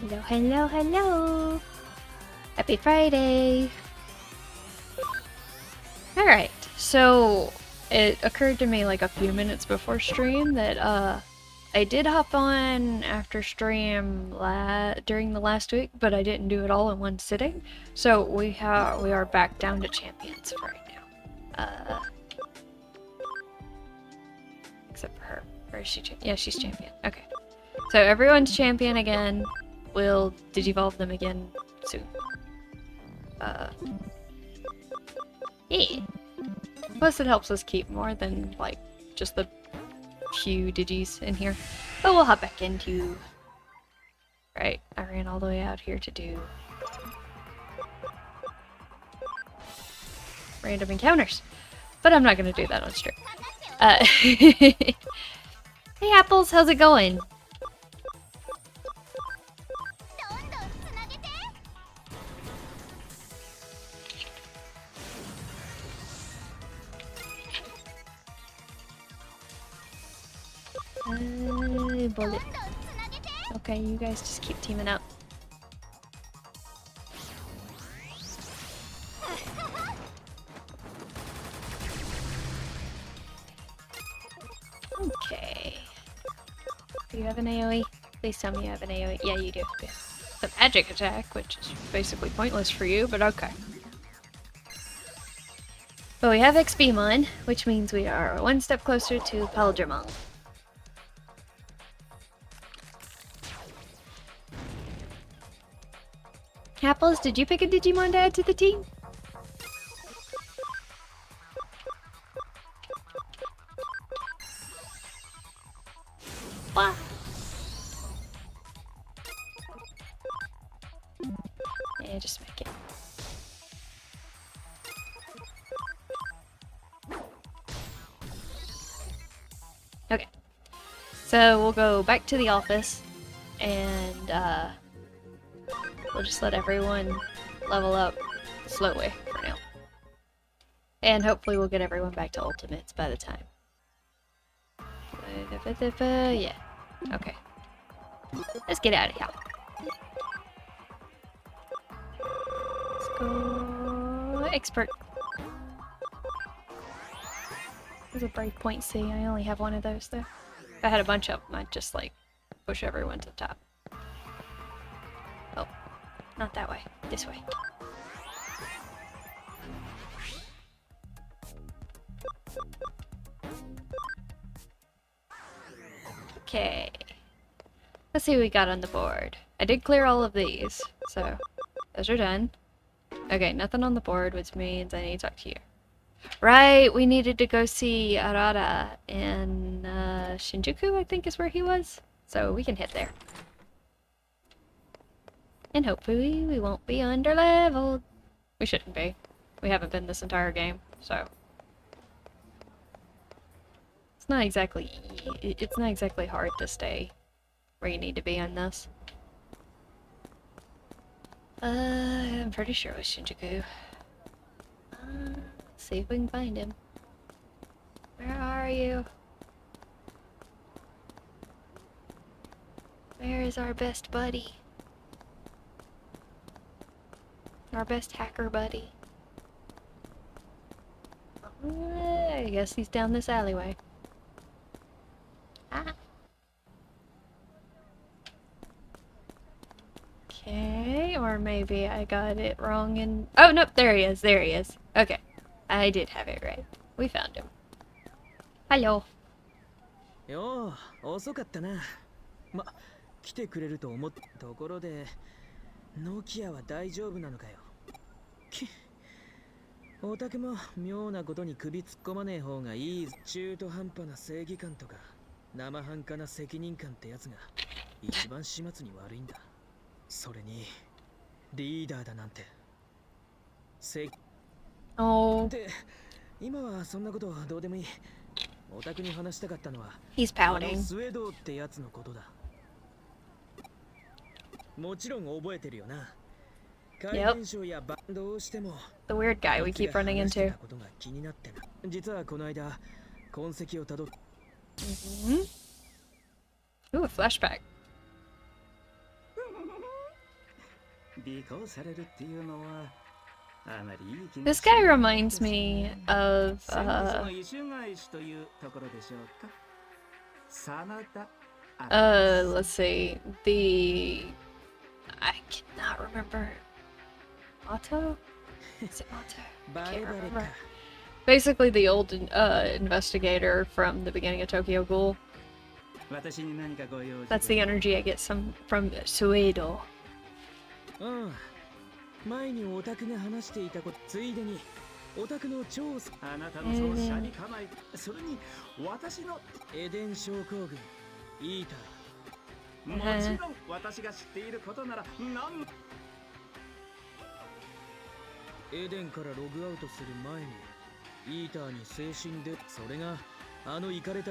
Hello, hello, hello! Happy Friday! Alright, so it occurred to me like a few minutes before stream that I did hop on after stream during the last week, but I didn't do it all in one sitting. So we are back down to champions for right now. Except for her. Or is she yeah, she's champion. Okay. So everyone's champion again. We'll digivolve them again soon. Yeah. Plus it helps us keep more than like just the few digis in here. But we'll hop back into... Right, I ran all the way out here to do random encounters. But I'm not gonna do that on stream. Hey Apples, how's it going? Bullet. Okay, you guys just keep teaming up. Okay. Do you have an AoE? Please tell me you have an AoE. Yeah, you do. Good. It's a magic attack, which is basically pointless for you, but okay. But we have XPmon, which means we are one step closer to Paljamon. Apples, did you pick a Digimon to add to the team? What? Yeah, just make it. Okay. So we'll go back to the office and we'll just let everyone level up slowly for now. And hopefully we'll get everyone back to ultimates by the time. Yeah. Okay. Let's get out of here. Let's go... Expert. There's a breakpoint C. I only have one of those though. If I had a bunch of them, I'd just like push everyone to the top. Oh. Not that way. This way. Okay. Let's see what we got on the board. I did clear all of these, so those are done. Okay, nothing on the board, which means I need to talk to you. Right, we needed to go see Arata in Shinjuku, I think is where he was. So we can hit there. And hopefully we won't be under-leveled. We shouldn't be. We haven't been this entire game, so... It's not exactly hard to stay where you need to be on this. I'm pretty sure it was Shinjuku. Let's see if we can find him. Where are you? Where is our best buddy? Our best hacker buddy. I guess he's down this alleyway. Ah. Okay, or maybe I got it wrong and... Oh, nope, there he is, there he is. Okay, I did have it right. We found him. Hello. Yo, 遅かったな。ま、来てくれると思ったところで、ノキアは大丈夫なのかよ。オタクも妙なことに首突っ込まねえ方がいい。中途半端な正義感とか生半可な責任感ってやつが一番始末に悪いんだ。それにリーダーだなんて。で、今はそんなことはどうでもいい。オタクに話したかったのは、He's pouting. スウェードってやつのことだ。もちろん覚えてるよな。Yep. The weird guy we keep running into. Ooh, a flashback. This guy reminds me of, let's see, I cannot remember. Otto? Is it Otto? I can't remember. Basically the old, investigator from the beginning of Tokyo Ghoul. That's the energy I get from Suedo. 前にオタクが話していたことついでにオタクの超あなたのそのシャに構えそれに私のエデン症候群イーターもちろん私が知っていることならなんエデンからログアウトする前にイーターに精神でそれがあのイカれた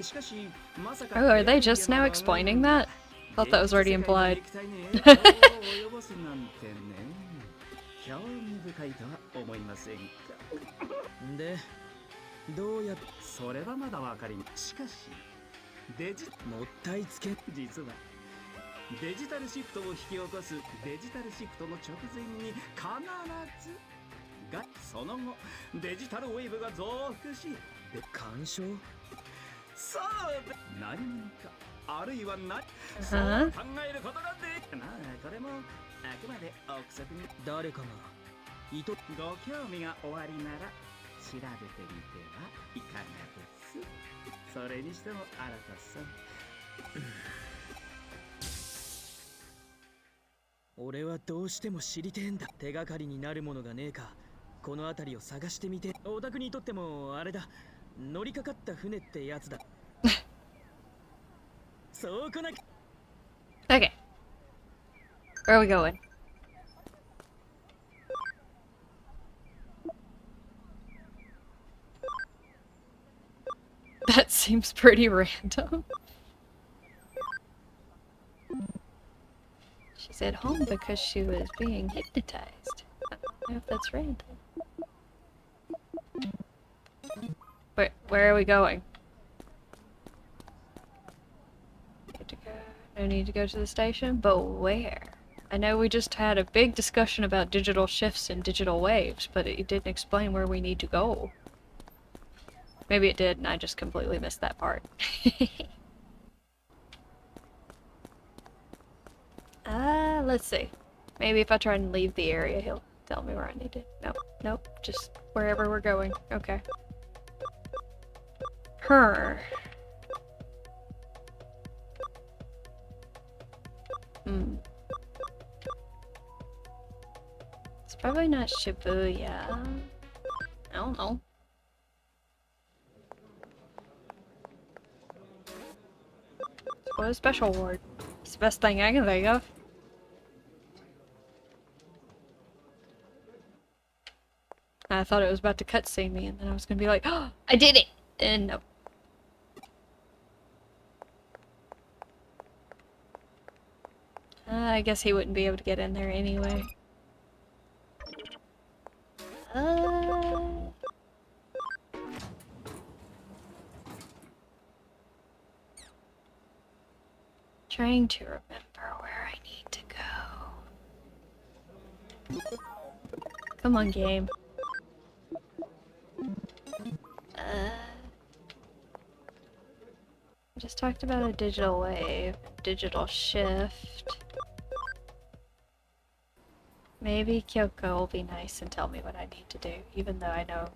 しかしまさか Oh, are they just now explaining that? Thought that was already implied. で、どうやそれはまだわかりしかしもったいつけ実はデジタルシフトを引き起こすデジタルシフトの直前に必ずがその後デジタルウェーブが増幅し干渉そう何者かあるいはないそう考えることができまあこれもあくまで憶測に誰かがご興味がおありなら調べてみてはいかがですそれにしても新さん俺はどうしても知りてえんだ手がかりになるものがねえかこの辺りを探してみてオタクにとってもあれだ乗りかかった船ってやつだそうこな Okay. Where are we going? That seems pretty random. She's at home because she was being hypnotized. I don't know if that's random. Where are we going? No need to go to the station, but where? I know we just had a big discussion about digital shifts and digital waves, but it didn't explain where we need to go. Maybe it did, and I just completely missed that part. Let's see. Maybe if I try and leave the area, he'll tell me where I need to. Nope, just wherever we're going. Okay. It's probably not Shibuya. I don't know. What a special ward. It's the best thing I can think of. I thought it was about to cutscene me, and then I was gonna be like, oh, I did it! And no. I guess he wouldn't be able to get in there anyway. Trying to remember where I need to go. Come on, game. I just talked about a digital wave, digital shift. Maybe Kyoko will be nice and tell me what I need to do, even though I know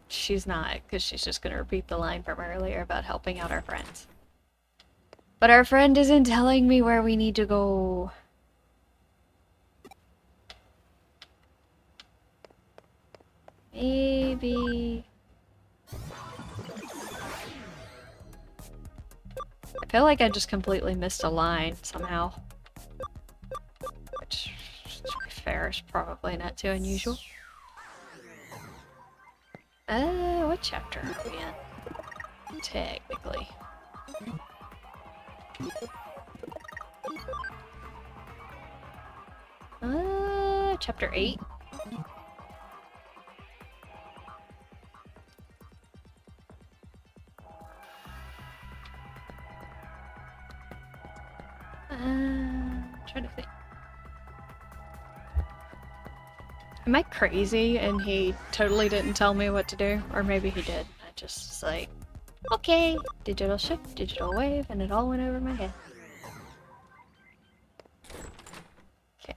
she's not, because she's just going to repeat the line from earlier about helping out our friends. But our friend isn't telling me where we need to go. Maybe... I feel like I just completely missed a line somehow. Which, to be fair, is probably not too unusual. What chapter are we in? Technically. Chapter 8? trying to think. Am I crazy and he totally didn't tell me what to do? Or maybe he did. I just was like, okay, digital shift, digital wave, and it all went over my head. Okay.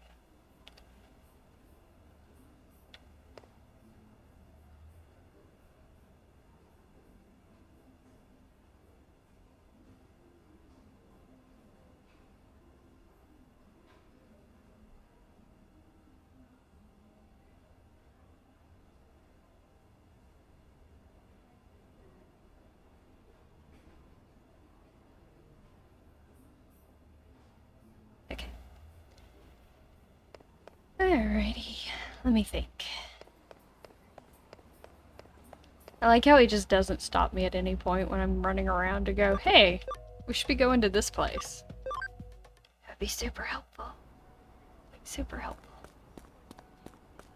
Okay. Alrighty, let me think. I like how he just doesn't stop me at any point when I'm running around to go, hey, we should be going to this place. That'd be super helpful. Super helpful.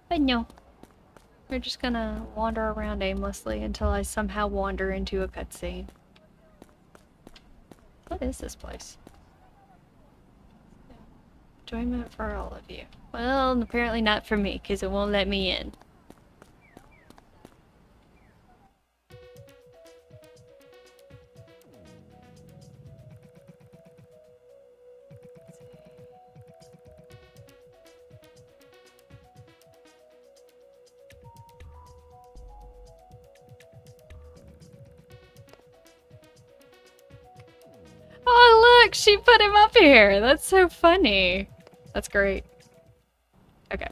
But no. We're just gonna wander around aimlessly until I somehow wander into a cutscene. What is this place? Enjoyment for all of you. Well, apparently not for me, because it won't let me in. Oh, look! She put him up here! That's so funny. That's great. Okay.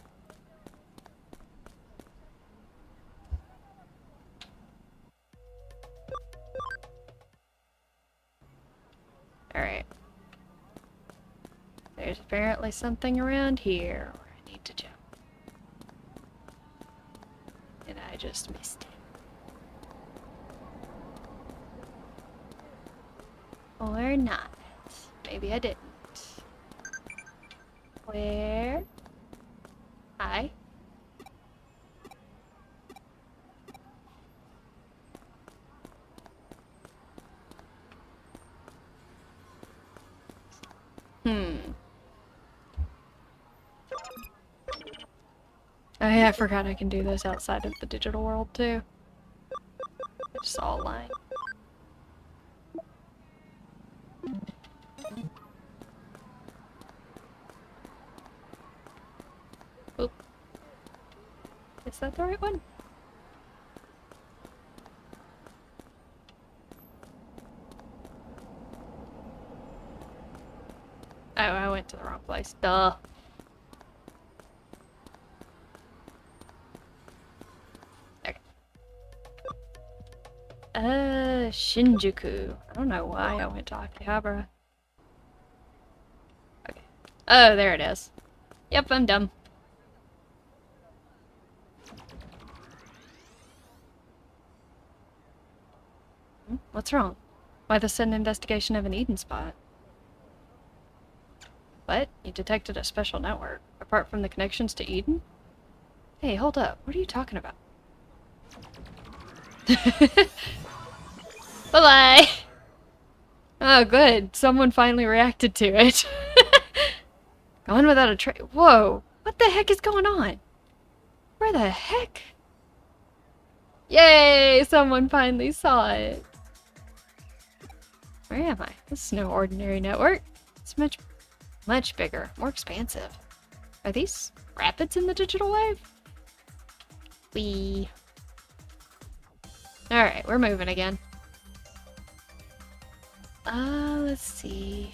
Alright. There's apparently something around here where I need to jump. And I just missed it. Or not. Maybe I didn't. Where? Hi? Oh yeah, I forgot I can do this outside of the digital world too. I just saw a line. Oop. Is that the right one? Oh, I went to the wrong place. Duh. Okay. Shinjuku. I don't know why I went to Akihabara. Okay. Oh, there it is. Yep, I'm dumb. What's wrong? Why the sudden investigation of an Eden spot? What? You detected a special network, apart from the connections to Eden? Hey, hold up. What are you talking about? Bye-bye! Oh, good. Someone finally reacted to it. Gone without a trace. Whoa! What the heck is going on? Where the heck? Yay! Someone finally saw it. Where am I? This is no ordinary network. It's much bigger, more expansive. Are these rapids in the digital wave? Wee. Alright, we're moving again. Let's see.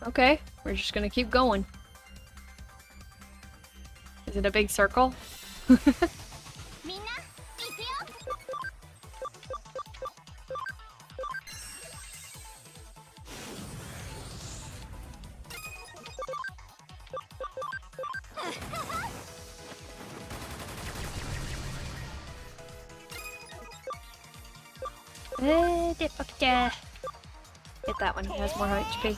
Okay, we're just gonna keep going. Is it a big circle? Hit that one, he has more HP.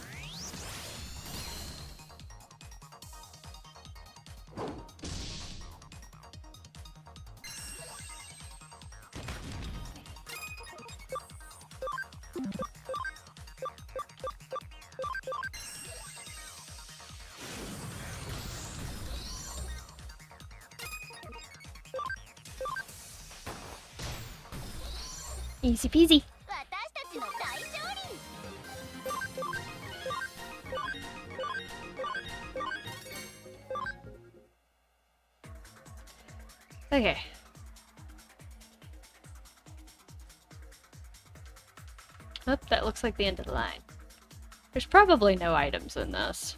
Easy peasy. Okay. Oh, that looks like the end of the line. There's probably no items in this.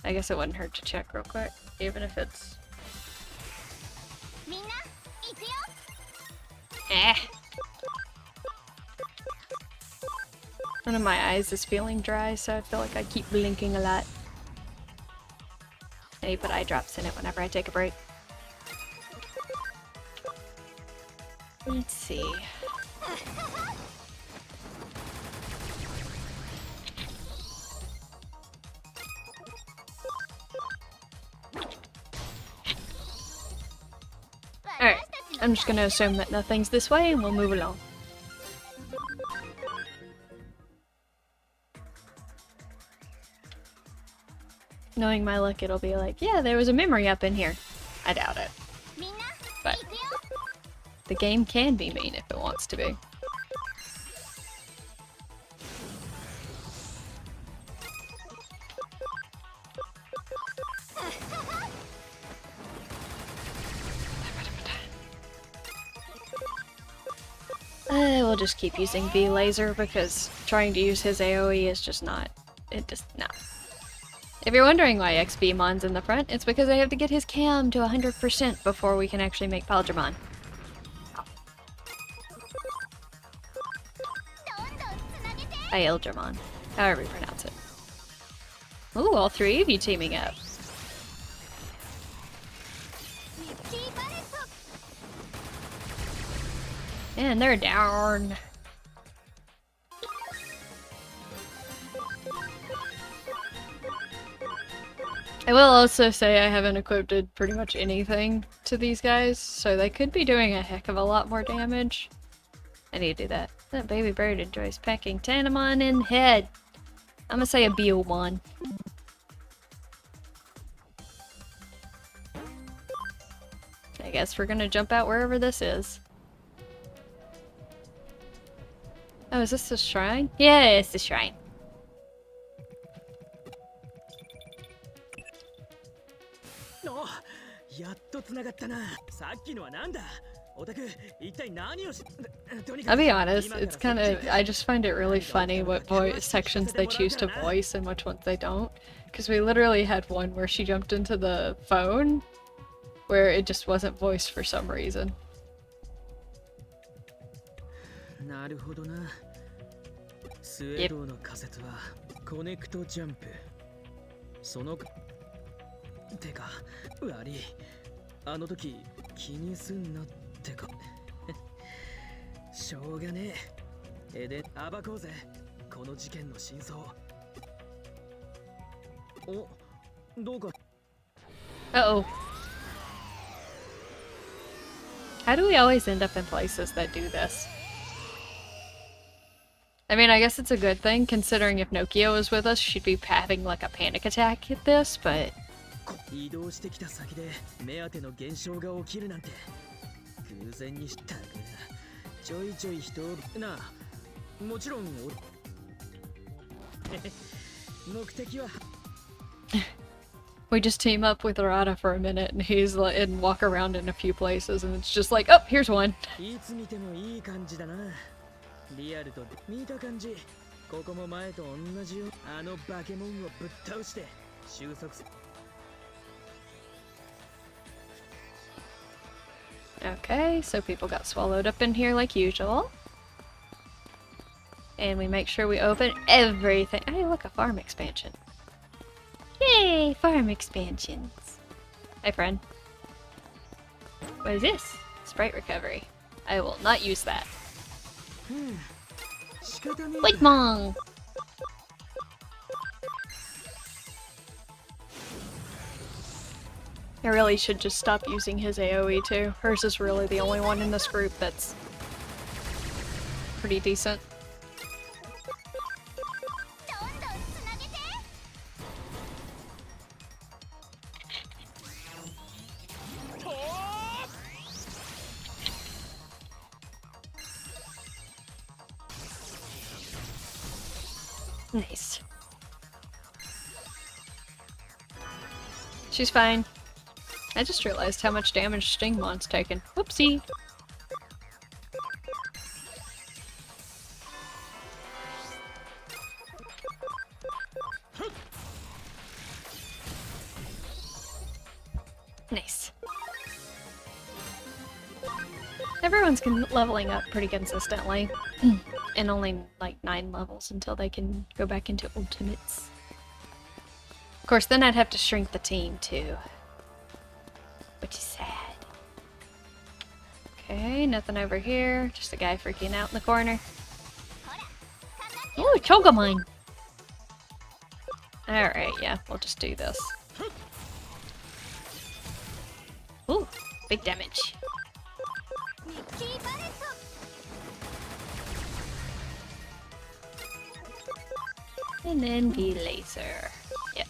I guess it wouldn't hurt to check real quick, even if it's... Eh. One of my eyes is feeling dry, so I feel like I keep blinking a lot. I put eye drops in it whenever I take a break. Let's see. Alright, I'm just gonna assume that nothing's this way and we'll move along. Knowing my luck, it'll be like, yeah, there was a memory up in here. I doubt it. But the game can be mean if it wants to be. We'll just keep using V-Laser because trying to use his AoE is just not... It just... no. If you're wondering why XBmon's in the front, it's because I have to get his cam to 100% before we can actually make Paljamon. Paljamon, however you pronounce it. Ooh, all three of you teaming up. And they're down. I will also say I haven't equipped pretty much anything to these guys, so they could be doing a heck of a lot more damage. I need to do that. That baby bird enjoys pecking Tanamon in the head. I'm gonna say a Biomon. I guess we're gonna jump out wherever this is. Oh, is this the shrine? Yeah, it's the shrine. Oh, やっと繋がったな。さっきのはなんだ? I'll be honest, it's kind of, I just find it really funny what voice sections they choose to voice and which ones they don't. Because we literally had one where she jumped into the phone, where it just wasn't voiced for some reason. なるほどな。スウェードの仮説はコネクトジャンプ。そのてか悪い。あの時気にすんなってか。しょうがねえ。で暴こうぜ。この事件の真相。お、どうか。Uh-oh. How do we always end up in places that do this? I mean, I guess it's a good thing, considering if Nokia was with us, she'd be having like a panic attack at this, but... 移動してきた先で目当ての現象が起きるなんて偶然にしたくちょいちょい人をなあもちろん目的は We just team up with Arata for a minute and he's like, and walk around in a few places and it's just like, oh, here's one. いつ見てもいい感じだなリアルと見た感じここも前と同じよあのバケモンをぶっ倒して収束す Okay, so people got swallowed up in here like usual. And we make sure we open everything. Hey, look, a farm expansion. Yay, farm expansions. Hi, friend. What is this? Sprite recovery. I will not use that. Wait, Mong! I really should just stop using his AoE too. Hers is really the only one in this group that's pretty decent. Nice. She's fine. I just realized how much damage Stingmon's taken. Whoopsie! Nice. Everyone's leveling up pretty consistently. And only like 9 levels until they can go back into ultimates. Of course, then I'd have to shrink the team too. Which is sad. Okay, nothing over here. Just a guy freaking out in the corner. Ooh, Chogamon! Alright, yeah, we'll just do this. Ooh, big damage. And then the laser. Yep,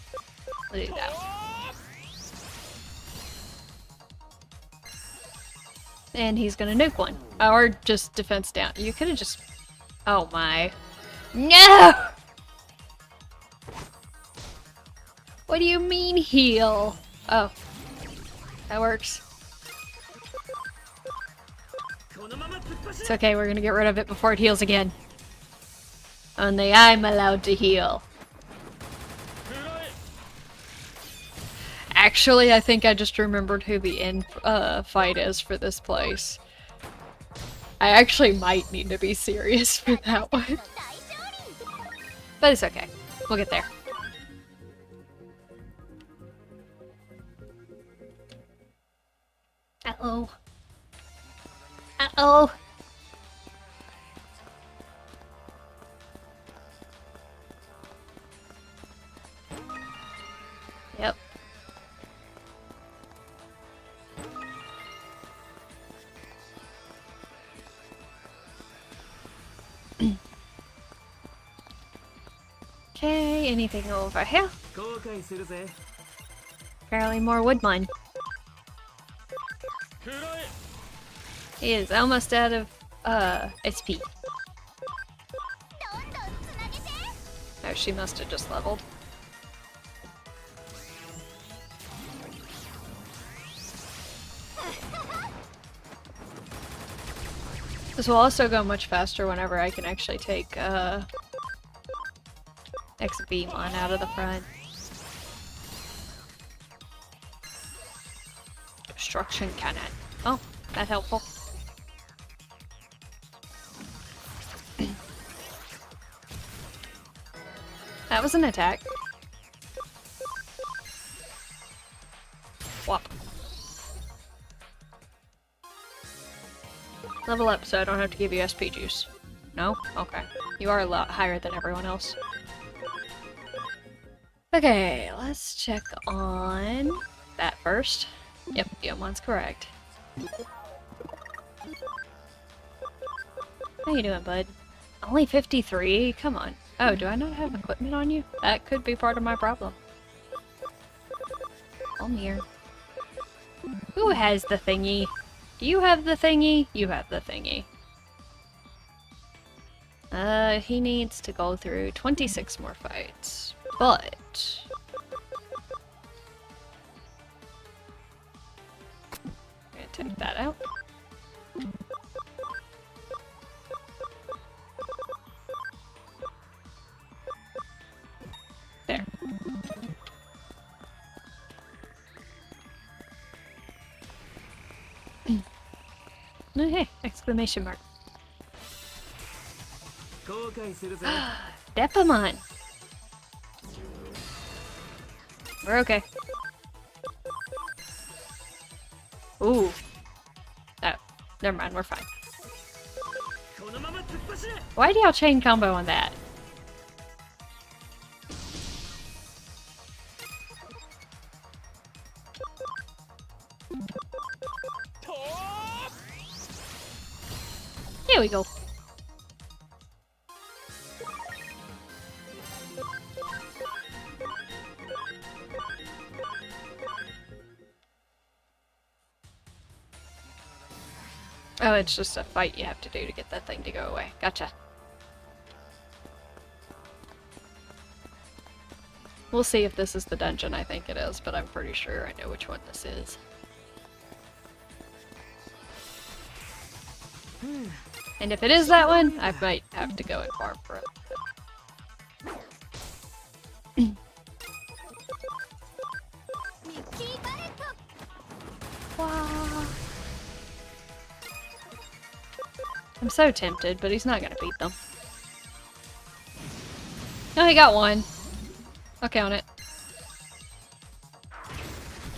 we'll do that. And he's gonna nuke one. Or just defense down. You could've just... Oh my. No! What do you mean heal? Oh. That works. It's okay, we're gonna get rid of it before it heals again. Only I'm allowed to heal. Actually, I think I just remembered who the end fight is for this place. I actually might need to be serious for that one. But it's okay. We'll get there. Uh-oh. Uh-oh. Yep. Okay, anything over here? Apparently more wood mine. He is almost out of SP. Oh, she must have just leveled. This will also go much faster whenever I can actually take X-Beamon out of the front. Destruction cannon. Oh, that helpful. That was an attack. Whop. Level up so I don't have to give you SP juice. No? Okay. You are a lot higher than everyone else. Okay, let's check on that first. Yep, Diomon's correct. How you doing, bud? Only 53? Come on. Oh, do I not have equipment on you? That could be part of my problem. Come here. Who has the thingy? Do you have the thingy? You have the thingy. He needs to go through 26 more fights. But... I'm gonna take that out. There. Oh, hey, exclamation mark. Depamon! We're okay. Ooh. Oh, never mind, we're fine. Why do y'all chain combo on that? Here we go. Oh, it's just a fight you have to do to get that thing to go away. Gotcha. We'll see if this is the dungeon. I think it is, but I'm pretty sure I know which one this is. And if it is that one, I might have to go and farm for it. Wow. I'm so tempted, but he's not gonna beat them. No, he got one. I'll count it.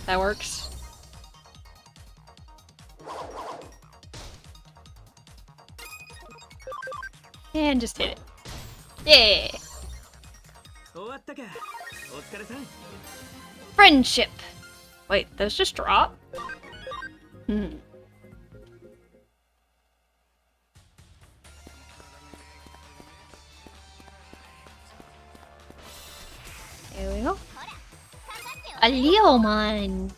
That works. And just hit it. Yeah! Friendship! Wait, those just drop? Hmm. There we go. A Leomon!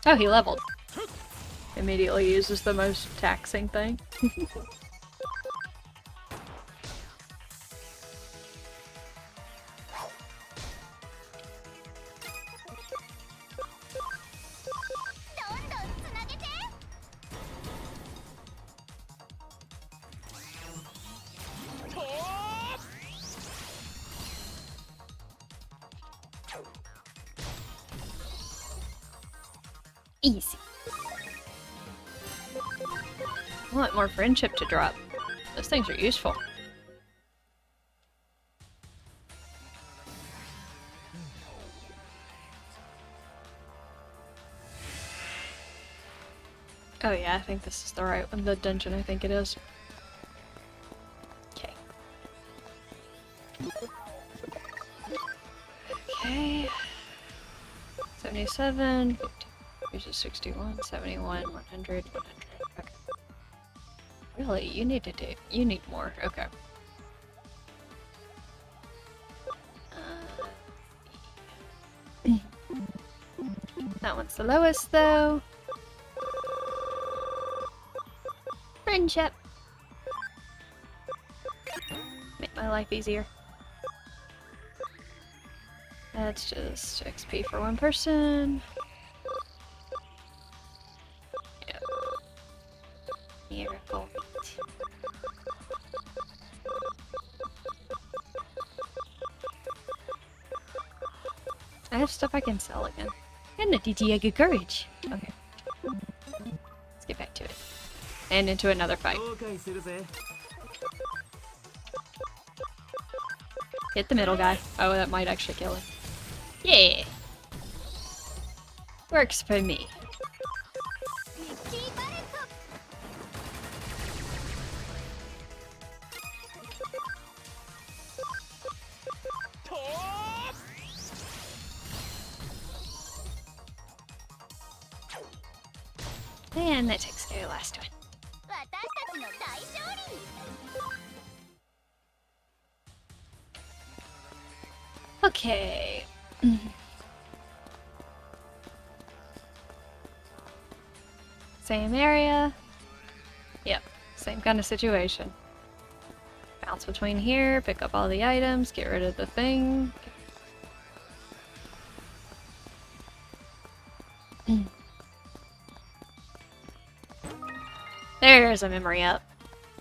Oh, he leveled. Immediately uses the most taxing thing. Easy. I want more friendship to drop. Those things are useful. Oh yeah, I think this is the right one. The dungeon, I think it is. Okay. Okay. 77, 50, which is 61, 71, 100, 100. Okay. Really? You need more. Okay. That one's the lowest, though. Friendship. Make my life easier. That's just XP for one person. Yep. Miracle. I have stuff I can sell again. And a DT courage. Okay. Let's get back to it. And into another fight. Hit the middle guy. Oh, that might actually kill him. Yeah! Works for me. And that takes care of the last one. Okay. Same area. Yep, same kind of situation. Bounce between here, pick up all the items, get rid of the thing. There's a memory up.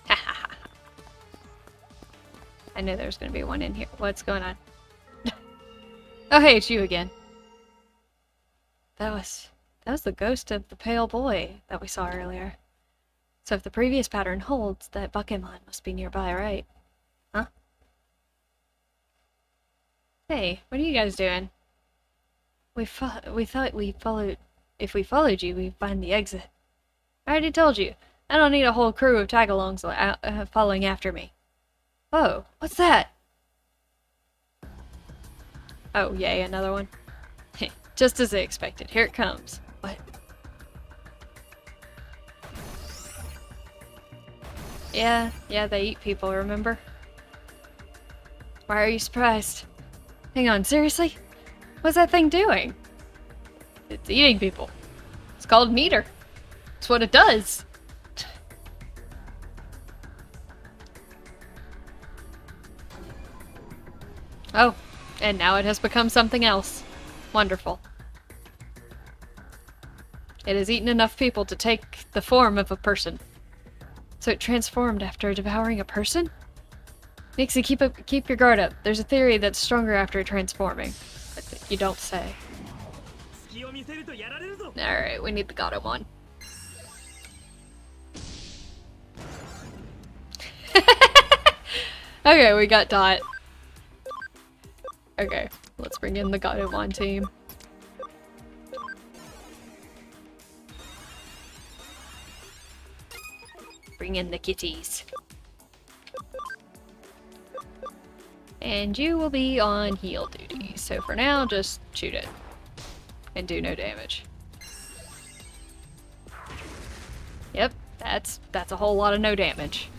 Ha ha ha. I knew there was going to be one in here. What's going on? Oh, hey, it's you again. That was the ghost of the pale boy that we saw earlier. So if the previous pattern holds, that Buckemon must be nearby, right? Huh? Hey, what are you guys doing? We thought we followed. If we followed you, we'd find the exit. I already told you. I don't need a whole crew of tagalongs following after me. Oh, what's that? Oh, yay, another one. Just as I expected. Here it comes. What? Yeah, they eat people, remember? Why are you surprised? Hang on, seriously? What's that thing doing? It's eating people. It's called meter. It's what it does. Oh, And now it has become something else. Wonderful. It has eaten enough people to take the form of a person. So it transformed after devouring a person? Nixie, keep your guard up. There's a theory that's stronger after transforming. But you don't say. Alright, we need the Gatomon. Okay, we got Dot. Okay, let's bring in the Gatomon team. Bring in the kitties. And you will be on heal duty. So for now, just shoot it. And do no damage. Yep, that's a whole lot of no damage.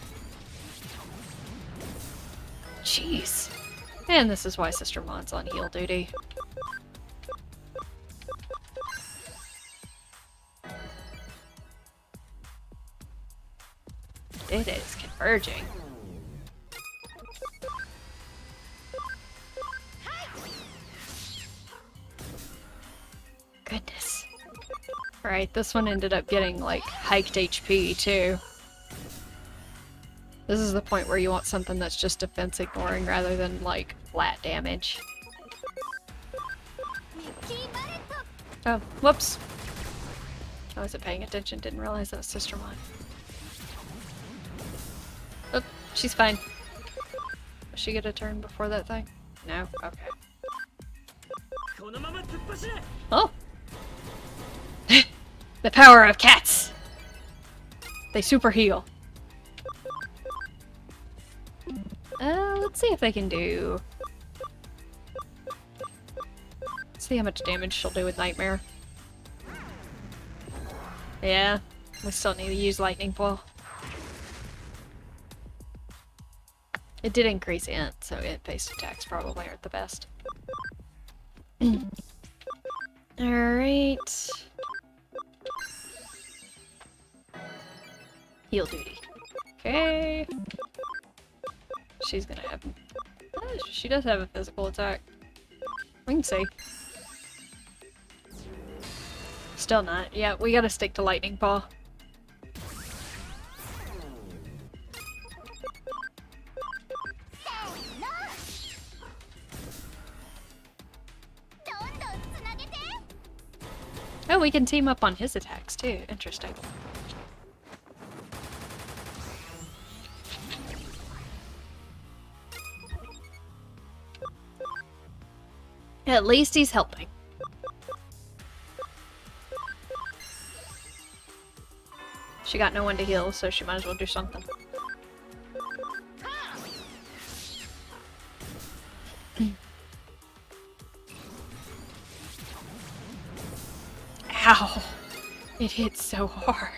Jeez. And this is why Sister Mon's on heal duty. It is converging. Goodness. Right, this one ended up getting, like, hiked HP, too. This is the point where you want something that's just defense ignoring rather than, like, flat damage. Oh, whoops. I wasn't paying attention, didn't realize that was Sister Mon. Oh, she's fine. Does she get a turn before that thing? No? Okay. Oh! The power of cats! They super heal. Let's see if they can do... See how much damage she'll do with Nightmare. Yeah, we still need to use Lightning Ball. It did increase int, so int-based attacks probably aren't the best. Alright. Heal duty. Okay. She's gonna have... she does have a physical attack. We can see. Still not. Yeah, we gotta stick to Lightning Paw. Oh, we can team up on his attacks too. Interesting. At least he's helping. She got no one to heal, so she might as well do something. Ow! It hit so hard.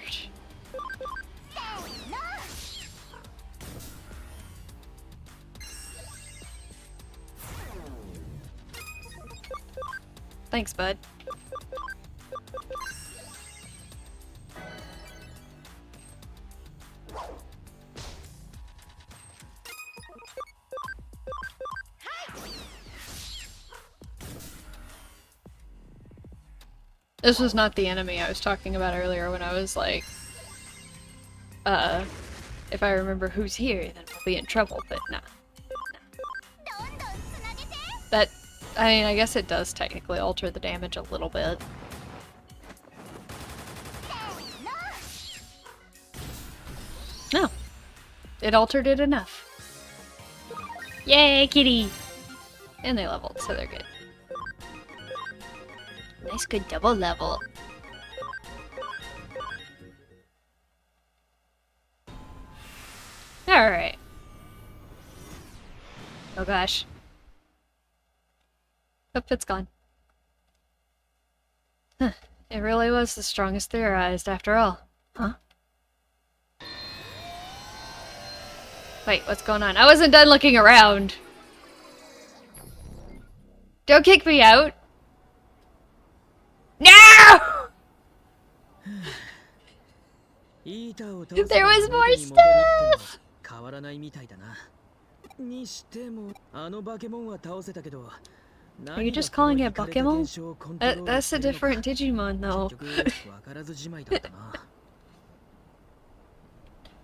Thanks, bud. This was not the enemy I was talking about earlier when I was like, if I remember who's here, then we'll be in trouble, but nah. That, I mean, I guess it does technically alter the damage a little bit. No. It altered it enough. Yay, kitty! And they leveled, so they're good. Nice good double level. Alright. Oh gosh. Oh, it's gone. Huh. It really was the strongest theorized after all. Huh? Wait, what's going on? I wasn't done looking around! Don't kick me out! No! There was more stuff! 変わらないみたいだな。にしても、あのバケモンは倒せたけど、Are you just calling it Pokemon? That's a different Digimon, though.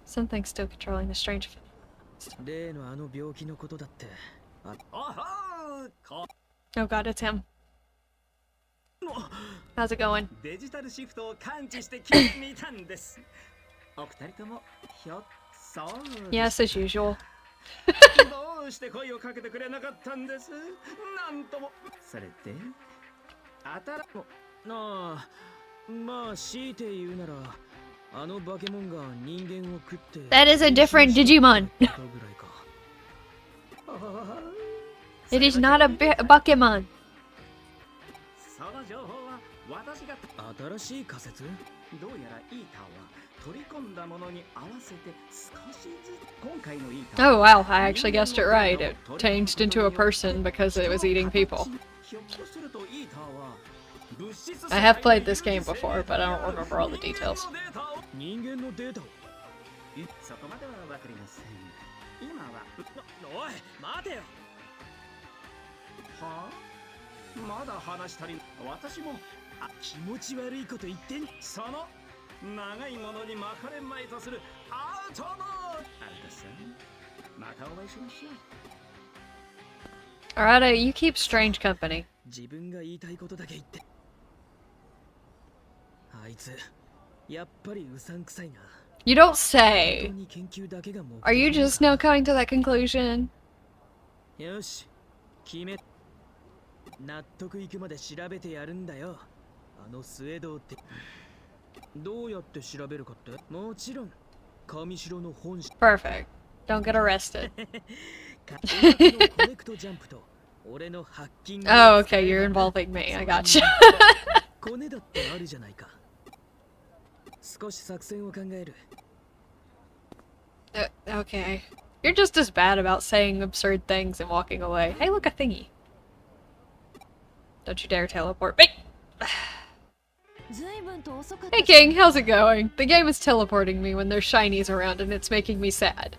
Something's still controlling the strange. Oh god, it's him. How's it going? Yes, as usual. どうして声をかけてくれなかったんです？なんとも。それで、なあ、まあ強いて言うなら、あのバケモンが人間を食って。That is a different Digimon. It is not a Pokemon. その情報は私が。新しい仮説？どうやらイーターは取り込んだものに合わせて少しずつ今回のイーター。 Oh wow, I actually guessed it right. It changed into a person because it was eating people. I have played this game before, but I don't remember all the details. 人間のデータを。そこまではわかりません。今は。おい、待てよ。はあ？まだ話したり。私も気持ち悪いこと言ってん。その長いものに巻かれまいとするアウトボール。あれです。またお会いしましょう。Alright, you keep strange company. 自分が言いたいことだけ言って。あいつ、やっぱりうさんくさいな。You don't say. Are you just now coming to that conclusion? よし、決め。納得いくまで調べてやるんだよ。あのスウェードって。どうやって調べるかって？もちろん、上白の本社。Perfect. Don't get arrested. Oh, okay, you're involving me. I gotcha. コネだってあるじゃないか。少し作戦を考える。Okay. You're just as bad about saying absurd things and walking away. Hey, look, a thingy. Don't you dare teleport me. Hey King, how's it going? The game is teleporting me when there's shinies around and it's making me sad.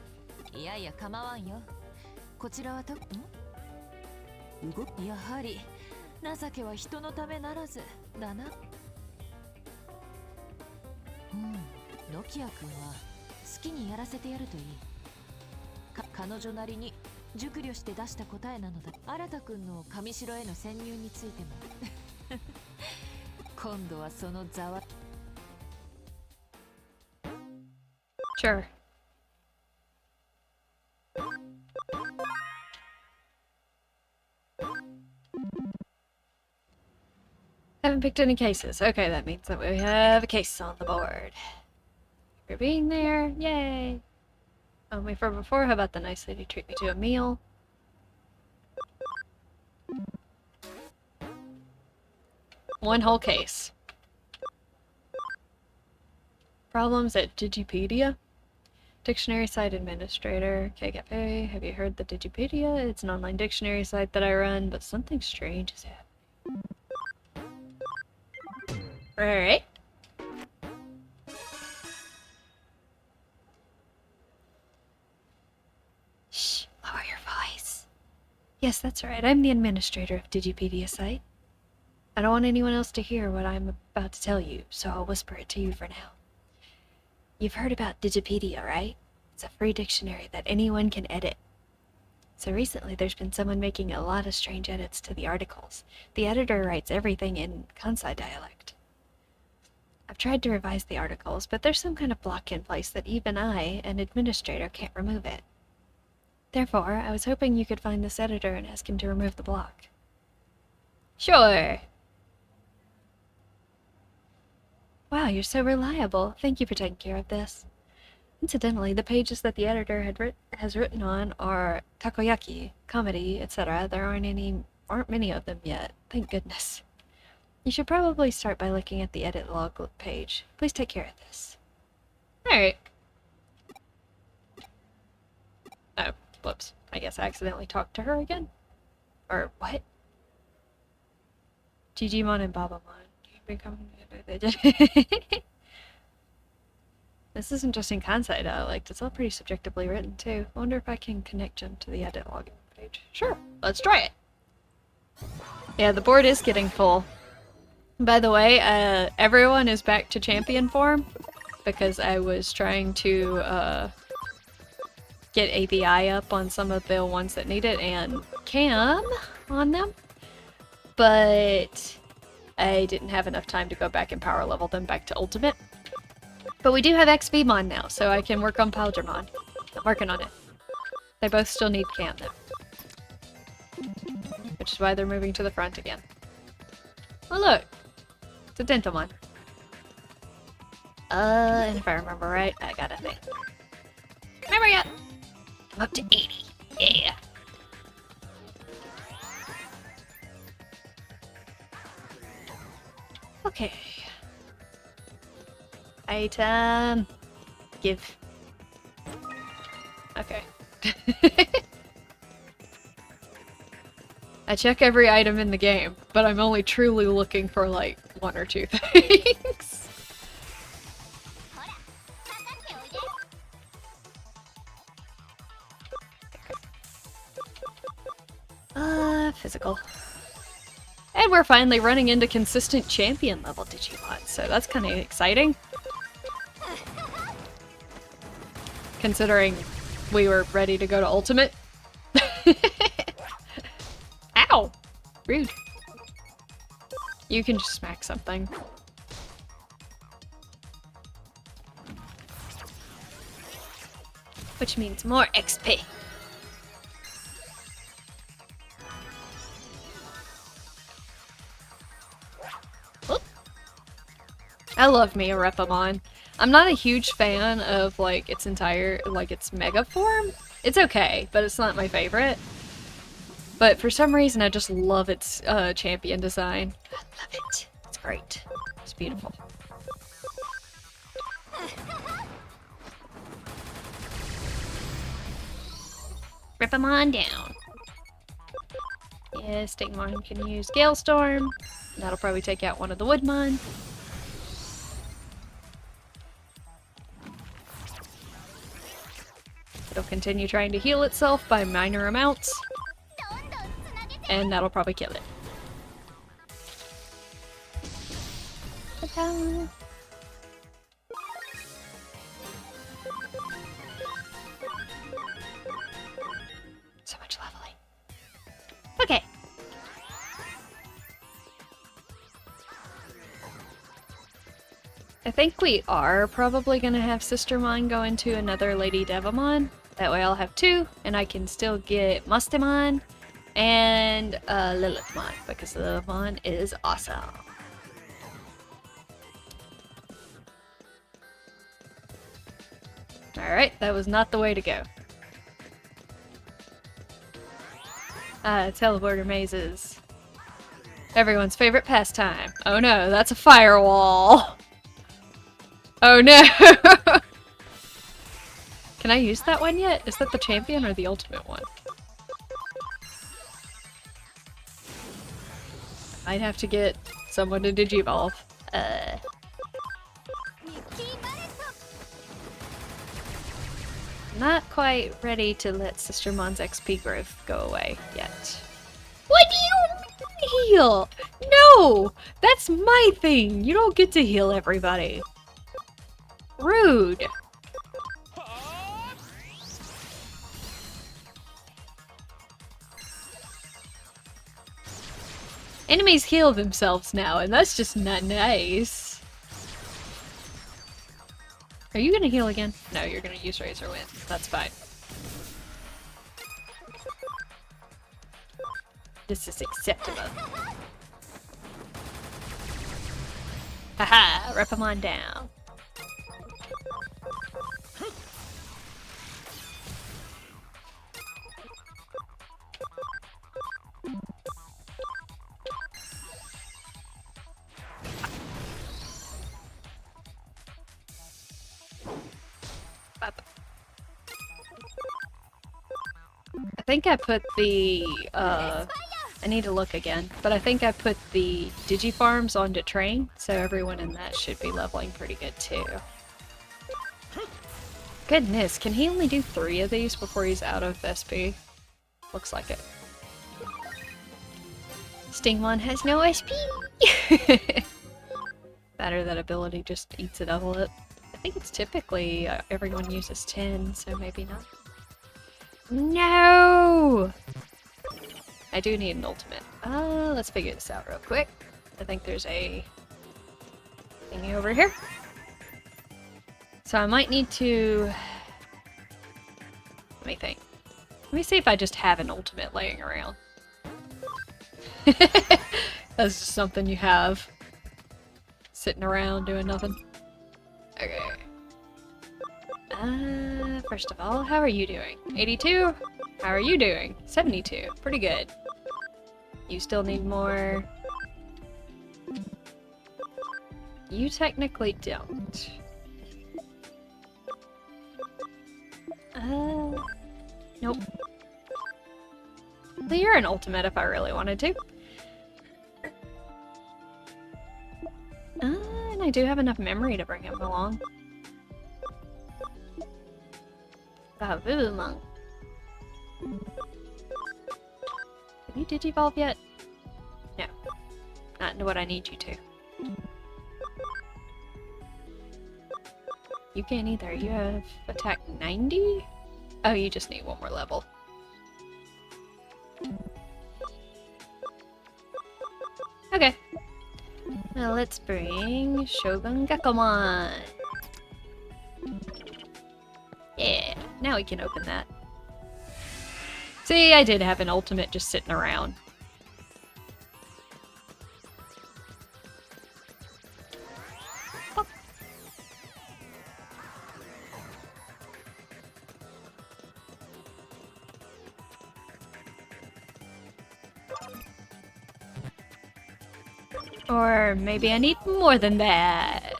Sure. Haven't picked any cases. Okay, that means that we have a case on the board. For being there, yay! Wait for before, how about the nice lady treat me to a meal? One whole case. Problems at Digipedia? Dictionary site administrator. Okay, Cafe. Have you heard the Digipedia? It's an online dictionary site that I run, but something strange is happening. Alright. Shh, lower your voice. Yes, that's right. I'm the administrator of Digipedia site. I don't want anyone else to hear what I'm about to tell you, so I'll whisper it to you for now. You've heard about Digipedia, right? It's a free dictionary that anyone can edit. So recently there's been someone making a lot of strange edits to the articles. The editor writes everything in Kansai dialect. I've tried to revise the articles, but there's some kind of block in place that even I, an administrator, can't remove it. Therefore, I was hoping you could find this editor and ask him to remove the block. Sure. Wow, you're so reliable. Thank you for taking care of this. Incidentally, the pages that the editor has written on are takoyaki, comedy, etc. There aren't many of them yet. Thank goodness. You should probably start by looking at the edit log page. Please take care of this. Alright. Oh, whoops. I guess I accidentally talked to her again? Or what? Digimon and Babamon. This isn't just in Kansai dialect, it's all pretty subjectively written too. I wonder if I can connect them to the edit login page. Sure, let's try it! Yeah, the board is getting full. By the way, everyone is back to champion form because I was trying to get ABI up on some of the ones that need it and Cam on them, but I didn't have enough time to go back and power level them back to ultimate. But we do have XVmon now, so I can work on Palgermon. I'm working on it. They both still need Cam though, which is why they're moving to the front again. Oh look! It's a Dentalmon. And if I remember right, I got a thing. Remember yet? I'm up to 80. Yeah. Okay. Item. Give. Okay. I check every item in the game, but I'm only truly looking for like one or two things. Physical. And we're finally running into consistent champion level Digimon, so that's kind of exciting. Considering we were ready to go to ultimate. Ow! Rude. You can just smack something. Which means more XP. I love me a Repamon. I'm not a huge fan of like its entire, like its mega form. It's okay, but it's not my favorite. But for some reason I just love its champion design. I love it. It's great. It's beautiful. Repamon down. Yeah, Stigmon can use Gale Storm. That'll probably take out one of the Woodmon. It'll continue trying to heal itself by minor amounts. And that'll probably kill it. Ta-da! So much leveling. Okay. I think we are probably gonna have Sistermon go into another Lady Devamon. That way I'll have two, and I can still get Mustamon and Lilithmon, because Lilithmon is awesome. Alright, that was not the way to go. Teleporter mazes. Everyone's favorite pastime. Oh no, that's a firewall! Oh no! Can I use that one yet? Is that the champion or the ultimate one? I'd have to get someone to Digivolve. Not quite ready to let Sistermon's XP growth go away yet. What do you heal? No! That's my thing! You don't get to heal everybody. Rude! Enemies heal themselves now, and that's just not nice. Are you gonna heal again? No, you're gonna use Razor Wind. That's fine. This is acceptable. Haha, Repamon down. Up. I think I put the, I need to look again, but I think I put the Digifarms onto train, so everyone in that should be leveling pretty good too. Goodness, can he only do 3 of these before he's out of SP? Looks like it. Stingmon has no SP! Better that ability just eats it up. I think it's typically everyone uses 10, so maybe not. No! I do need an ultimate. Let's figure this out real quick. I think there's a thingy over here. So I might need to... Let me think. Let me see if I just have an ultimate laying around. That's just something you have. Sitting around doing nothing. Okay. First of all, how are you doing? 82? How are you doing? 72. Pretty good. You still need more. You technically don't. Nope. Well, you're an ultimate if I really wanted to. And I do have enough memory to bring him along. Vavumon. Have you digivolve yet? No. Not into what I need you to. You can't either. You have attack 90? Oh, you just need one more level. Okay. Now let's bring Shogun Gakomon. Yeah, now we can open that. See, I did have an ultimate just sitting around. Oh. Or maybe I need more than that.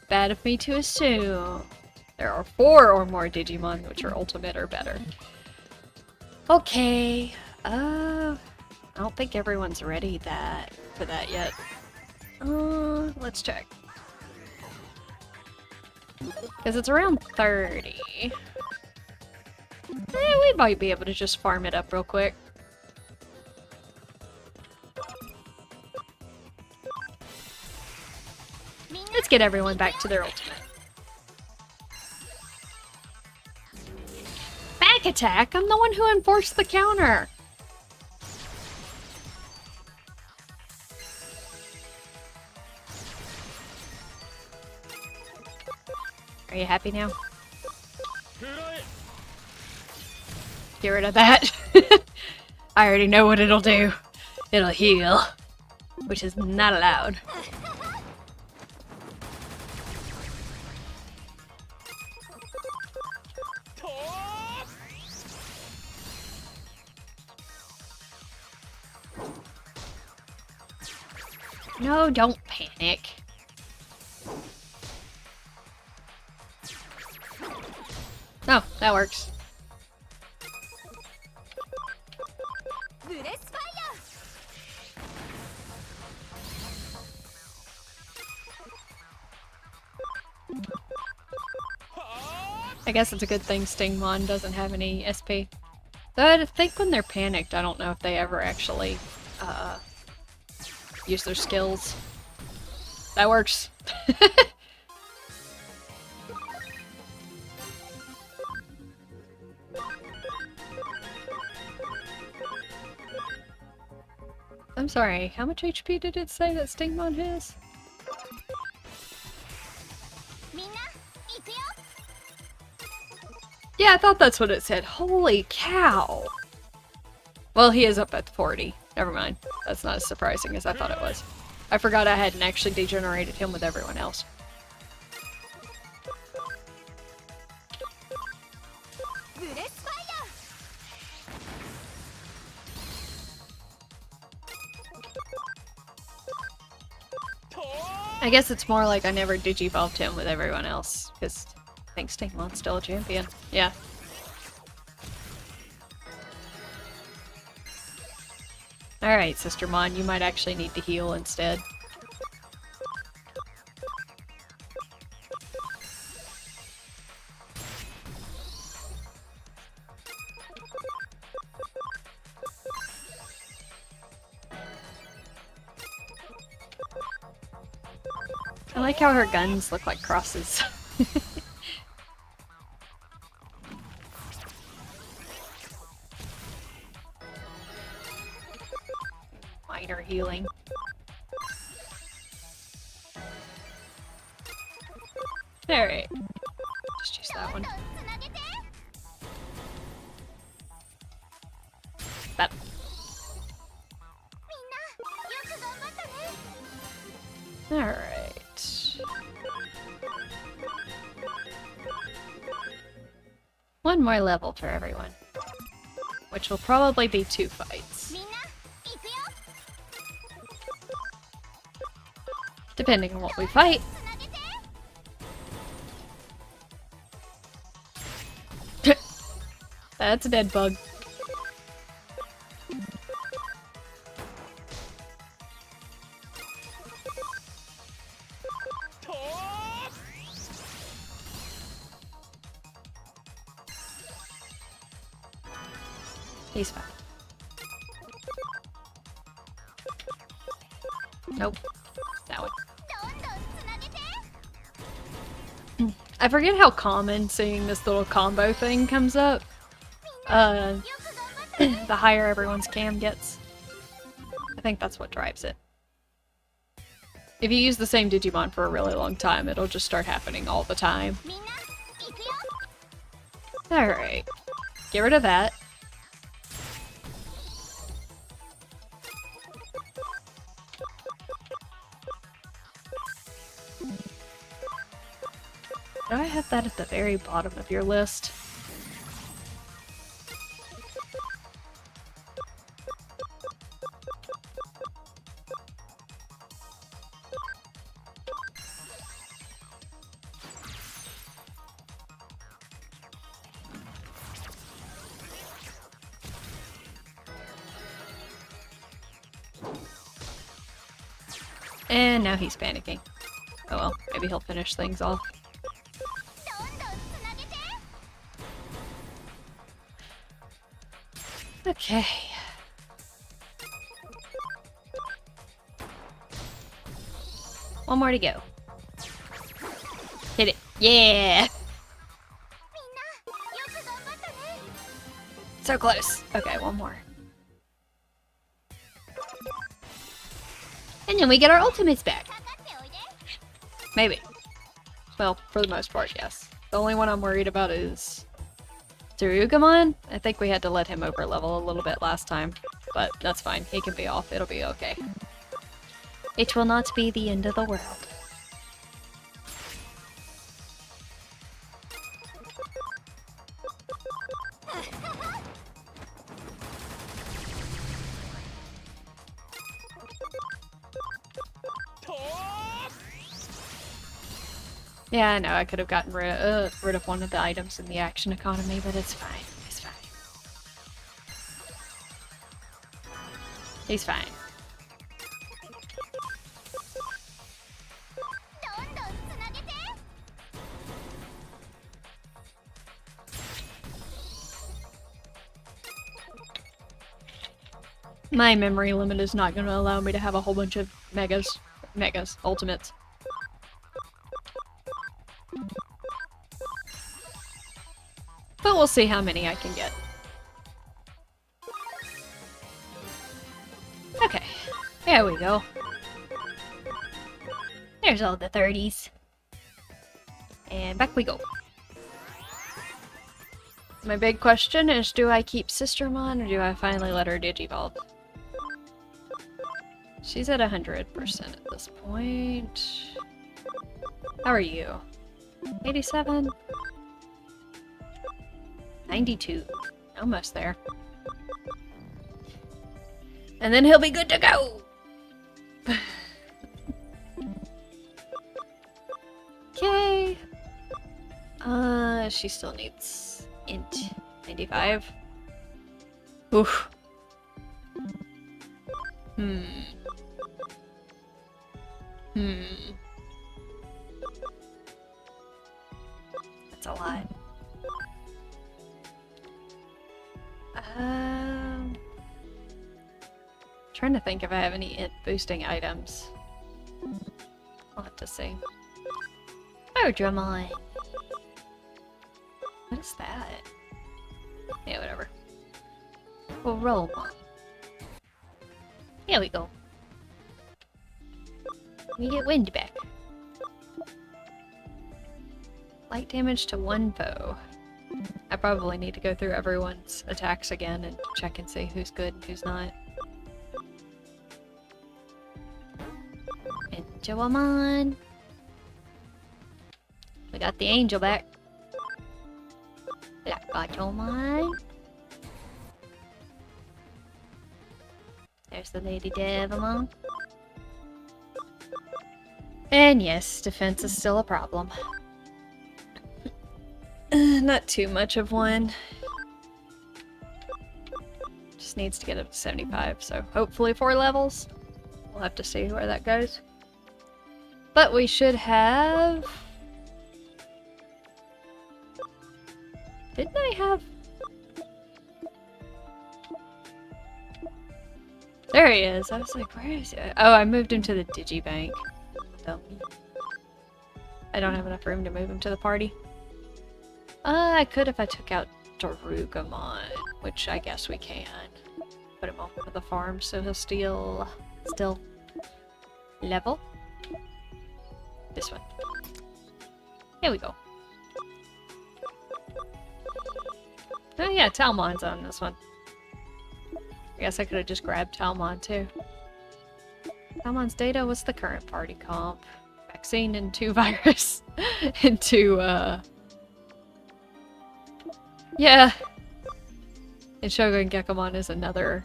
Bad of me to assume. There are 4 or more Digimon which are ultimate or better. Okay. I don't think everyone's ready for that yet. Let's check. Because it's around 30. We might be able to just farm it up real quick. Let's get everyone back to their ultimate. Back attack? I'm the one who enforced the counter! Are you happy now? Get rid of that. I already know what it'll do. It'll heal. Which is not allowed. No, don't panic. Oh, that works. I guess it's a good thing Stingmon doesn't have any SP. Though I think when they're panicked, I don't know if they ever actually use their skills. That works. I'm sorry, how much HP did it say that Stingmon has? Yeah, I thought that's what it said. Holy cow! Well, he is up at 40. Never mind. That's not as surprising as I thought it was. I forgot I hadn't actually degenerated him with everyone else. I guess it's more like I never digivolved him with everyone else, because I think Stingmon's still a champion. Yeah. Alright, Sister Mon, you might actually need to heal instead. I like how her guns look like crosses. Minor healing. Alright. Just use that one. That. Alright. One more level for everyone. Which will probably be 2 fights. Depending on what we fight. That's a dead bug. He's fine. Nope. That one. I forget how common seeing this little combo thing comes up. The higher everyone's cam gets. I think that's what drives it. If you use the same Digimon for a really long time, it'll just start happening all the time. Alright. Get rid of that. Do I have that at the very bottom of your list? And now he's panicking. Oh well, maybe he'll finish things off. Okay. One more to go. Hit it. Yeah! So close. Okay, one more. And then we get our ultimates back. Maybe. Well, for the most part, yes. The only one I'm worried about is Tsurugamon. I think we had to let him over level a little bit last time, but that's fine. He can be off. It'll be okay. It will not be the end of the world. Yeah, I know, I could have gotten rid of one of the items in the action economy, but it's fine. It's fine. He's fine. My memory limit is not going to allow me to have a whole bunch of ultimates. But we'll see how many I can get. Okay, there we go. There's all the 30s. And back we go. My big question is, do I keep Sistermon or do I finally let her Digivolve? She's at 100% at this point. How are you? 87? 92. Almost there. And then he'll be good to go! Okay. She still needs int 95. Oof. That's a lot. Trying to think if I have any int boosting items. I'll have to see. Oh, Dramon. What is that? Yeah, whatever. We'll roll one. Here we go. We get wind back. Light damage to one foe. I probably need to go through everyone's attacks again and check and see who's good and who's not. Angelomon! We got the angel back. Lackatomon. There's the Lady Devamon. And yes, defense is still a problem. Not too much of one. Just needs to get up to 75, so hopefully 4 levels. We'll have to see where that goes. But we should have... Didn't I have... There he is. I was like, where is he? Oh, I moved him to the Digibank. Dummy. I don't have enough room to move him to the party. I could if I took out Darugamon, which I guess we can. Put him on with the farm so he'll still level. This one. Here we go. Oh yeah, Talmon's on this one. I guess I could have just grabbed Talmon too. Talmon's data was the current party comp. Vaccine into virus. into, yeah. And Shogun Gekomon is another,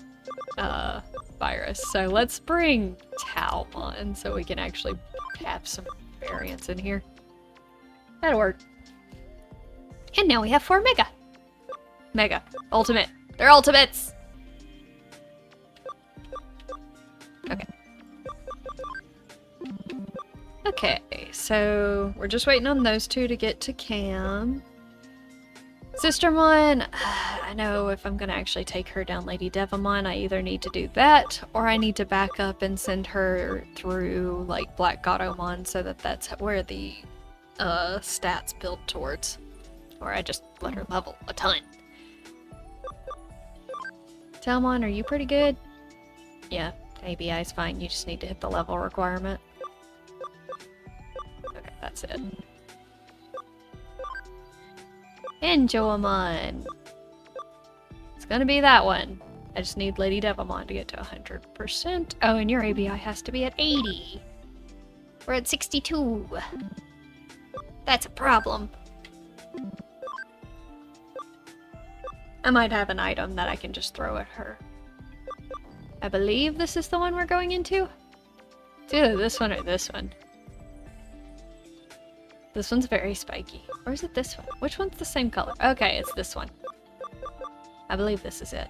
virus. So let's bring Talmon so we can actually have some variants in here. That'll work. And now we have 4 Mega. Mega. Ultimate. They're ultimates! Okay. Okay, so we're just waiting on those 2 to get to Cam. Sistermon, I know if I'm gonna actually take her down Lady Devamon, I either need to do that, or I need to back up and send her through, like, Black Gatomon, so that that's where the, stats build towards. Or I just let her level a ton. Talmon, are you pretty good? Yeah, ABI's fine, you just need to hit the level requirement. Okay, that's it. Angelomon! It's gonna be that one. I just need Lady Devamon to get to 100%. Oh, and your ABI has to be at 80. We're at 62. That's a problem. I might have an item that I can just throw at her. I believe this is the one we're going into? It's either this one or this one. This one's very spiky. Or is it this one? Which one's the same color? Okay, it's this one. I believe this is it.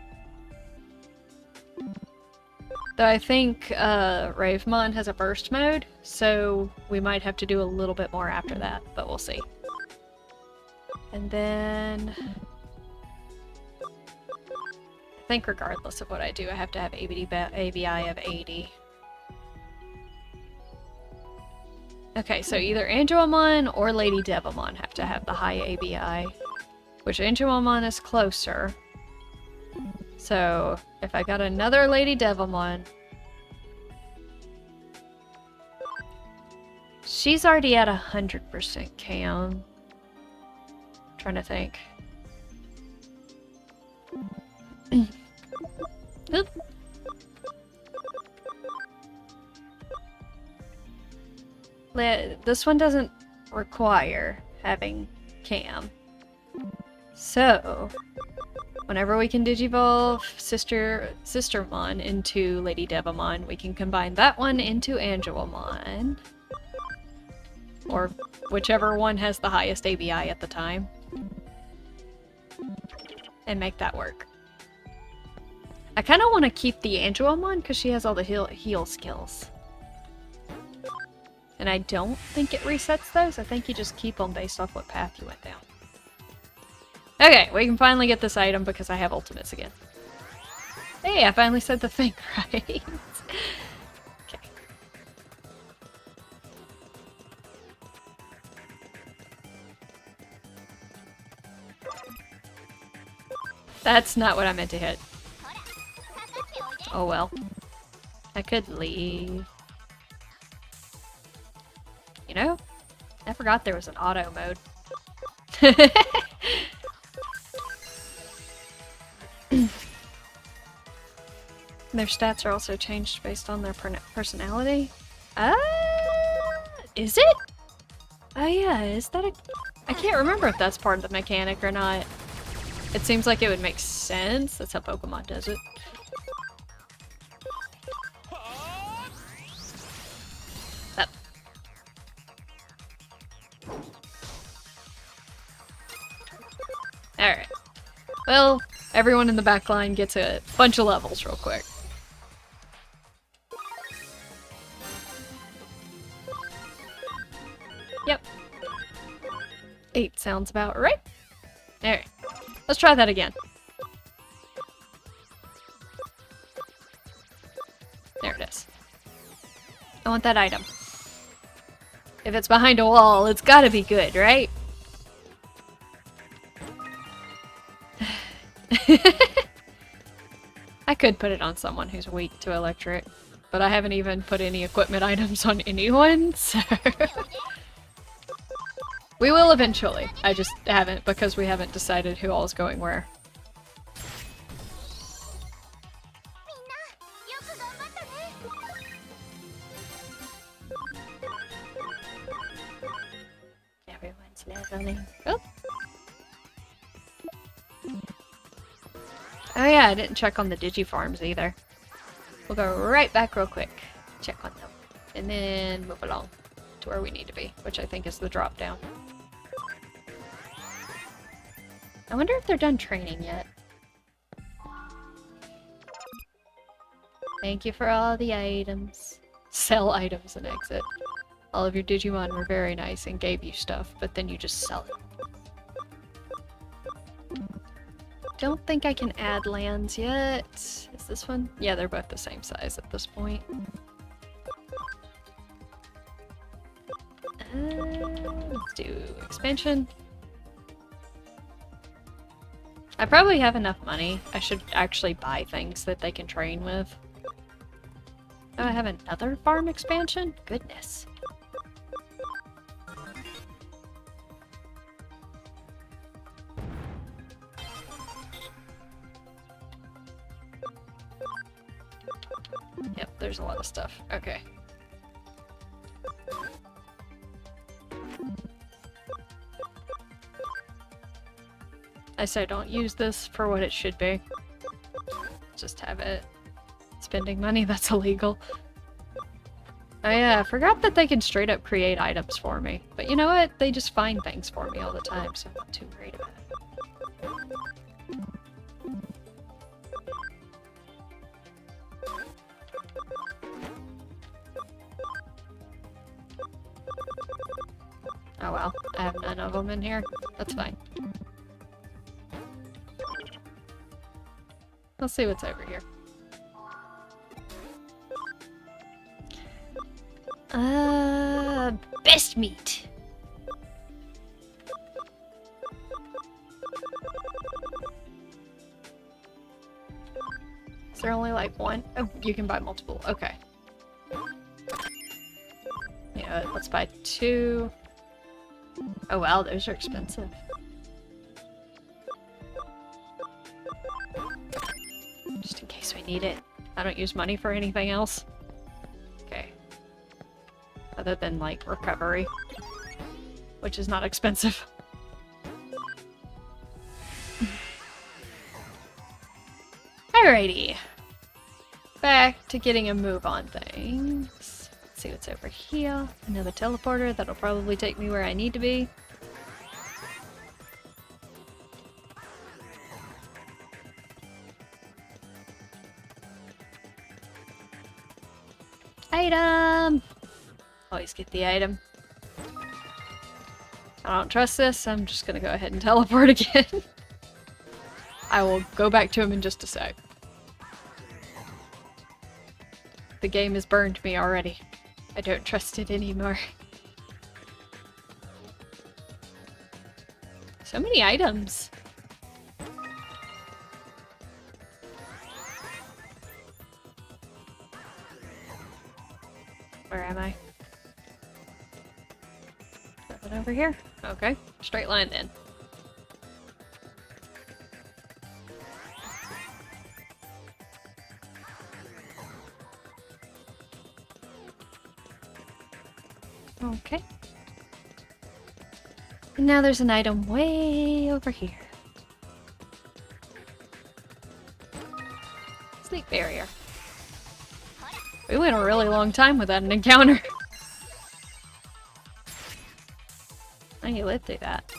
Though I think Ravemon has a burst mode, so we might have to do a little bit more after that, but we'll see. And then... I think regardless of what I do, I have to have ABI of 80. Okay, so either Angelomon or Lady Devamon have to have the high ABI, which Angelomon is closer. So, if I got another Lady Devamon... She's already at 100% cam. Trying to think. Oop. This one doesn't require having cam. So, whenever we can digivolve Sistermon into Lady Devamon, we can combine that one into Angelomon. Or whichever one has the highest ABI at the time. And make that work. I kind of want to keep the Angelomon because she has all the heal skills. And I don't think it resets those. I think you just keep them based off what path you went down. Okay, we can finally get this item because I have ultimates again. Hey, I finally said the thing right. Okay. That's not what I meant to hit. Oh well. I could leave. You know, I forgot there was an auto mode. Their stats are also changed based on their personality. Is it? Oh yeah, is that a... I can't remember if that's part of the mechanic or not. It seems like it would make sense. That's how Pokemon does it. Up. Alright. Well, everyone in the back line gets a bunch of levels real quick. Yep. 8 sounds about right. Alright. Let's try that again. There it is. I want that item. If it's behind a wall, it's gotta be good, right? I could put it on someone who's weak to electric, but I haven't even put any equipment items on anyone, so... We will eventually. I just haven't, because we haven't decided who all is going where. Everyone's leveling. Oh! Oh yeah, I didn't check on the Digifarms either. We'll go right back real quick. Check on them. And then move along to where we need to be, which I think is the drop down. I wonder if they're done training yet. Thank you for all the items. Sell items and exit. All of your Digimon were very nice and gave you stuff, but then you just sell it. Don't think I can add lands yet. Is this one? Yeah, they're both the same size at this point. Let's do expansion. I probably have enough money. I should actually buy things that they can train with. Oh, I have another farm expansion? Goodness. Yep, there's a lot of stuff. Okay. I say don't use this for what it should be. Just have it. Spending money, that's illegal. Oh yeah, I forgot that they can straight up create items for me. But you know what? They just find things for me all the time, so I'm not too worried about it. Oh well, I have none of them in here. That's fine. Let's see what's over here. Best meat. Is there only like one? Oh, you can buy multiple. Okay. Yeah, let's buy 2. Oh wow, those are expensive. Just in case we need it. I don't use money for anything else. Okay. Other than, like, recovery. Which is not expensive. Alrighty. Back to getting a move on things. Let's see what's over here. Another teleporter. That'll probably take me where I need to be. Item! Always get the item. I don't trust this, I'm just gonna go ahead and teleport again. I will go back to him in just a sec. The game has burned me already. I don't trust it anymore. So many items. Where am I? Nothing over here? Okay. Straight line then. Okay. And now there's an item way over here. Sleep barrier. We went a really long time without an encounter. I you lived through that.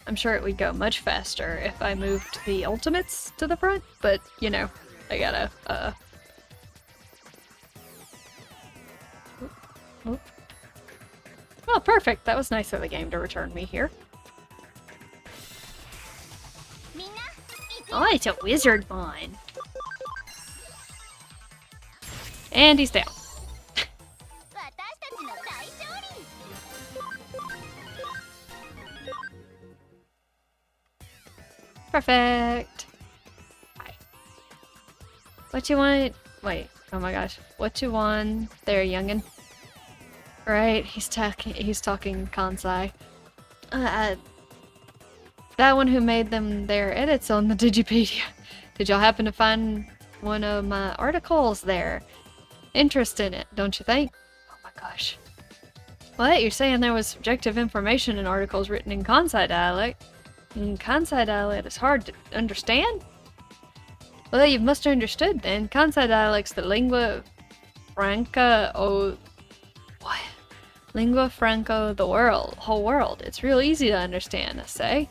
I'm sure it would go much faster if I moved the ultimates to the front, but, you know, I gotta, Oop. Oh, perfect! That was nice of the game to return me here. Oh, it's a wizard mine! And he's down. Perfect. Hi. What you want? Wait. Oh my gosh. What you want there, youngin? Right. He's talking Kansai. That one who made them their edits on the Digipedia. Did y'all happen to find one of my articles there? Interest in it, don't you think? Oh my gosh. What? You're saying there was subjective information in articles written in Kansai dialect? Kansai dialect is hard to understand? Well, you must have understood then. Kansai dialect's the lingua franca of... What? Lingua franca of the whole world. It's real easy to understand, I say.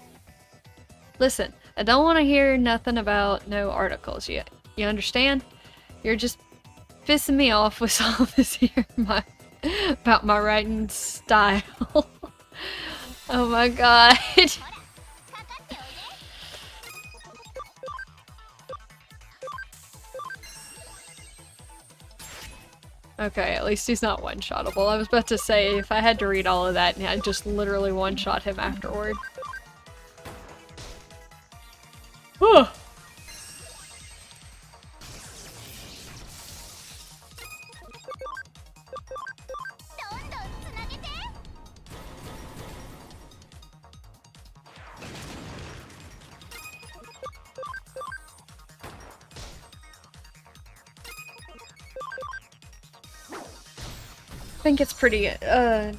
Listen, I don't want to hear nothing about no articles yet. You understand? You're just pissing me off with all this here about my writing style. Oh my god. Okay, at least he's not one-shottable. I was about to say, if I had to read all of that, I'd just literally one-shot him afterward. Oh. I think it's pretty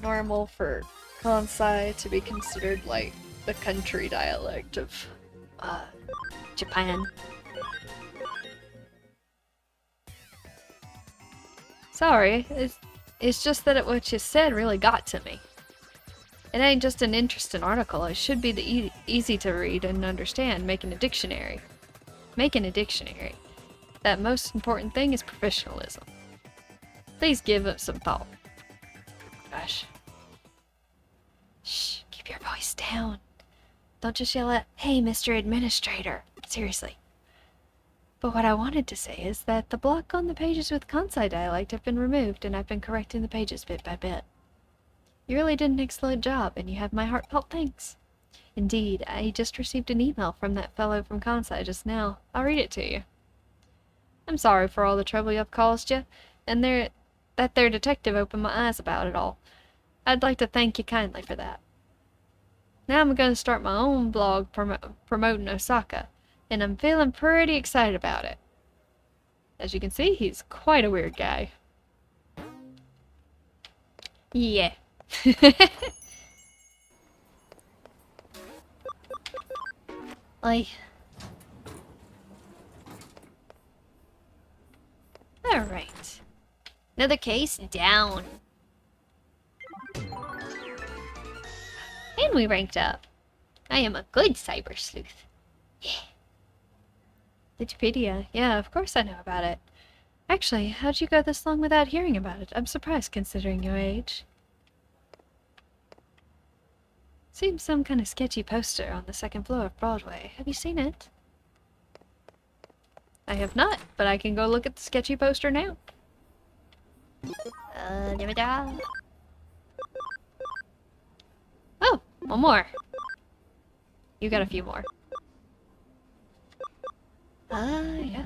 normal for Kansai to be considered like the country dialect of Japan. Sorry, it's just that what you said really got to me. It ain't just an interesting article. It should be easy to read and understand. Making a dictionary. That most important thing is professionalism. Please give it some thought. Gosh. Shh, keep your voice down. Don't just yell at, "Hey, Mr. Administrator." Seriously. But what I wanted to say is that the block on the pages with Kansai dialect have been removed, and I've been correcting the pages bit by bit. You really did an excellent job, and you have my heartfelt thanks. Indeed, I just received an email from that fellow from Kansai just now. I'll read it to you. I'm sorry for all the trouble I've caused you, and that their detective opened my eyes about it all. I'd like to thank you kindly for that. Now I'm going to start my own blog promoting Osaka, and I'm feeling pretty excited about it. As you can see, he's quite a weird guy. Yeah. Like... Alright. Another case down. And we ranked up. I am a good cyber sleuth. Yeah. Wikipedia. Yeah, of course I know about it. Actually, how'd you go this long without hearing about it? I'm surprised considering your age. Seems some kind of sketchy poster on the second floor of Broadway. Have you seen it? I have not, but I can go look at the sketchy poster now. Oh, one more. You got a few more. Yeah.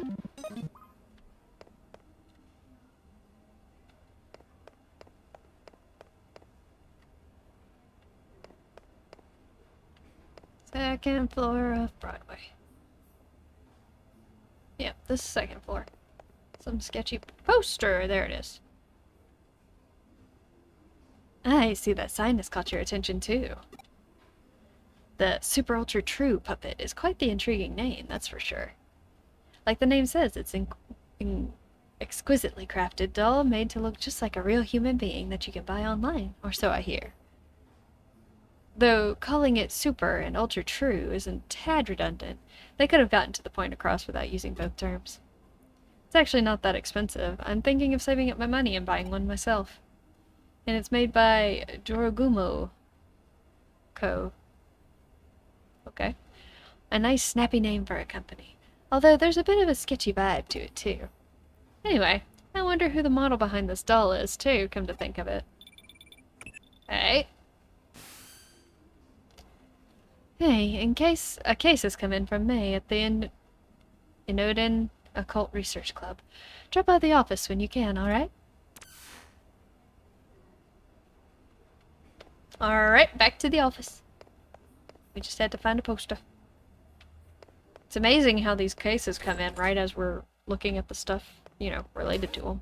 Second floor of Broadway. Yep, this is second floor. Some sketchy poster. There it is. I see that sign has caught your attention too. The Super Ultra True puppet is quite the intriguing name, that's for sure. Like the name says, it's an exquisitely crafted doll made to look just like a real human being that you can buy online, or so I hear. Though calling it Super and Ultra True is a tad redundant, they could have gotten to the point across without using both terms. It's actually not that expensive. I'm thinking of saving up my money and buying one myself. And it's made by Jorogumo Co. Okay. A nice snappy name for a company. Although there's a bit of a sketchy vibe to it too. Anyway, I wonder who the model behind this doll is too, come to think of it. Hey. Hey, a case has come in from May at the Inoden Occult Research Club. Drop by the office when you can, alright? Alright, back to the office. We just had to find a poster. It's amazing how these cases come in right as we're looking at the stuff, you know, related to them.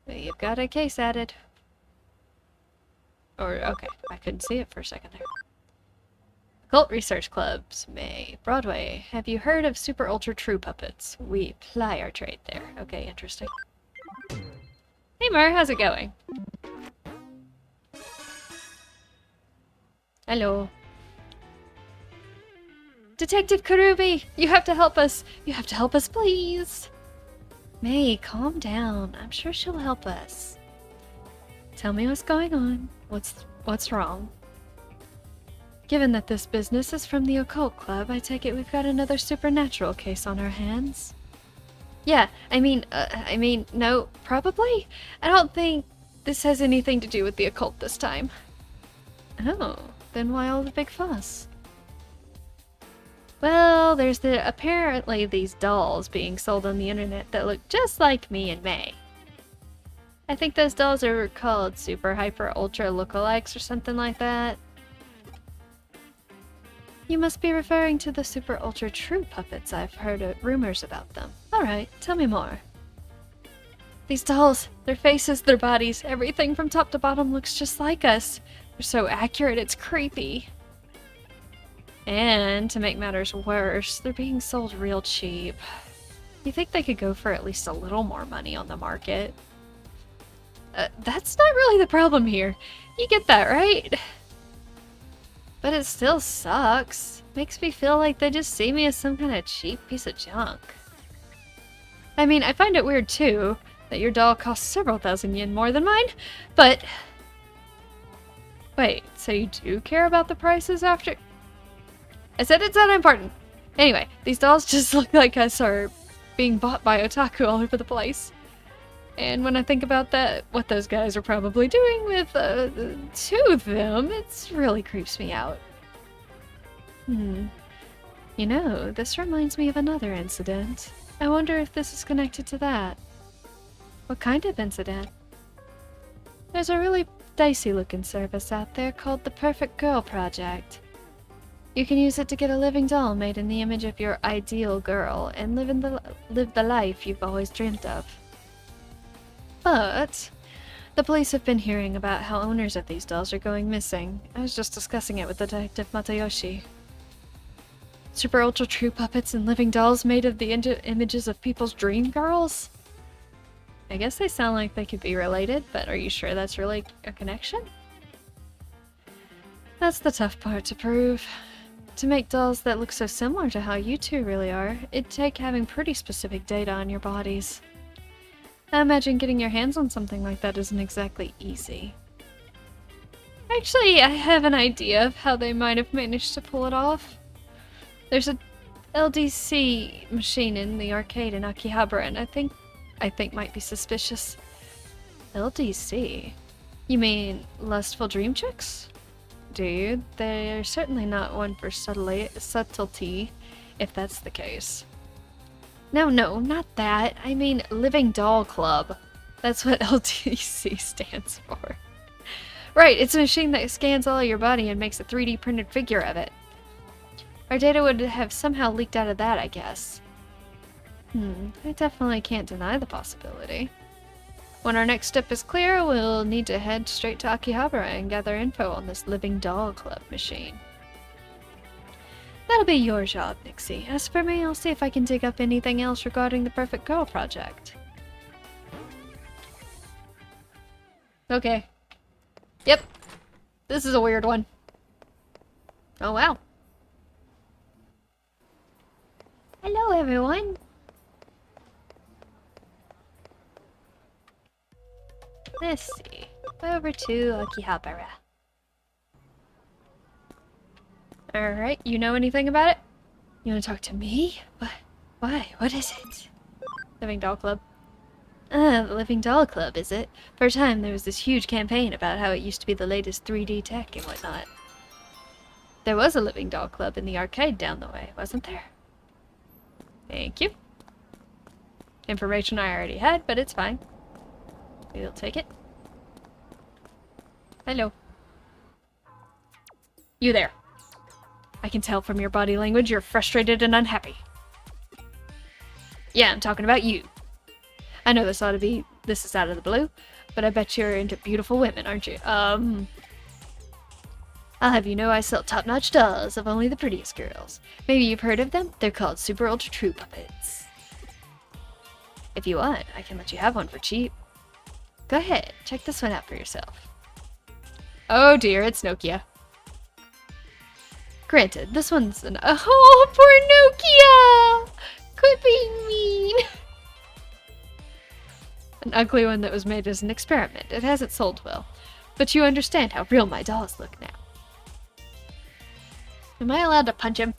But you've got a case added. Or, okay, I couldn't see it for a second there. Occult Research Clubs, May. Broadway. Have you heard of Super Ultra True puppets? We ply our trade there. Okay, interesting. Hey Mer, how's it going? Hello. Detective Karubi! You have to help us! You have to help us, please! May, calm down. I'm sure she'll help us. Tell me what's going on. What's wrong? Given that this business is from the Occult Club, I take it we've got another supernatural case on our hands. Yeah, I mean, no, probably? I don't think this has anything to do with the occult this time. Oh, then why all the big fuss? Well, there's apparently these dolls being sold on the internet that look just like me and May. I think those dolls are called Super Hyper Ultra Lookalikes or something like that. You must be referring to the Super Ultra True puppets. I've heard rumors about them. Alright, tell me more. These dolls, their faces, their bodies, everything from top to bottom looks just like us. They're so accurate, it's creepy. And, to make matters worse, they're being sold real cheap. You think they could go for at least a little more money on the market? That's not really the problem here. You get that, right? But it still sucks. Makes me feel like they just see me as some kind of cheap piece of junk. I mean, I find it weird too, that your doll costs several thousand yen more than mine, but... Wait, so you do care about the prices after... I said it's not important. Anyway, these dolls just look like us are being bought by otaku all over the place. And when I think about that, what those guys are probably doing with two of them, it really creeps me out. You know, this reminds me of another incident. I wonder if this is connected to that. What kind of incident? There's a really dicey-looking service out there called the Perfect Girl Project. You can use it to get a living doll made in the image of your ideal girl and live the life you've always dreamed of. But the police have been hearing about how owners of these dolls are going missing. I was just discussing it with Detective Matayoshi. Super Ultra True puppets and living dolls made of the images of people's dream girls? I guess they sound like they could be related, but are you sure that's really a connection? That's the tough part to prove. To make dolls that look so similar to how you two really are, it'd take having pretty specific data on your bodies. I imagine getting your hands on something like that isn't exactly easy. Actually, I have an idea of how they might have managed to pull it off. There's a LDC machine in the arcade in Akihabara, and I think might be suspicious. LDC? You mean lustful dream chicks? Dude, they're certainly not one for subtlety, if that's the case. No, not that. I mean Living Doll Club. That's what LDC stands for. Right, it's a machine that scans all of your body and makes a 3D printed figure of it. Our data would have somehow leaked out of that, I guess. I definitely can't deny the possibility. When our next step is clear, we'll need to head straight to Akihabara and gather info on this Living Doll Club machine. That'll be your job, Nixie. As for me, I'll see if I can dig up anything else regarding the Perfect Girl project. Okay. Yep. This is a weird one. Oh wow. Hello everyone. Let's see. Over to Akihabara. Alright, you know anything about it? You want to talk to me? What? Why? What is it? Living Doll Club. The Living Doll Club, is it? For a time, there was this huge campaign about how it used to be the latest 3D tech and whatnot. There was a Living Doll Club in the arcade down the way, wasn't there? Thank you. Information I already had, but it's fine. We'll take it. Hello. You there. I can tell from your body language you're frustrated and unhappy. Yeah, I'm talking about you. I know this is out of the blue, but I bet you're into beautiful women, aren't you? I'll have you know I sell top-notch dolls of only the prettiest girls. Maybe you've heard of them? They're called Super Ultra True Puppets. If you want, I can let you have one for cheap. Go ahead, check this one out for yourself. Oh dear, it's Nokia. Granted, this one's an— oh, poor Nokia! Quit being mean! An ugly one that was made as an experiment. It hasn't sold well. But you understand how real my dolls look now. Am I allowed to punch him?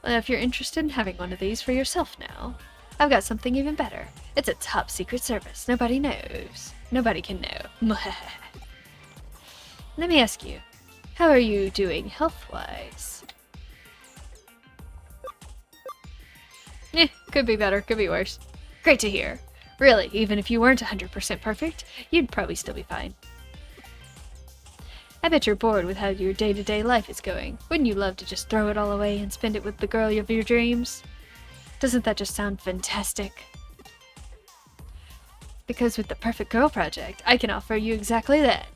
Well, if you're interested in having one of these for yourself now, I've got something even better. It's a top secret service. Nobody knows. Nobody can know. Let me ask you, how are you doing health-wise? Could be better, could be worse. Great to hear. Really, even if you weren't 100% perfect, you'd probably still be fine. I bet you're bored with how your day-to-day life is going. Wouldn't you love to just throw it all away and spend it with the girl of your dreams? Doesn't that just sound fantastic? Because with the Perfect Girl Project, I can offer you exactly that.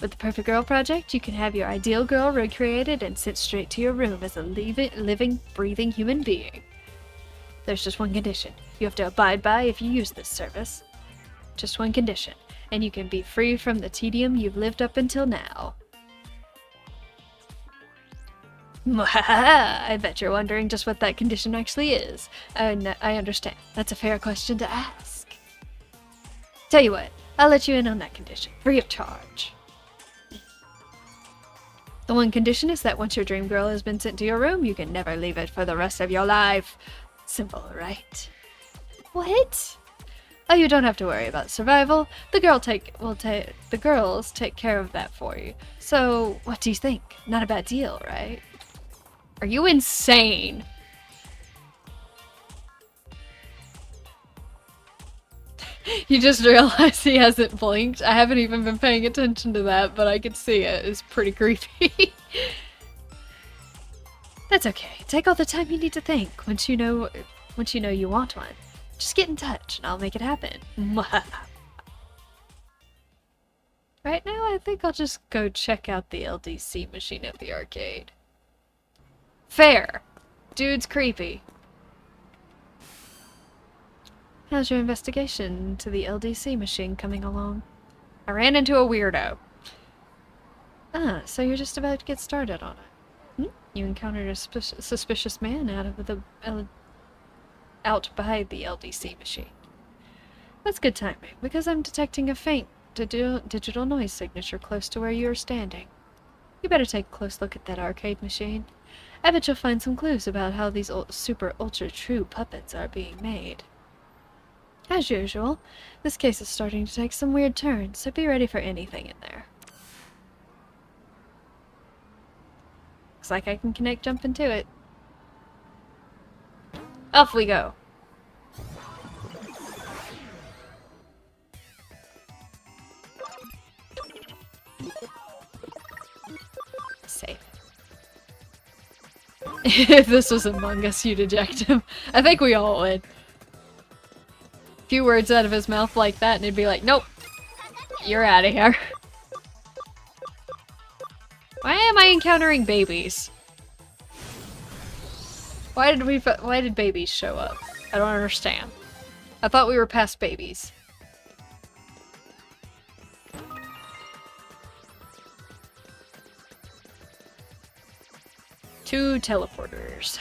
With the Perfect Girl Project, you can have your ideal girl recreated and sent straight to your room as a living, breathing human being. There's just one condition you have to abide by if you use this service. Just one condition, and you can be free from the tedium you've lived up until now. I bet you're wondering just what that condition actually is. And I understand. That's a fair question to ask. Tell you what, I'll let you in on that condition, free of charge. The one condition is that once your dream girl has been sent to your room, you can never leave it for the rest of your life. Simple, right? What? Oh, you don't have to worry about survival. The girls take care of that for you. So, what do you think? Not a bad deal, right? Are you insane? You just realize he hasn't blinked. I haven't even been paying attention to that, but I can see it. It's pretty creepy. That's okay. Take all the time you need to think. Once you know you want one, just get in touch and I'll make it happen. Right now, I think I'll just go check out the LDC machine at the arcade. Fair. Dude's creepy. How's your investigation into the LDC machine coming along? I ran into a weirdo. Ah, so you're just about to get started on it. You encountered a suspicious man out of the out by the LDC machine. That's good timing, because I'm detecting a faint digital noise signature close to where you are standing. You better take a close look at that arcade machine. I bet you'll find some clues about how these super ultra true puppets are being made. As usual, this case is starting to take some weird turns, so be ready for anything in there. Looks like I can jump into it. Off we go! Safe. If this was Among Us, you'd eject him. I think we all would. A few words out of his mouth like that and he'd be like, nope, you're out of here. Why am I encountering babies? Why did babies show up? I don't understand. I thought we were past babies. Two teleporters.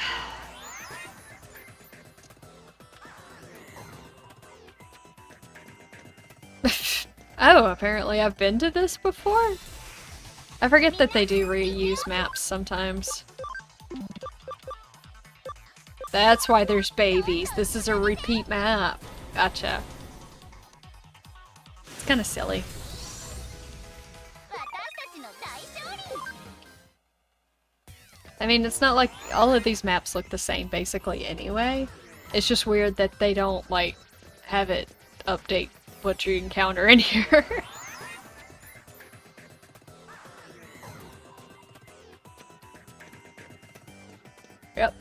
Oh, apparently I've been to this before? I forget that they do reuse maps sometimes. That's why there's babies. This is a repeat map. Gotcha. It's kind of silly. I mean, it's not like all of these maps look the same basically anyway. It's just weird that they don't, like, have it update what you encounter in here. Yep.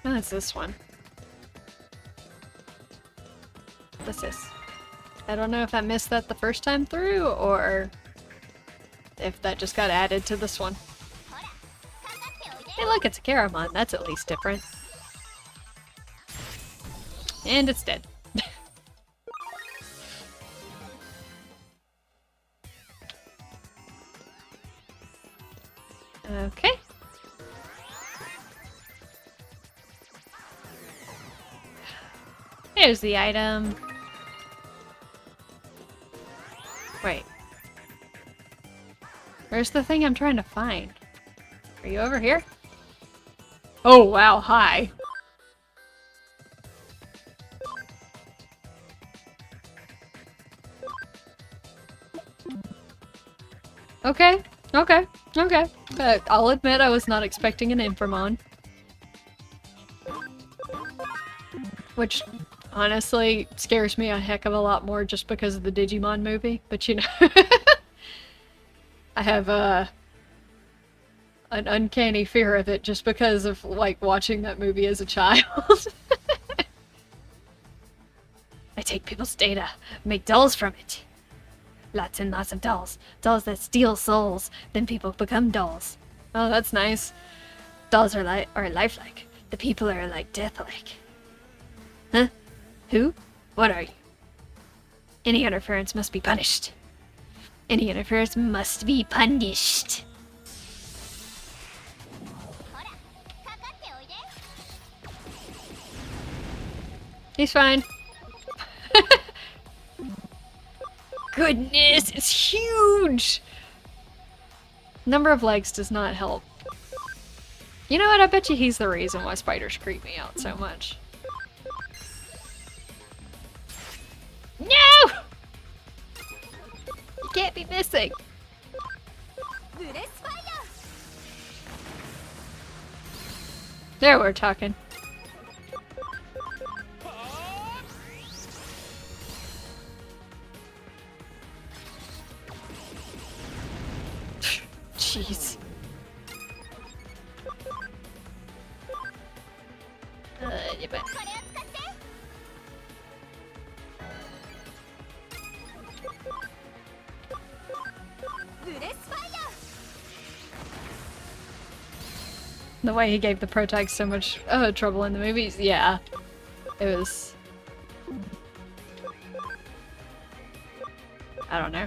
Oh, it's this one. What's this? I don't know if I missed that the first time through, or if that just got added to this one. Hey look, it's a Caramon. That's at least different. And it's dead. Okay. Here's the item. Wait. Where's the thing I'm trying to find? Are you over here? Oh wow, hi. Okay, okay, okay. I'll admit I was not expecting an Inframon. Which, honestly, scares me a heck of a lot more just because of the Digimon movie, but you know. I have, an uncanny fear of it just because of, like, watching that movie as a child. I take people's data, make dolls from it. Lots and lots of dolls. Dolls that steal souls. Then people become dolls. Oh, that's nice. Dolls are lifelike. The people are like deathlike. Huh? Who? What are you? Any interference must be punished. Any interference must be punished. He's fine. Goodness, it's huge! Number of legs does not help. You know what? I bet you he's the reason why spiders creep me out so much. No! You can't be missing. There, we're talking. Jeez. You bet. The way he gave the protag so much trouble in the movies, yeah. It was... I don't know.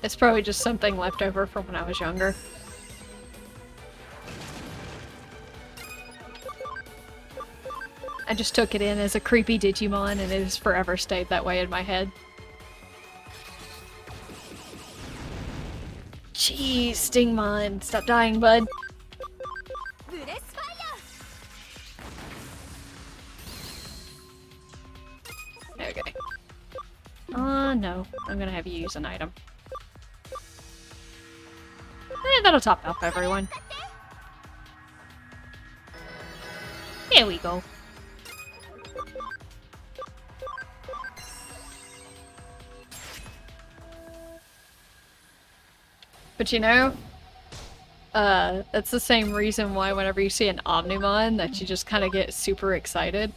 It's probably just something left over from when I was younger. I just took it in as a creepy Digimon and it has forever stayed that way in my head. Jeez, Stingmon, stop dying, bud. Okay. No. I'm gonna have you use an item. That'll top off everyone. Here we go. But you know, that's the same reason why whenever you see an Omnimon that you just kind of get super excited.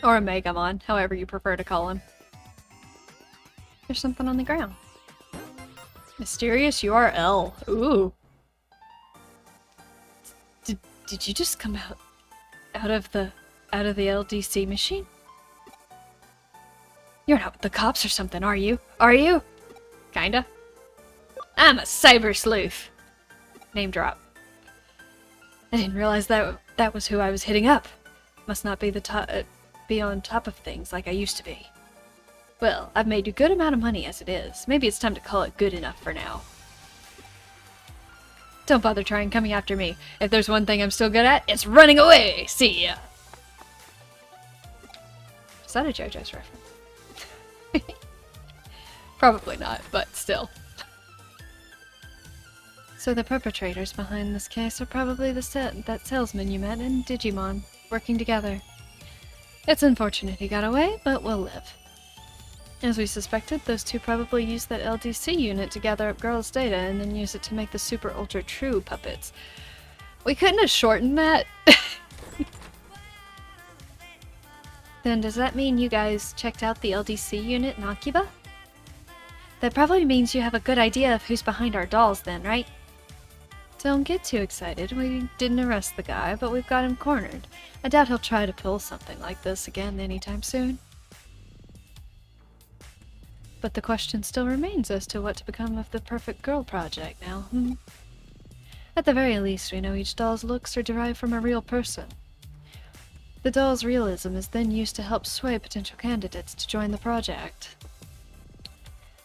Or a Megamon, however you prefer to call him. There's something on the ground. Mysterious URL. Ooh. Did you just come out of the LDC machine? You're not with the cops or something, are you? Are you? Kinda. I'm a cyber sleuth. Name drop. I didn't realize that was who I was hitting up. Must not be be on top of things like I used to be. Well, I've made a good amount of money as it is. Maybe it's time to call it good enough for now. Don't bother trying coming after me. If there's one thing I'm still good at, it's running away! See ya! Is that a JoJo's reference? Probably not, but still. So the perpetrators behind this case are probably that salesman you met in Digimon, working together. It's unfortunate he got away, but we'll live. As we suspected, those two probably used that LDC unit to gather up girls' data and then use it to make the super ultra true puppets. We couldn't have shortened that. Then does that mean you guys checked out the LDC unit in Akiba? That probably means you have a good idea of who's behind our dolls then, right? Don't get too excited. We didn't arrest the guy, but we've got him cornered. I doubt he'll try to pull something like this again anytime soon. But the question still remains as to what to become of the Perfect Girl project now, At the very least, we know each doll's looks are derived from a real person. The doll's realism is then used to help sway potential candidates to join the project.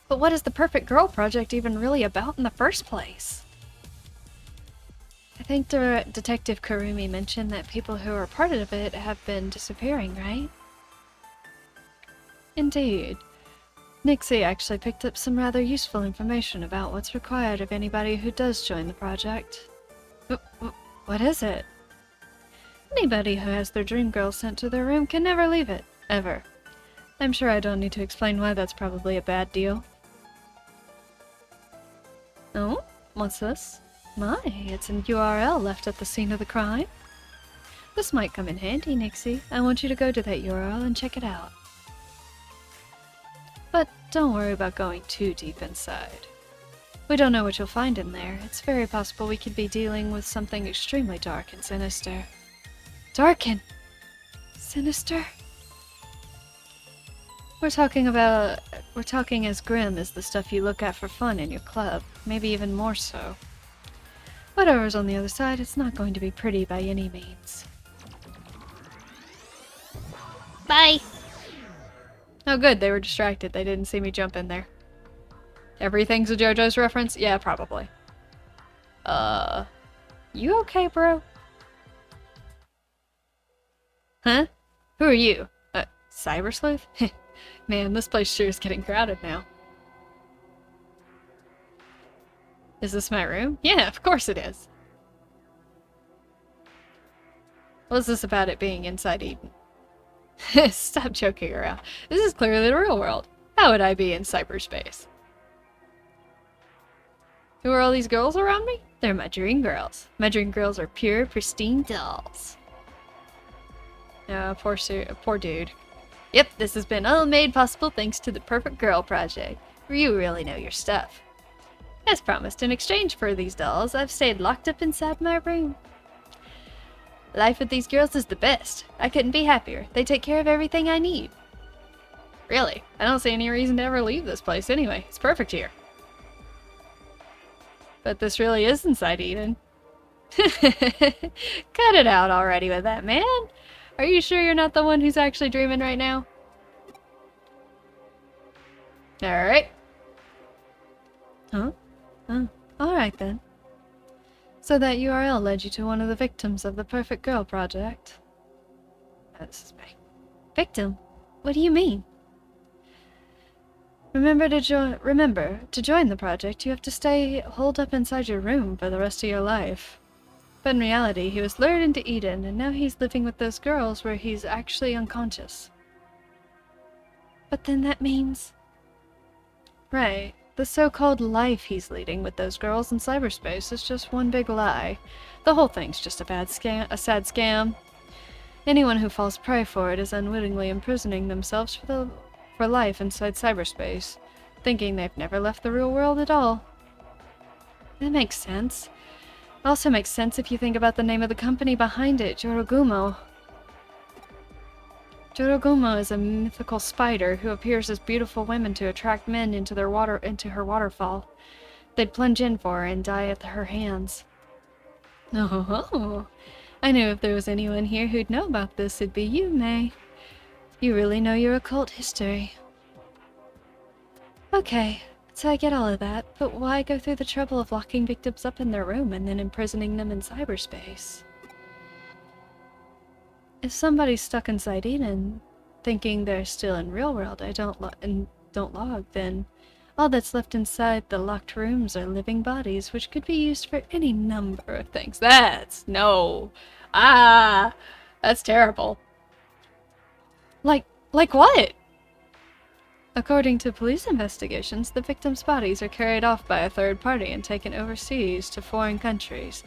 But what is the Perfect Girl project even really about in the first place? I think Detective Kurumi mentioned that people who are part of it have been disappearing, right? Indeed. Nixie actually picked up some rather useful information about what's required of anybody who does join the project. What is it? Anybody who has their dream girl sent to their room can never leave it, ever. I'm sure I don't need to explain why that's probably a bad deal. Oh? What's this? My, it's an URL left at the scene of the crime. This might come in handy, Nixie. I want you to go to that URL and check it out. But don't worry about going too deep inside. We don't know what you'll find in there. It's very possible we could be dealing with something extremely dark and sinister. Dark and sinister? We're talking as grim as the stuff you look at for fun in your club, maybe even more so. Whatever's on the other side, it's not going to be pretty by any means. Bye! Oh good, they were distracted. They didn't see me jump in there. Everything's a JoJo's reference? Yeah, probably. You okay, bro? Huh? Who are you? Cyber Sleuth? Man, this place sure is getting crowded now. Is this my room? Yeah, of course it is. What's this about it being inside Eden? Stop joking around. This is clearly the real world. How would I be in cyberspace? Who are all these girls around me? They're my dream girls. My dream girls are pure, pristine dolls. Poor dude. Yep, this has been all made possible thanks to the Perfect Girl Project. You really know your stuff. As promised, in exchange for these dolls, I've stayed locked up inside my room. Life with these girls is the best. I couldn't be happier. They take care of everything I need. Really, I don't see any reason to ever leave this place anyway. It's perfect here. But this really is inside Eden. Cut it out already with that, man. Are you sure you're not the one who's actually dreaming right now? Alright. Huh? Oh, alright then. So that URL led you to one of the victims of the Perfect Girl Project. Oh, this is me. Victim? What do you mean? Remember, to join the project, you have to stay holed up inside your room for the rest of your life. But in reality, he was lured into Eden, and now he's living with those girls where he's actually unconscious. But then that means... Right. The so-called life he's leading with those girls in cyberspace is just one big lie. The whole thing's just a sad scam. Anyone who falls prey for it is unwittingly imprisoning themselves for life inside cyberspace, thinking they've never left the real world at all. That makes sense. It also makes sense if you think about the name of the company behind it, Jorogumo. Jorogumo is a mythical spider who appears as beautiful women to attract men into her waterfall. They'd plunge in for her and die at her hands. Oh, I knew if there was anyone here who'd know about this, it'd be you, May. You really know your occult history. Okay, so I get all of that, but why go through the trouble of locking victims up in their room and then imprisoning them in cyberspace? If somebody's stuck inside Eden, thinking they're still in real world, don't log, then all that's left inside the locked rooms are living bodies, which could be used for any number of things. That's terrible. Like what? According to police investigations, the victims' bodies are carried off by a third party and taken overseas to foreign countries.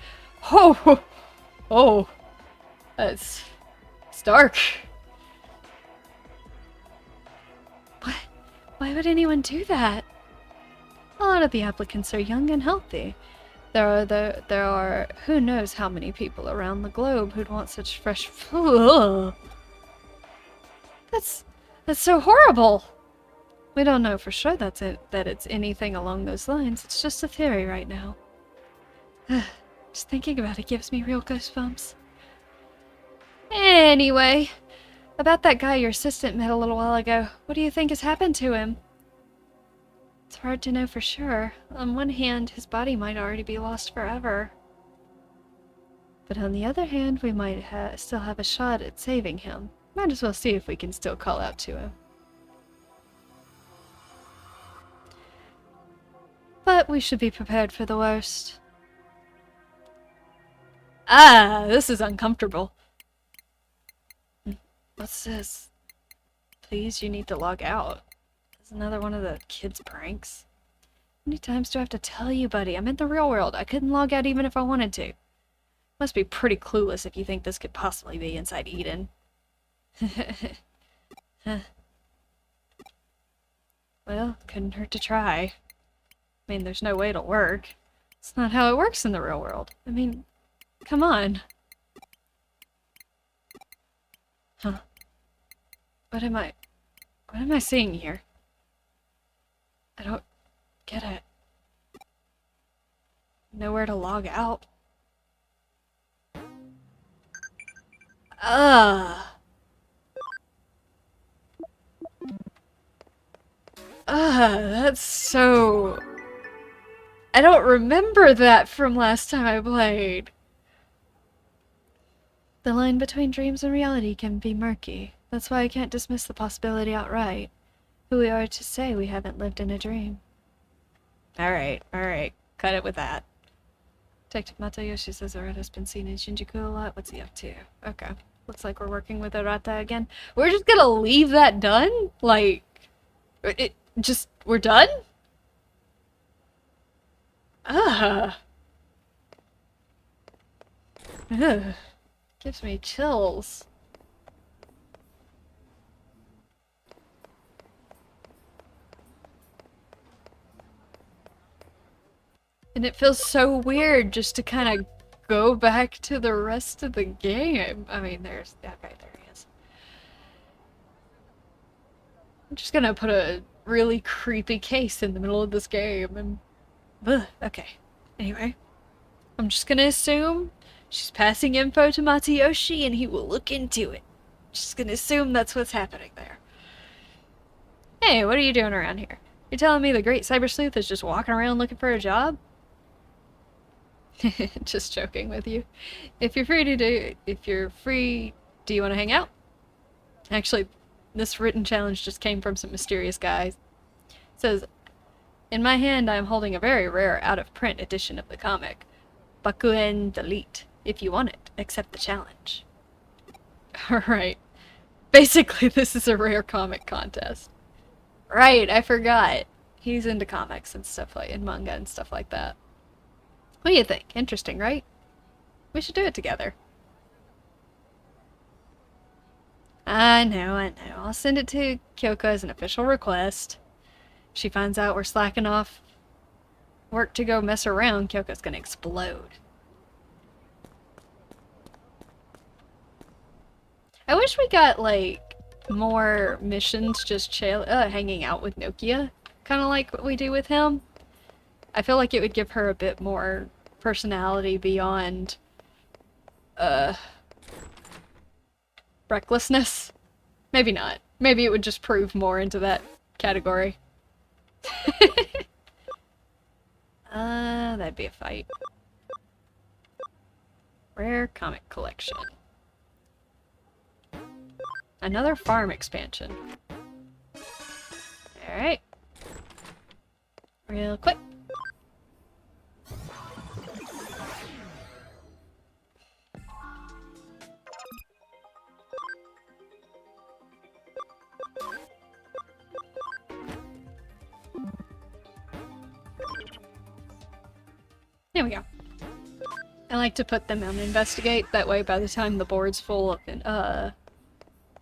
Oh, that's... It's dark. What? Why would anyone do that? A lot of the applicants are young and healthy. There are who knows how many people around the globe who'd want such fresh... That's so horrible! We don't know for sure that it's anything along those lines. It's just a theory right now. Just thinking about it gives me real goosebumps. Anyway, about that guy your assistant met a little while ago, what do you think has happened to him? It's hard to know for sure. On one hand, his body might already be lost forever. But on the other hand, we might still have a shot at saving him. Might as well see if we can still call out to him. But we should be prepared for the worst. This is uncomfortable. What's this? Please, you need to log out. It's another one of the kids' pranks. How many times do I have to tell you, buddy? I'm in the real world. I couldn't log out even if I wanted to. Must be pretty clueless if you think this could possibly be inside Eden. Well, couldn't hurt to try. I mean, there's no way it'll work. It's not how it works in the real world. I mean, come on. Huh. What am I seeing here? I don't get it. Nowhere to log out. That's so... I don't remember that from last time I played. The line between dreams and reality can be murky. That's why I can't dismiss the possibility outright. Who we are to say we haven't lived in a dream. Alright. Cut it with that. Detective Matayoshi says Arata's been seen in Shinjuku a lot. What's he up to? Okay. Looks like we're working with Arata again. We're just gonna leave that done? Like... we're done? Ugh. Gives me chills. And it feels so weird just to kind of go back to the rest of the game. I mean, there's... Okay, there he is. I'm just gonna put a really creepy case in the middle of this game and... Ugh, okay. Anyway. I'm just gonna assume she's passing info to Matayoshi and he will look into it. Just gonna assume that's what's happening there. Hey, what are you doing around here? You're telling me the great cyber sleuth is just walking around looking for a job? Just joking with you. If you're free, do you want to hang out? Actually, this written challenge just came from some mysterious guy. It says, in my hand I am holding a very rare out-of-print edition of the comic. Bakuen Delete. If you want it, accept the challenge. Alright. Basically, this is a rare comic contest. Right, I forgot. He's into comics and stuff like, and manga and stuff like that. What do you think? Interesting, right? We should do it together. I know. I'll send it to Kyoko as an official request. If she finds out we're slacking off work to go mess around, Kyoko's gonna explode. I wish we got, like, more missions just hanging out with Nokia. Kind of like what we do with him. I feel like it would give her a bit more personality beyond, recklessness. Maybe not. Maybe it would just prove more into that category. That'd be a fight. Rare comic collection. Another farm expansion. Alright. Real quick. There we go. I like to put them on investigate, that way by the time the board's full of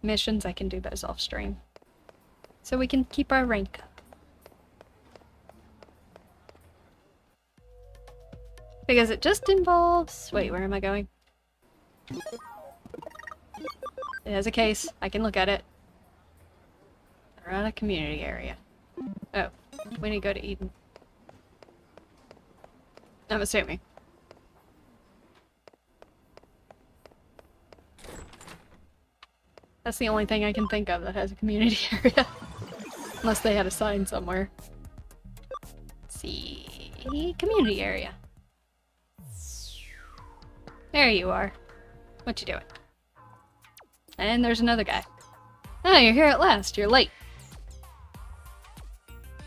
missions, I can do those off stream. So we can keep our rank up. Because it just involves... Wait, where am I going? It has a case. I can look at it. Around a community area. Oh, we need to go to Eden. I'm assuming. That's the only thing I can think of that has a community area. Unless they had a sign somewhere. Let's see... Community area. There you are. What you doing? And there's another guy. Oh, you're here at last. You're late.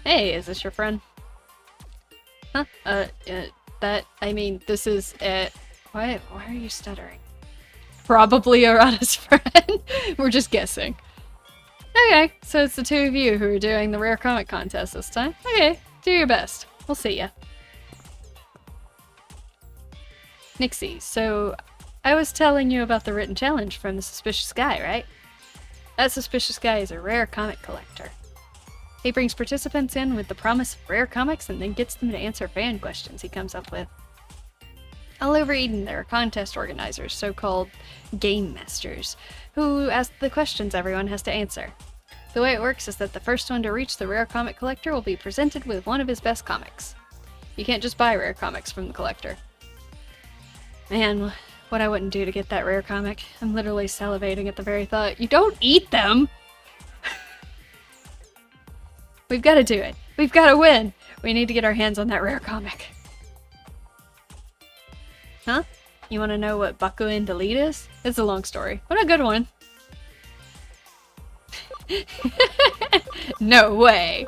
Hey, is this your friend? Huh? I mean, this is it. Why are you stuttering? Probably Arata's friend. We're just guessing. Okay, so it's the two of you who are doing the rare comic contest this time. Okay, do your best. We'll see ya. Nixie, so I was telling you about the written challenge from the suspicious guy, right? That suspicious guy is a rare comic collector. He brings participants in with the promise of rare comics and then gets them to answer fan questions he comes up with. All over Eden there are contest organizers, so-called game masters, who ask the questions everyone has to answer. The way it works is that the first one to reach the rare comic collector will be presented with one of his best comics. You can't just buy rare comics from the collector. Man, what I wouldn't do to get that rare comic. I'm literally salivating at the very thought. You don't eat them! We've got to do it. We've got to win. We need to get our hands on that rare comic. Huh? You want to know what Bakuen Delete is? It's a long story. What a good one. No way.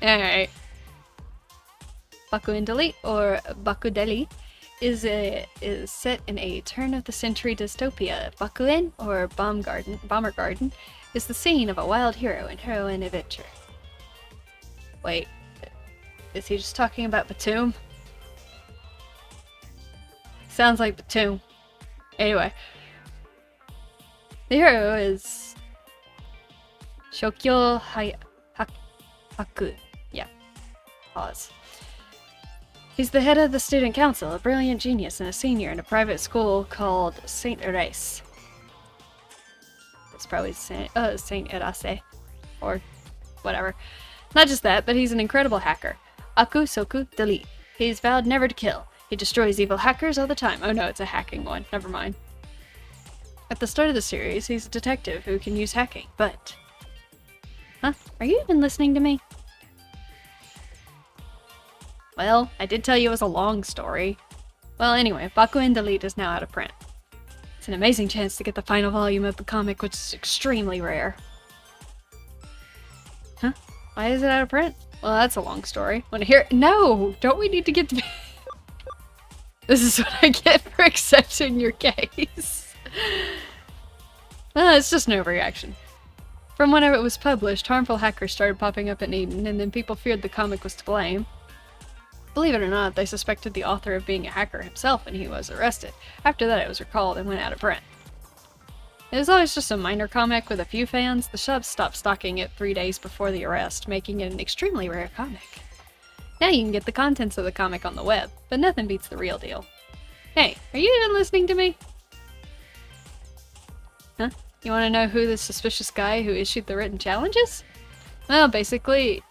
Alright. Bakuen Delete, or Bakudeli, is set in a turn-of-the-century dystopia. Bakuen, or Bomber Garden, is the scene of a wild hero and heroine adventure. Wait, is he just talking about Batum? Sounds like Batum. Anyway. The hero is Shokyo Haku. Yeah. Pause. He's the head of the student council, a brilliant genius and a senior in a private school called Saint Erase. It's probably Saint Erase. Or whatever. Not just that, but he's an incredible hacker. Aku Soku Delete. He's vowed never to kill. He destroys evil hackers all the time. Oh no, it's a hacking one. Never mind. At the start of the series, he's a detective who can use hacking, but... Huh? Are you even listening to me? Well, I did tell you it was a long story. Well, anyway, Bakuen Delete is now out of print. It's an amazing chance to get the final volume of the comic, which is extremely rare. Huh? Why is it out of print? Well, that's a long story. Want to hear it? No! Don't we need to get to... This is what I get for accepting your case. Well, it's just an overreaction. From whenever it was published, harmful hackers started popping up in Eden, and then people feared the comic was to blame. Believe it or not, they suspected the author of being a hacker himself, and he was arrested. After that, it was recalled and went out of print. It was always just a minor comic with a few fans. The shops stopped stocking it 3 days before the arrest, making it an extremely rare comic. Now you can get the contents of the comic on the web, but nothing beats the real deal. Hey, are you even listening to me? Huh? You want to know who the suspicious guy who issued the written challenge is? Well, basically,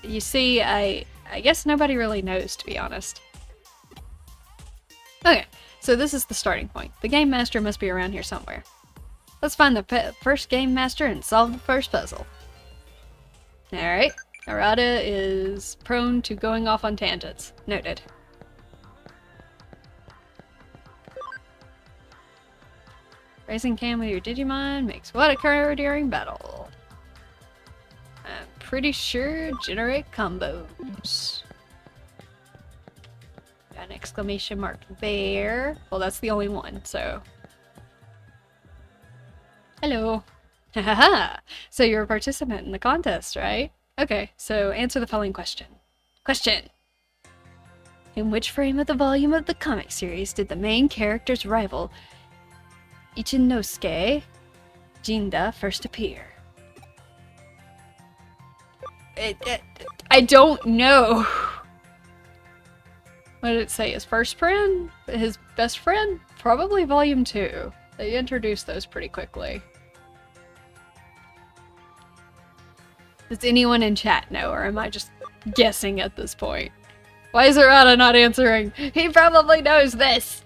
you see, I guess nobody really knows, to be honest. Okay, so this is the starting point. The game master must be around here somewhere. Let's find the first game master and solve the first puzzle. Alright, Arata is prone to going off on tangents. Noted. Raising Cam with your Digimon makes what occur during battle. I'm pretty sure generate combos. Got an exclamation mark there. Well, that's the only one, so... Hello. Hahaha. So you're a participant in the contest, right? Okay, so answer the following question. Question. In which frame of the volume of the comic series did the main character's rival, Ichinosuke Jinda, first appear? I don't know. What did it say? His first friend? His best friend? Probably volume 2. They introduced those pretty quickly. Does anyone in chat know, or am I just guessing at this point? Why is Arata not answering? He probably knows this!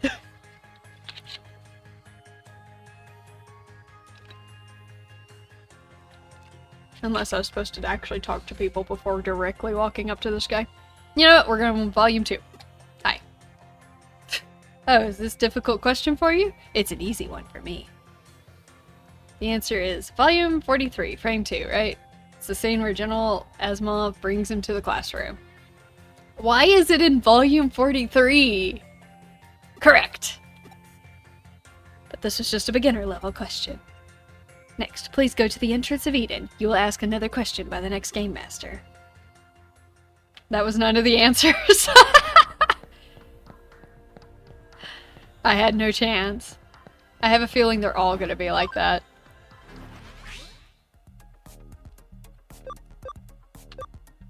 Unless I was supposed to actually talk to people before directly walking up to this guy. You know what? We're going to volume 2. Hi. Oh, is this a difficult question for you? It's an easy one for me. The answer is volume 43, frame 2, right? It's the scene where General Asimov brings him to the classroom. Why is it in volume 43? Correct. But this was just a beginner level question. Next, please go to the entrance of Eden. You will ask another question by the next game master. That was none of the answers. I had no chance. I have a feeling they're all gonna be like that.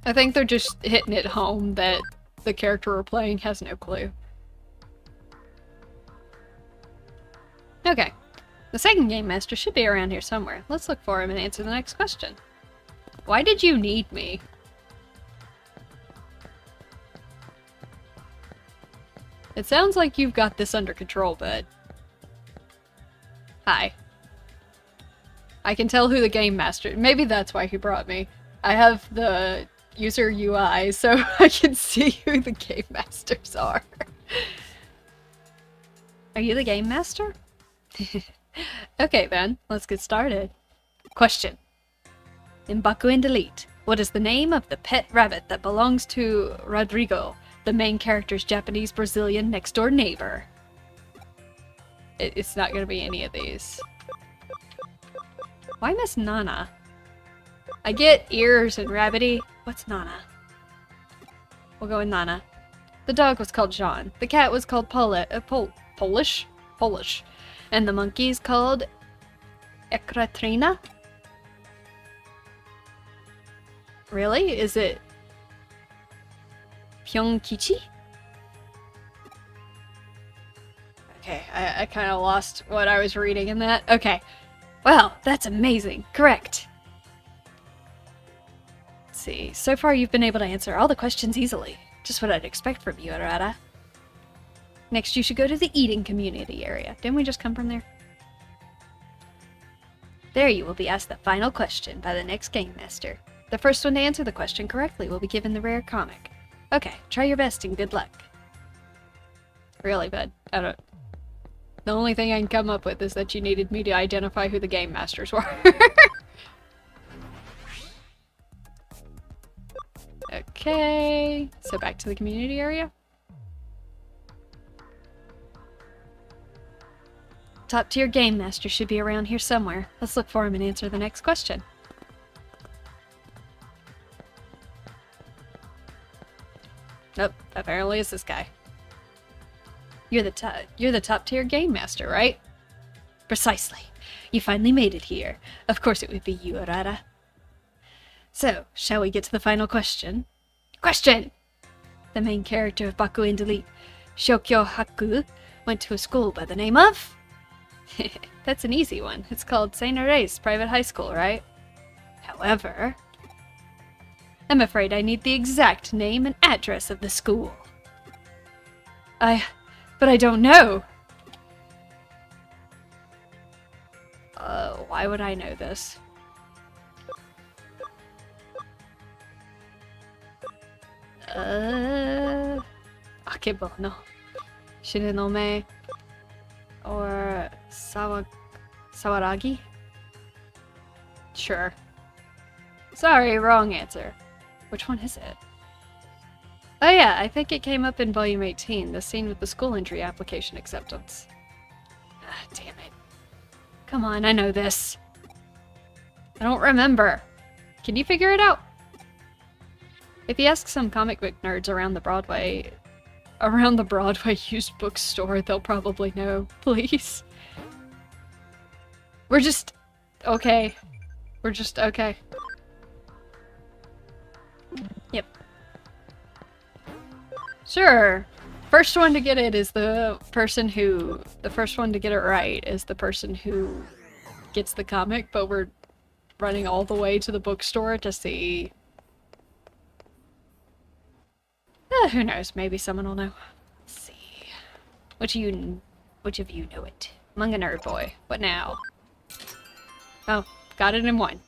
I think they're just hitting it home that the character we're playing has no clue. Okay. The second game master should be around here somewhere. Let's look for him and answer the next question. Why did you need me? It sounds like you've got this under control, bud. Hi. I can tell who the game master... Maybe that's why he brought me. I have the user UI, so I can see who the game masters are. Are you the game master? Okay then, let's get started. Question. In Bakuen Delete, what is the name of the pet rabbit that belongs to Rodrigo, the main character's Japanese Brazilian next door neighbor? It's not gonna be any of these. Why Miss Nana? I get ears and rabbity. What's Nana? We'll go with Nana. The dog was called John. The cat was called Polish? Polish. And the monkey's called Ekaterina? Really? Is it Pyongkichi? I kind of lost what I was reading in that. Okay. Wow, that's amazing. Correct. Let's see. So far, you've been able to answer all the questions easily. Just what I'd expect from you, Arata. Next, you should go to the eating community area. Didn't we just come from there? There you will be asked the final question by the next game master. The first one to answer the question correctly will be given the rare comic. Okay, try your best and good luck. Really, bud. I don't... The only thing I can come up with is that you needed me to identify who the game masters were. Okay, so back to the community area. Top tier game master should be around here somewhere. Let's look for him and answer the next question. Nope, apparently it's this guy. You're the top tier game master, right? Precisely. You finally made it here. Of course it would be you, Arata. So, shall we get to the final question? Question! The main character of Baku and Delete, Shokyo Haku, went to a school by the name of... That's an easy one. It's called St. Ares Private High School, right? However... I'm afraid I need the exact name and address of the school. But I don't know. Why would I know this? Akebono. Shirinome. Or Sawaragi? Sure. Sorry, wrong answer. Which one is it? Oh yeah, I think it came up in Volume 18, the scene with the school entry application acceptance. Ah, damn it. Come on, I know this. I don't remember. Can you figure it out? If you ask some comic book nerds around the Broadway used bookstore, they'll probably know. Please. We're just... okay. We're just... okay. Yep. Sure. First one to get it is the person who... The first one to get it right is the person who gets the comic, but we're running all the way to the bookstore to see... who knows? Maybe someone will know. Let's see. Which of you know it? Manga Nerd Boy. What now? Oh, got it in one.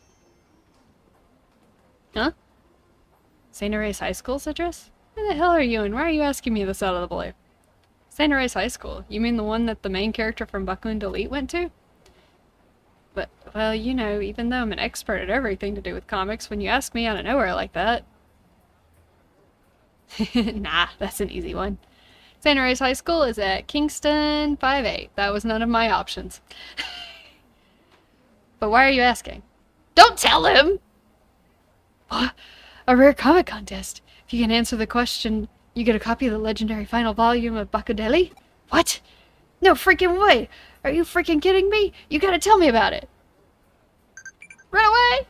Huh? St. Ares High School's address? Where the hell are you and why are you asking me this out of the blue? St. Ares High School? You mean the one that the main character from Baku and Delete went to? But, well, you know, even though I'm an expert at everything to do with comics, when you ask me out of nowhere like that... Nah, that's an easy one. St. Ares High School is at Kingston 5-8. That was none of my options. But why are you asking? Don't tell him! What? A rare comic contest. If you can answer the question, you get a copy of the legendary final volume of Bakudeli? What? No freaking way! Are you freaking kidding me? You gotta tell me about it! Run away!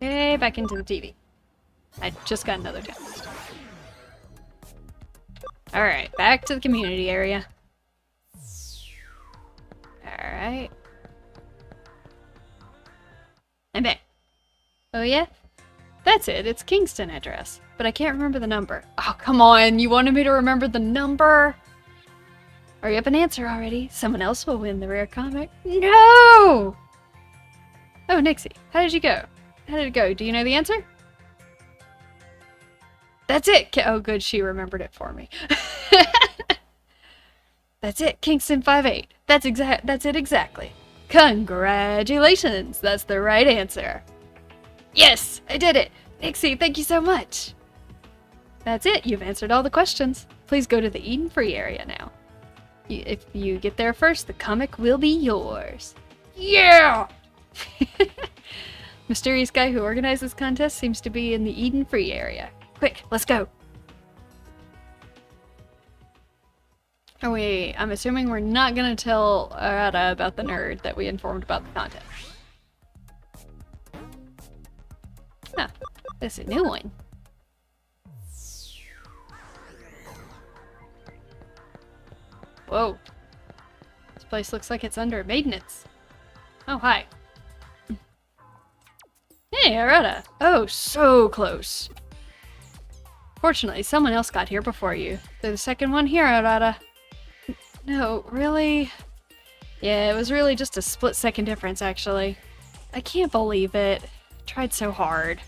Okay, back into the TV. I just got another text. Alright, back to the community area. Alright. I'm back. Oh yeah? That's it, it's Kingston address. But I can't remember the number. Oh, come on, you wanted me to remember the number? Hurry up and answer already. Someone else will win the rare comic. No! Oh, Nixie, how did you go? How did it go? Do you know the answer? That's it! Oh, good, she remembered it for me. That's it, Kingston 5-8. That's it exactly. Congratulations! That's the right answer. Yes! I did it! Nixie, thank you so much! That's it, you've answered all the questions. Please go to the Eden Free area now. If you get there first, the comic will be yours. Yeah! Mysterious guy who organized this contest seems to be in the Eden Free area. Quick, let's go. I'm assuming we're not gonna tell Arata about the nerd that we informed about the contest. Huh. This is a new one. Whoa. This place looks like it's under maintenance. Oh, hi. Hey, Arata. Oh, so close. Fortunately, someone else got here before you. They're the second one here, Arata. No, really? Yeah, it was really just a split-second difference, actually. I can't believe it. Tried so hard.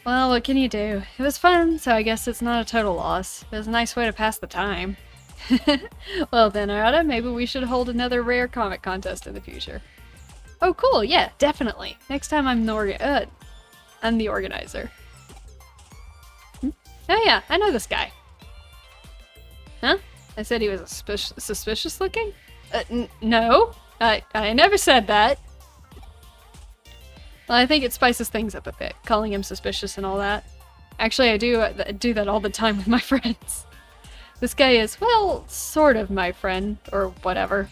Well, what can you do? It was fun, so I guess it's not a total loss. It was a nice way to pass the time. Well then, Arata, maybe we should hold another rare comic contest in the future. Oh, cool, yeah, definitely. Next time I'm the organizer. Oh yeah, I know this guy. Huh? I said he was suspicious looking? No. I never said that. Well, I think it spices things up a bit, calling him suspicious and all that. Actually, I do that all the time with my friends. This guy is, well, sort of my friend, or whatever.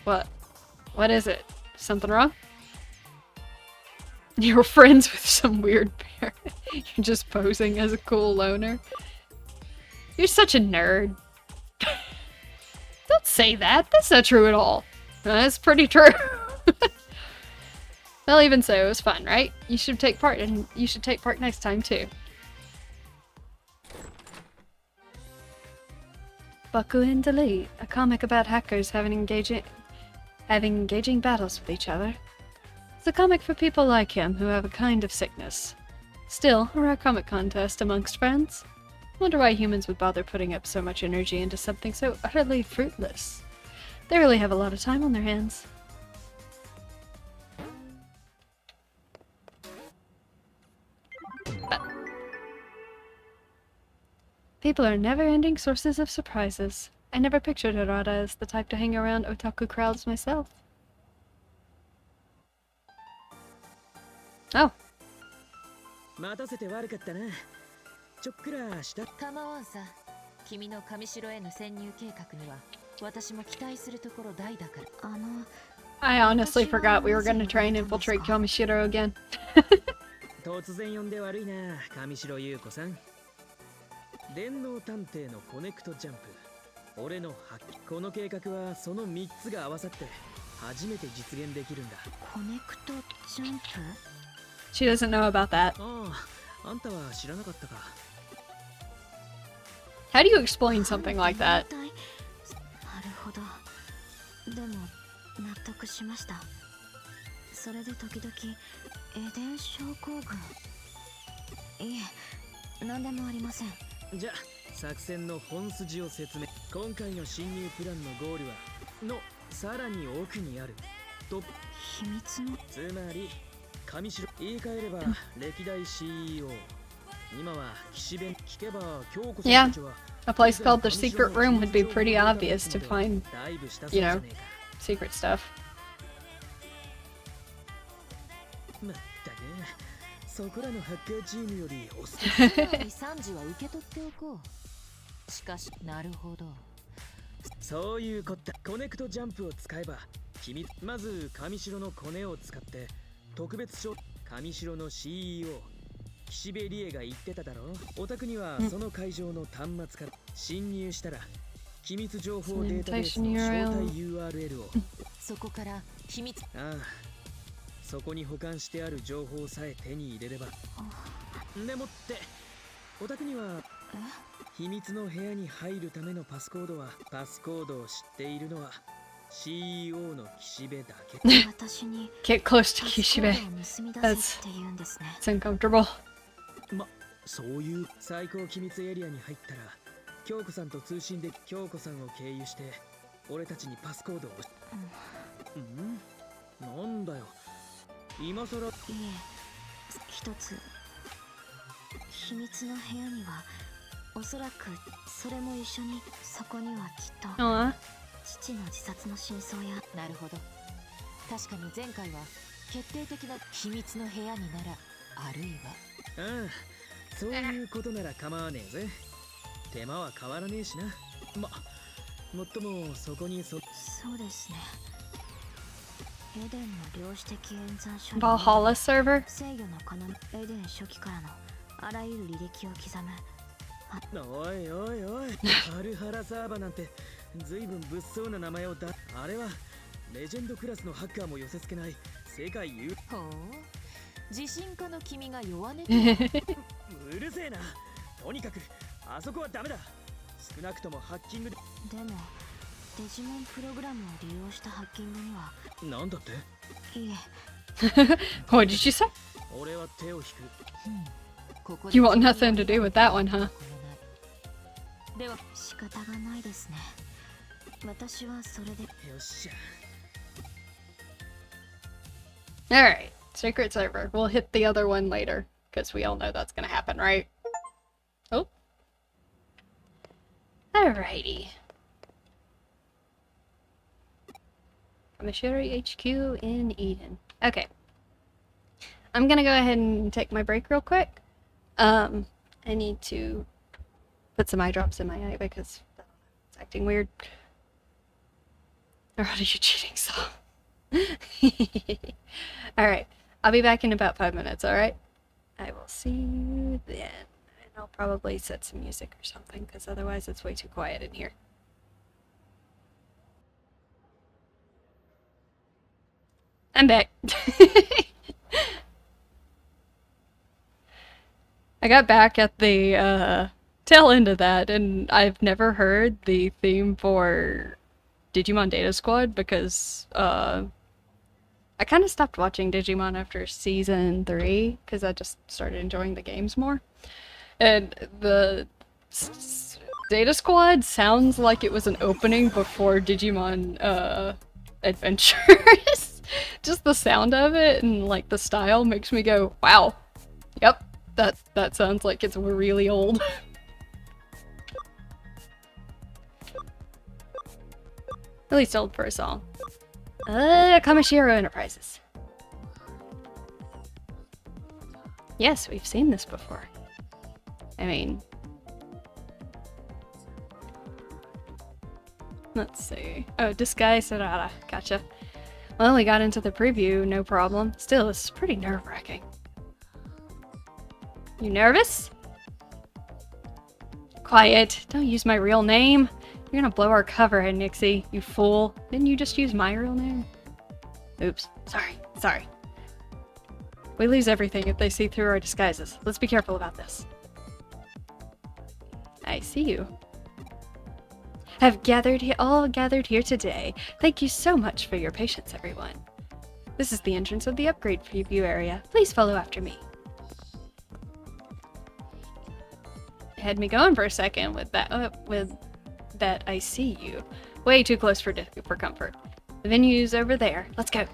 What? What is it? Something wrong? You're friends with some weird bear. You're just posing as a cool loner. You're such a nerd. Don't say that. That's not true at all. That's pretty true. Well, even so, it was fun, right? You should take part, and you should take part next time too. Baku and Delete, a comic about hackers having engaging battles with each other. It's a comic for people like him who have a kind of sickness. Still, a rare comic contest amongst friends. Wonder why humans would bother putting up so much energy into something so utterly fruitless. They really have a lot of time on their hands. People are never-ending sources of surprises. I never pictured Harada as the type to hang around otaku crowds myself. Oh. 待たせて悪かったな。ちょっくらした。構わんさ。君の神城への潜入計画には私も期待するところ大だから。I honestly forgot we were going to try and infiltrate Kamishiro again. 突然呼んで悪いな、上白優子さん。電脳探偵のコネクトジャンプ。俺の発揮。この計画はその3つが合わさって初めて実現できるんだ。コネクトジャンプ She doesn't know about that. ああ、あんたは知らなかったか。How do you explain something like that? なるほど。でも納得しました。それで時々エデン症候群。いえ、何でもありません。じゃあ作戦の本筋を説明。今回の侵入プランのゴールはのさらに奥にあると秘密のつまり上白言い換えれば歴代 CEO 今は岸辺聞けば京子さんたちは A place called the secret room would be pretty obvious to find, you know, secret stuff. まったくそこらのハッカーチームよりおす賛辞は受け取っておこう。しかしなるほど。そういうこった。コネクトジャンプを使えば君まず上白のコネを使って特別賞上白の CEO 岸辺理恵が言ってただろう。お宅にはその会場の端末から侵入したら機密情報データベースの招待 URL をそこから秘密ああそこに保管してある情報さえ手に入れればでもってお宅には秘密の部屋に入るためのパスコードを知っているのは CEO の岸辺だけ。Get close to Kishibe. That's uncomfortable. そういう最高機密エリアに入ったら京子さんと通信で京子さんを経由して俺たちにパスコードをなんだよ今さらいえ一つ秘密の部屋にはおそらくそれも一緒にそこにはきっと父の自殺の真相やなるほど確かに前回は決定的な秘密の部屋にならあるいはそういうことなら構わねえぜ手間は変わらねえしな。もっともそこにそうですね。エデンの量子的演算書に Valhalla server? 制御の要エデン初期からのあらゆる履歴を刻む。おいおいおい、ハルハラサーバなんてずいぶん物騒な名前をあれはレジェンドクラスのハッカーも寄せ付けない世界有。ほう、自信家の君が弱音とうるせえな。とにかくあそこはダメだ。少なくともハッキングで。でもデジモンプログラムを利用したハッキングにはなんだって。いえ What did you say? 俺は手を引く。ここで You want nothing to do with that one, huh? では仕方がないですね。私はそれで。よっしゃ。 Alright, secret server. We'll hit the other one later, because we all know that's gonna happen, right? Oh. Alrighty. Kamishiro HQ in Eden. Okay. I'm gonna go ahead and take my break real quick. I need to put some eye drops in my eye because it's acting weird. Or what are you cheating, Saul? Alright, I'll be back in about 5 minutes, alright? I will see you then. And I'll probably set some music or something, because otherwise it's way too quiet in here. I'm back. I got back at the tail end of that, and I've never heard the theme for Digimon Data Squad because I kind of stopped watching Digimon after season 3 because I just started enjoying the games more. And the Data Squad sounds like it was an opening before Digimon Adventures. Just the sound of it and like the style makes me go, wow, yep, that sounds like it's really old. At least old for a song. Kamishiro Enterprises. Yes, we've seen this before. I mean... Let's see. Oh, Disguise Sarara. Gotcha. Well, we got into the preview, no problem. Still, this is pretty nerve-wracking. You nervous? Quiet. Don't use my real name. You're gonna blow our cover, Nixie, you fool. Didn't you just use my real name? Oops. Sorry. We lose everything if they see through our disguises. Let's be careful about this. I see you. Have all gathered here today. Thank you so much for your patience, everyone. This is the entrance of the upgrade preview area. Please follow after me. Had me going for a second with that I see you. Way too close for comfort. The venue's over there. Let's go.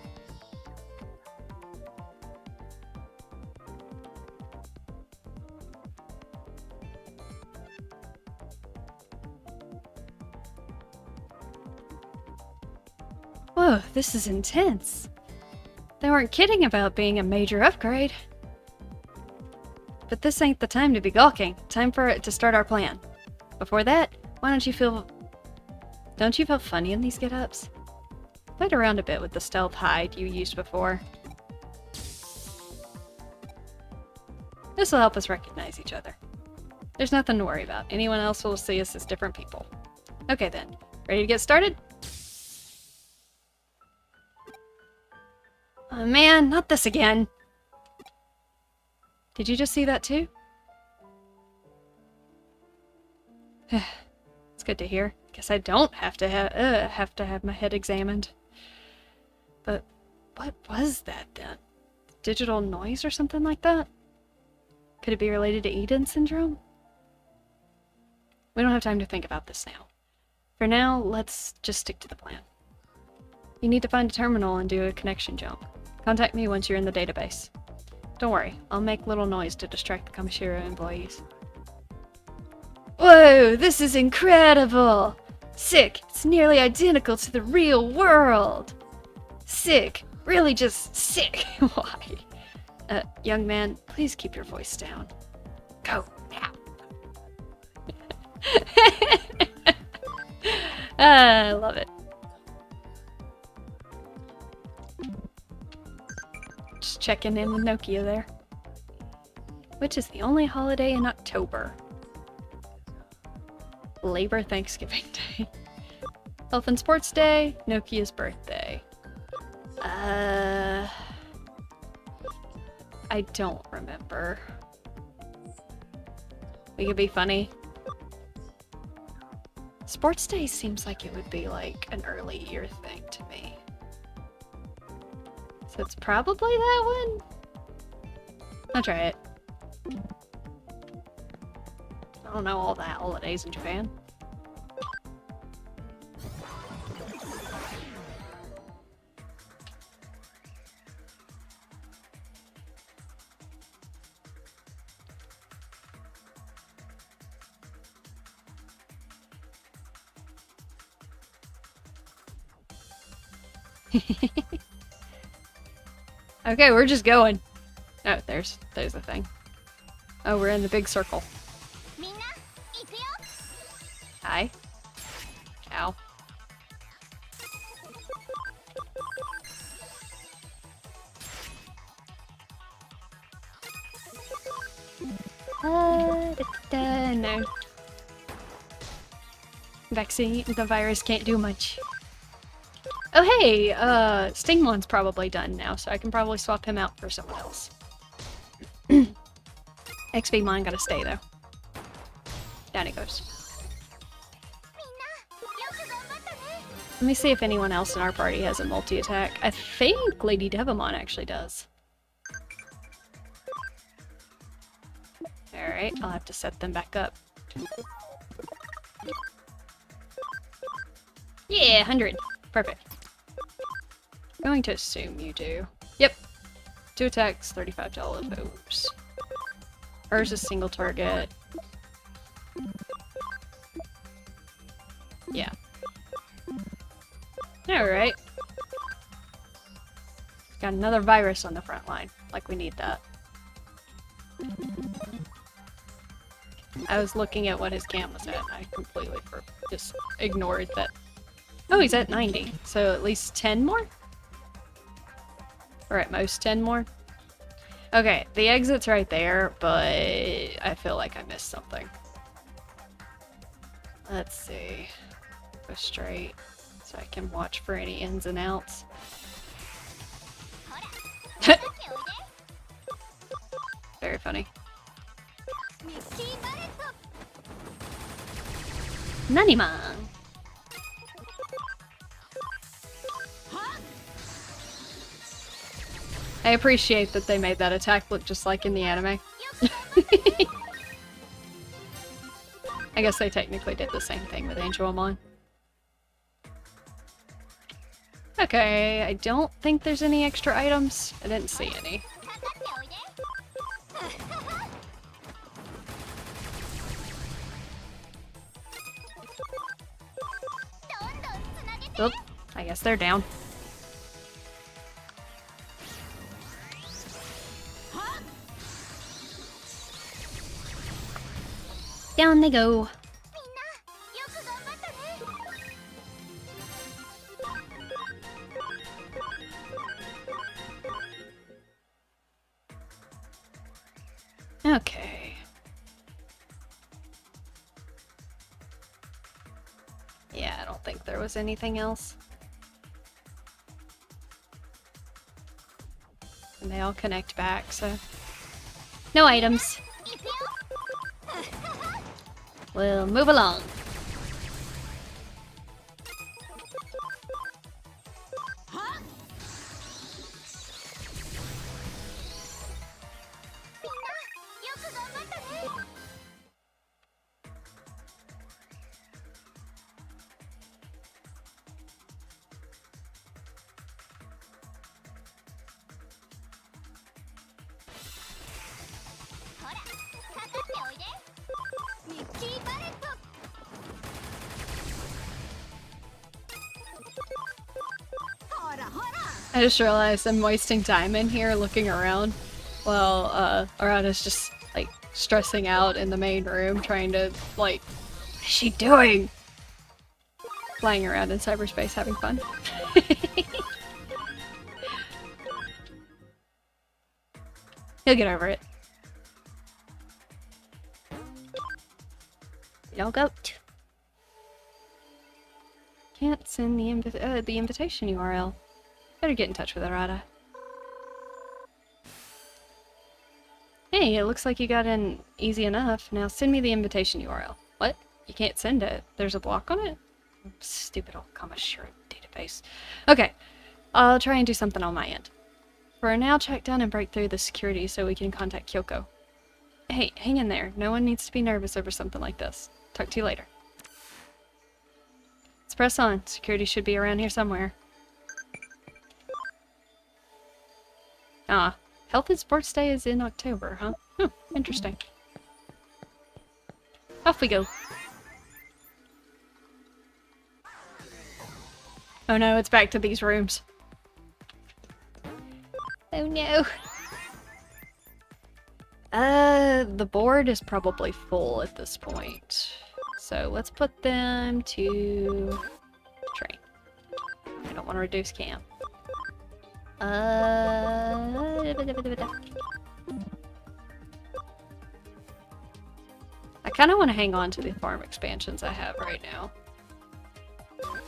Whoa, this is intense. They weren't kidding about being a major upgrade. But this ain't the time to be gawking. Time for it to start our plan. Before that, don't you feel funny in these get-ups? Played around a bit with the stealth hide you used before. This will help us recognize each other. There's nothing to worry about. Anyone else will see us as different people. Okay then, ready to get started? Oh man, not this again. Did you just see that too? It's good to hear. Guess I don't have to have my head examined. But what was that then? Digital noise or something like that? Could it be related to Eden syndrome? We don't have time to think about this now. For now, let's just stick to the plan. You need to find a terminal and do a connection jump. Contact me once you're in the database. Don't worry, I'll make little noise to distract the Kamishiro employees. Whoa, this is incredible! Sick, it's nearly identical to the real world! Sick, really just sick. Why? Young man, please keep your voice down. Go, now. I love it. Just checking in with Nokia there. Which is the only holiday in October? Labor Thanksgiving Day. Health and Sports Day, Nokia's birthday. I don't remember. We could be funny. Sports Day seems like it would be like an early year thing to me. So it's probably that one? I'll try it. I don't know all the holidays in Japan. Okay, we're just going. Oh, there's the thing. Oh, we're in the big circle. Hi. Ow. No. Vaccine, the virus can't do much. Oh hey, Stingmon's probably done now, so I can probably swap him out for someone else. XP mine gotta stay though. Down he goes. Let me see if anyone else in our party has a multi-attack. I think Lady Devamon actually does. Alright, I'll have to set them back up. Yeah, 100. Perfect. I'm going to assume you do. Yep. 2 attacks, $35 foes. Hers is single target. Yeah. Alright. Got another virus on the front line. Like we need that. I was looking at what his cam was at and I completely just ignored that. Oh, he's at 90. So at least 10 more? Or at most 10 more? Okay, the exit's right there, but I feel like I missed something. Let's see. Go straight so I can watch for any ins and outs. Very funny. Nanimon! I appreciate that they made that attack look just like in the anime. I guess they technically did the same thing with Angelmon. Okay, I don't think there's any extra items. I didn't see any. Oop, I guess they're down. Down they go. Okay. Yeah, I don't think there was anything else. And they all connect back, so... No items. We'll move along. I just realized I'm wasting time in here looking around while Arata's just like stressing out in the main room trying to like is she doing? Flying around in cyberspace, having fun. He'll get over it. No goat. Can't send the invitation URL. Better get in touch with Arata. Hey, it looks like you got in easy enough. Now send me the invitation URL. What? You can't send it. There's a block on it? Stupid old Kamishiro database. Okay, I'll try and do something on my end. For now, check down and break through the security so we can contact Kyoko. Hey, hang in there. No one needs to be nervous over something like this. Talk to you later. Let's press on. Security should be around here somewhere. Ah, Health and Sports Day is in October, huh? Interesting. Off we go. Oh no, it's back to these rooms. Oh no. The board is probably full at this point. So let's put them to train. I don't want to reduce cam. I kind of want to hang on to the farm expansions I have right now.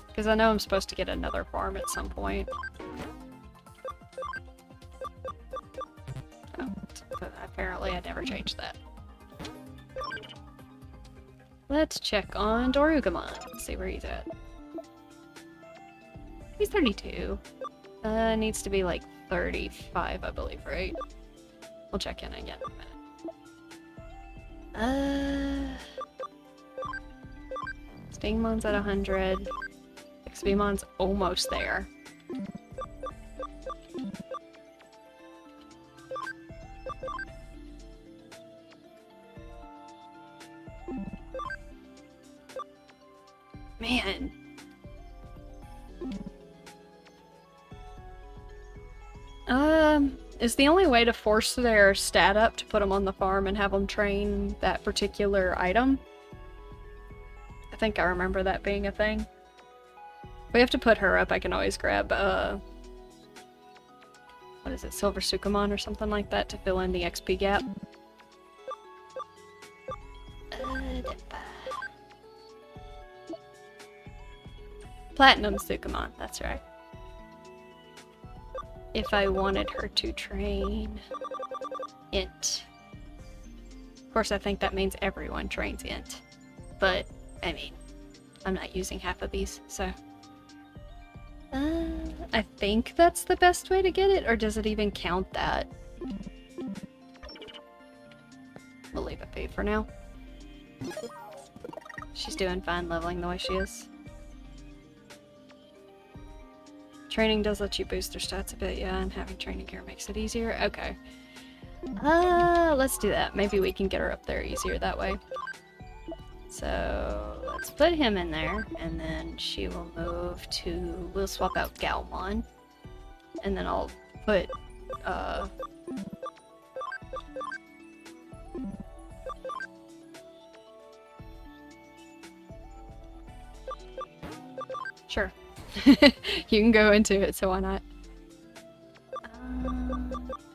Because I know I'm supposed to get another farm at some point. Oh, but apparently I never changed that. Let's check on Dorugamon. See where he's at. He's 32. Needs to be like 35, I believe, right? We'll check in again in a minute. Stingmon's at 100. XBmon's almost there. Man. Is the only way to force their stat up to put them on the farm and have them train that particular item? I think I remember that being a thing. If we have to put her up, I can always grab, what is it, Silver Sukamon or something like that to fill in the XP gap. Platinum Sukamon, that's right. If I wanted her to train Int. Of course, I think that means everyone trains Int. But, I mean, I'm not using half of these, so... I think that's the best way to get it, or does it even count that? We'll leave it be for now. She's doing fine leveling the way she is. Training does let you boost their stats a bit, yeah, and having training gear makes it easier. Okay. Let's do that. Maybe we can get her up there easier that way. So, let's put him in there, and then she will move to... We'll swap out Galmon. And then I'll put, Sure. You can go into it, so why not?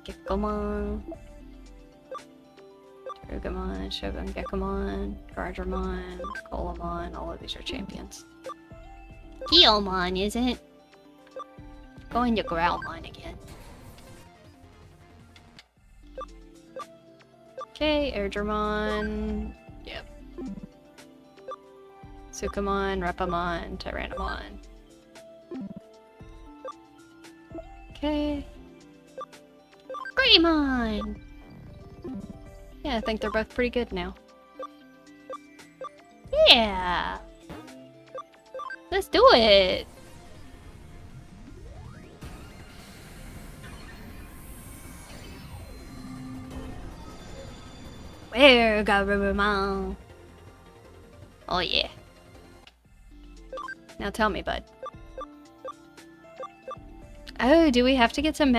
Gekomon. Tarugamon, Shogun Gekomon, Garderamon, Golemon, all of these are champions. Guilmon isn't. Going to Growlmon again. Okay, Airdramon. Yep. Sukamon, Repamon, Tyrannomon. Okay. Greymon! Yeah, I think they're both pretty good now. Yeah! Let's do it! Where, Garurumon? Oh yeah. Now tell me, bud. Oh, do we have to get some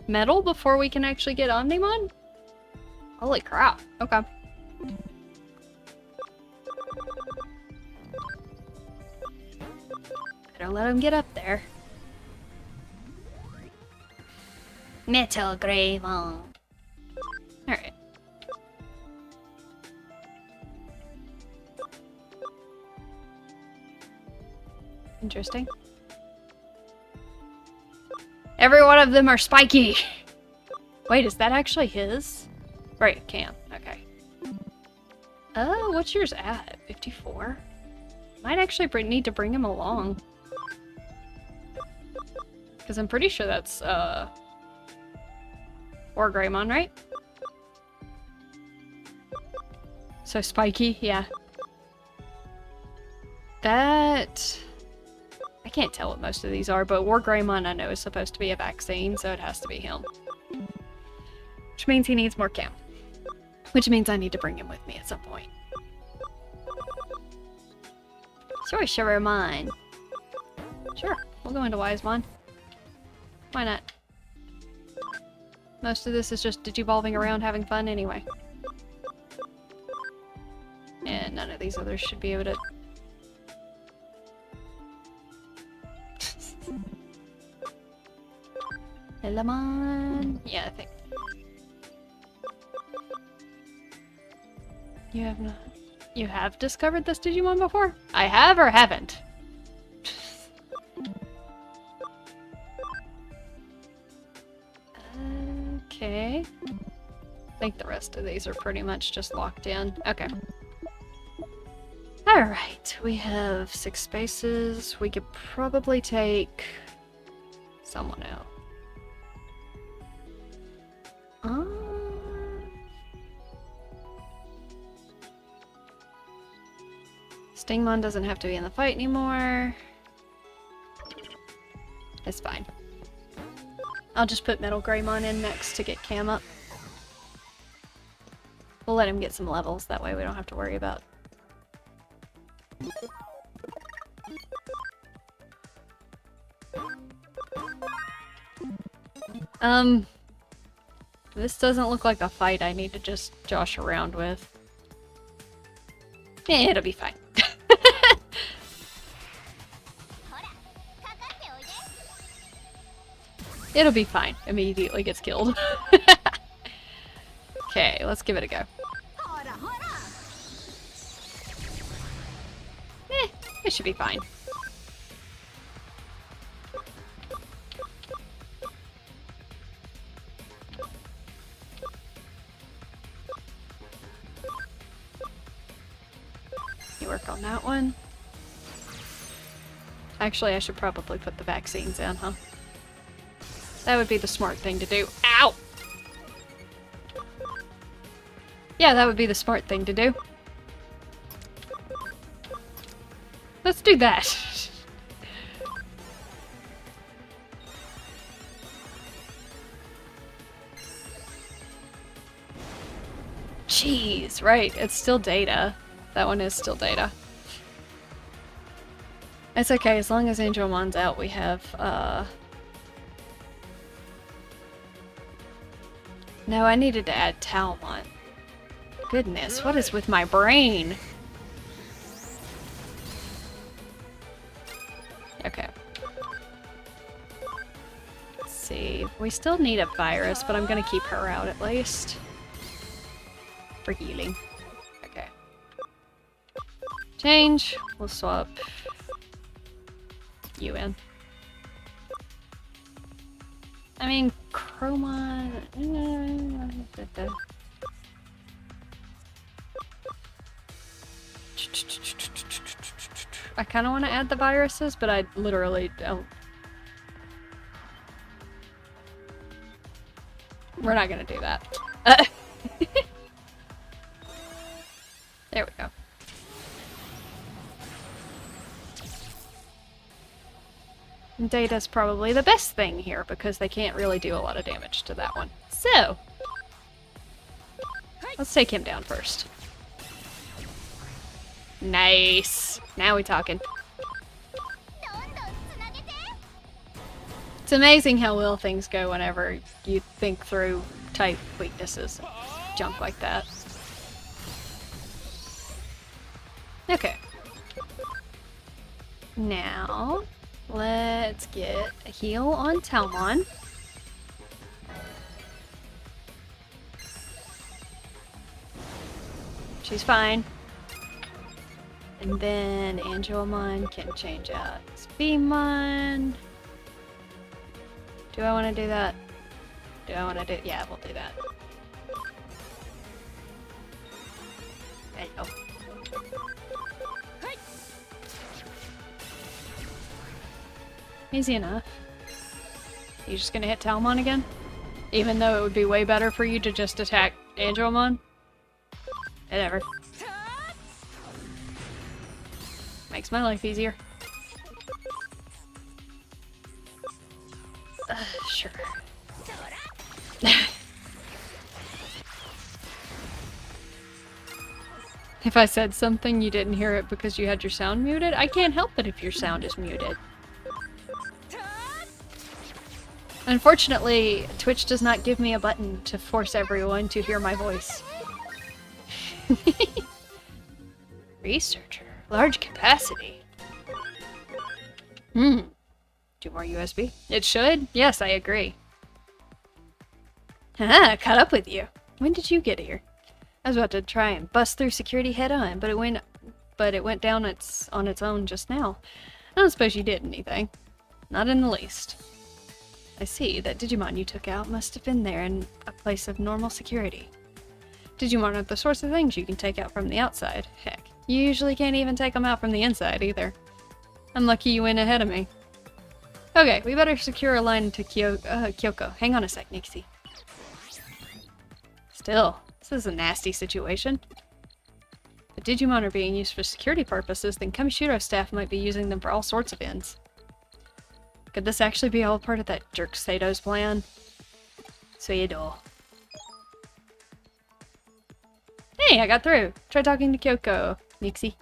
metal before we can actually get Omnimon? Holy crap. Okay. Better let him get up there. Metal Greymon. Alright. Interesting. Every one of them are spiky! Wait, is that actually his? Right, Cam. Okay. Oh, what's yours at? 54? Might actually need to bring him along. Because I'm pretty sure that's, or Greymon, right? So spiky, yeah. That... I can't tell what most of these are, but War Greymon I know is supposed to be a vaccine, so it has to be him. Which means he needs more cam. Which means I need to bring him with me at some point. Sorry, Shivermon. Sure, we'll go into Wisemon. Why not? Most of this is just digivolving around having fun anyway. And none of these others should be able to... Lemon. Yeah, I think. You have not... You have discovered this Digimon before? I have or haven't? Okay. I think the rest of these are pretty much just locked in. Okay. Alright, we have 6 spaces. We could probably take someone else. Stingmon doesn't have to be in the fight anymore. It's fine. I'll just put Metal Greymon in next to get Cam up. We'll let him get some levels, that way we don't have to worry about. This doesn't look like a fight I need to just josh around with. It'll be fine. It'll be fine. Immediately gets killed. Okay, let's give it a go. It should be fine. You work on that one. Actually, I should probably put the vaccines in, huh? That would be the smart thing to do. Ow! Yeah, that would be the smart thing to do. Let's do that. Jeez, right, it's still data. That one is still data. It's okay, as long as Angelmon's out, we have, No, I needed to add Talmon. Goodness, what is with my brain? Okay. Let's see. We still need a virus, but I'm gonna keep her out at least. For healing. Okay. Change. We'll swap you in. I mean, Chromon... I kind of want to add the viruses, but I literally don't. We're not going to do that. There we go. Data's probably the best thing here because they can't really do a lot of damage to that one. So, let's take him down first. Nice. Now we talking. It's amazing how well things go whenever you think through type weaknesses. Junk like that. Okay. Now, Let's get a heal on Talmon. She's fine. And then Angelmon can change out Speedmon. Do I want to do that? Do I want to do? Yeah, we'll do that. Hello. Easy enough. You just gonna hit Talmon again? Even though it would be way better for you to just attack Angelmon? Whatever. Makes my life easier. Sure. If I said something, you didn't hear it because you had your sound muted, I can't help it if your sound is muted. Unfortunately, Twitch does not give me a button to force everyone to hear my voice. Researcher. Large capacity. 2 more USB. It should? Yes, I agree. Haha, caught up with you. When did you get here? I was about to try and bust through security head on, but it went down on its own just now. I don't suppose you did anything. Not in the least. I see, that Digimon you took out must have been there in a place of normal security. Digimon are the sorts of things you can take out from the outside. Heck, you usually can't even take them out from the inside either. I'm lucky you went ahead of me. Okay, we better secure a line to Kyoko. Hang on a sec, Nixie. Still, this is a nasty situation. If Digimon are being used for security purposes, then Kamishiro staff might be using them for all sorts of ends. Could this actually be all part of that jerk Sato's plan? Suido. Hey, I got through. Try talking to Kyoko, Nixie.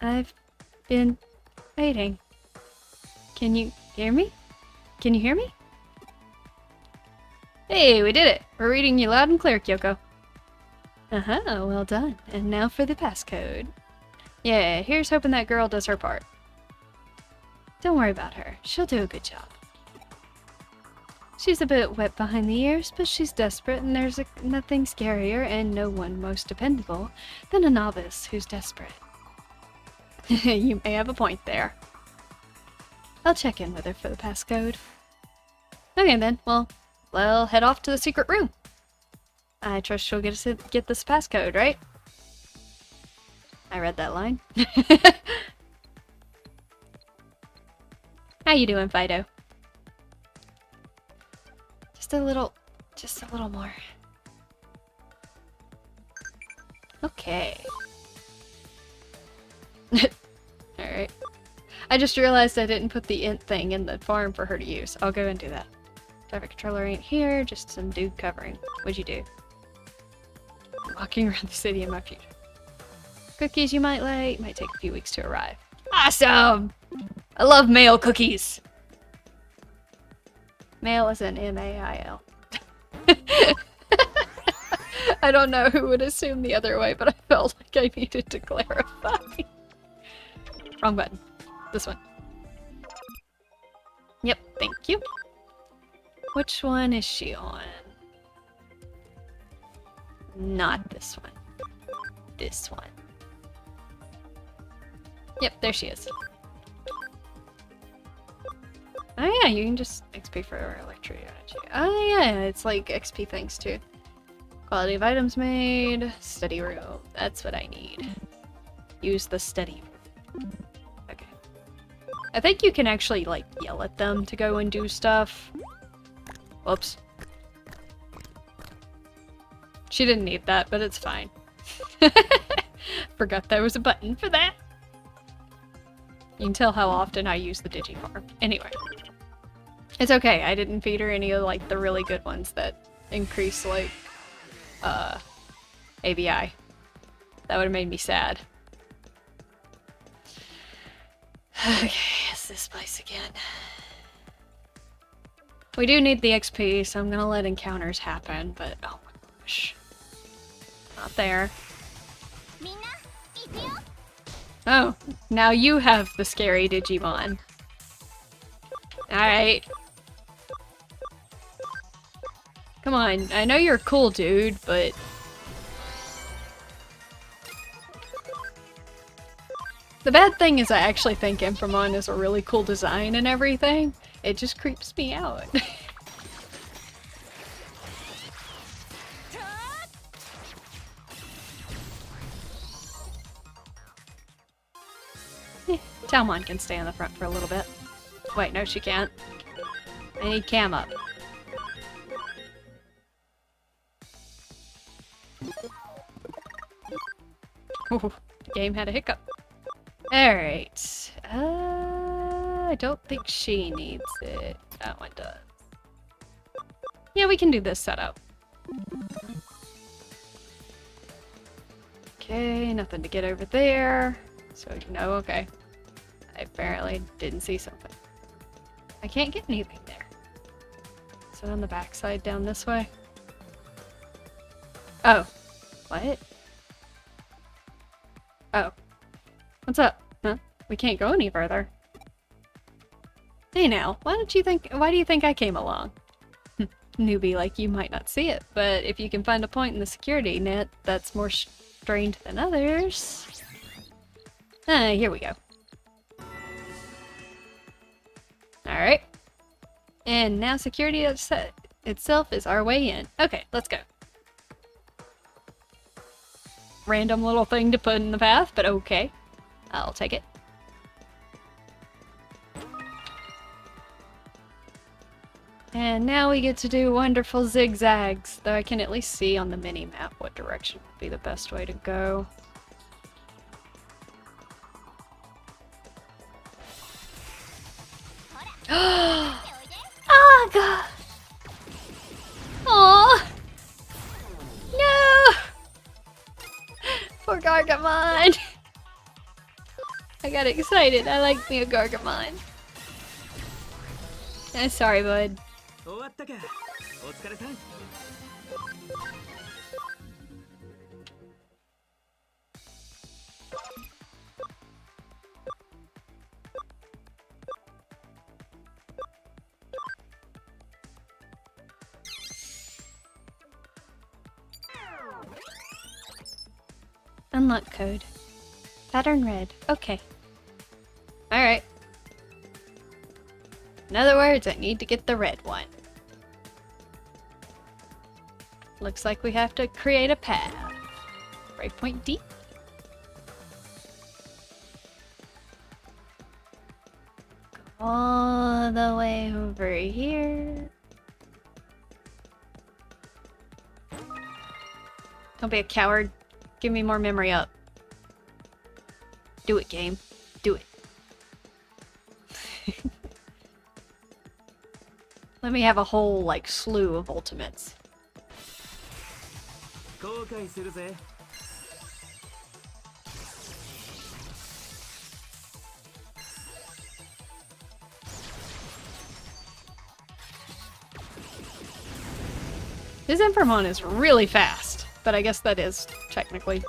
I've been waiting. Can you hear me? Can you hear me? Hey, we did it! We're reading you loud and clear, Kyoko. Uh-huh, well done. And now for the passcode. Yeah, here's hoping that girl does her part. Don't worry about her. She'll do a good job. She's a bit wet behind the ears, but she's desperate, and there's nothing scarier and no one most dependable than a novice who's desperate. You may have a point there. I'll check in with her for the passcode. Okay then, well, head off to the secret room. I trust she'll get this passcode, right? I read that line. How you doing, Fido? Just a little more. Okay. Alright. I just realized I didn't put the int thing in the farm for her to use. I'll go and do that. Traffic controller ain't here, just some dude covering. What'd you do? Walking around the city in my future. Cookies you might like. Might take a few weeks to arrive. Awesome! I love mail cookies! Mail is an M-A-I-L. I don't know who would assume the other way, but I felt like I needed to clarify. Wrong button. This one. Yep, thank you. Which one is she on? Not this one. This one. Yep, there she is. Oh yeah, you can just XP for electricity. Oh yeah, it's like XP things too. Quality of items made. Study room. That's what I need. Use the study room. Okay. I think you can actually like yell at them to go and do stuff. Whoops. She didn't need that, but it's fine. Forgot there was a button for that. You can tell how often I use the Digifarm. Anyway. It's okay, I didn't feed her any of like the really good ones that increase like ABI. That would have made me sad. Okay, it's this place again. We do need the XP, so I'm gonna let encounters happen, but oh my gosh. Not there. Oh, now you have the scary Digimon. Alright. Come on, I know you're a cool dude, but... The bad thing is I actually think Inframon is a really cool design and everything. It just creeps me out. Talmon can stay on the front for a little bit. Wait, no she can't. I need Cam up. Ooh, game had a hiccup. Alright. I don't think she needs it. That one does. Yeah, we can do this setup. Okay, nothing to get over there. So, no, okay. I apparently didn't see something. I can't get anything there. Is it on the backside down this way? Oh. What? Oh. What's up? Huh? We can't go any further. Hey now, why do you think I came along? Newbie like you might not see it, but if you can find a point in the security net that's more strained than others... here we go. Alright. And now security itself is our way in. Okay, let's go. Random little thing to put in the path, but okay. I'll take it. And now we get to do wonderful zigzags, though I can at least see on the mini-map what direction would be the best way to go. Oh god! Aww! No! Poor Gargamon! I got excited. I like me a Gargamon. Sorry, bud. Unlock code. Pattern red. Okay. Alright. In other words, I need to get the red one. Looks like we have to create a path. Breakpoint D. All the way over here. Don't be a coward. Give me more memory up. Do it, game. Do it. Let me have a whole, like, slew of ultimates. His Inframon is really fast, but I guess that is technically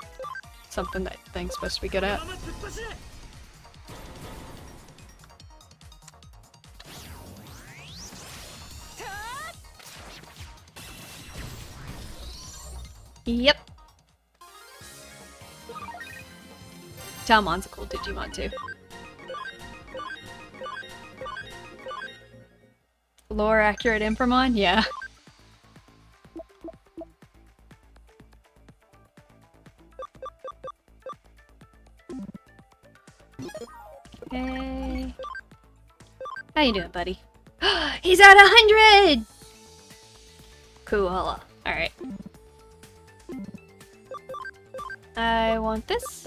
something that thing's supposed to be good at. Yep. Talmon's a cool Digimon too. Lore accurate Inframon? Yeah. Okay. How you doing, buddy? He's at 100! Cool. Alright. I want this.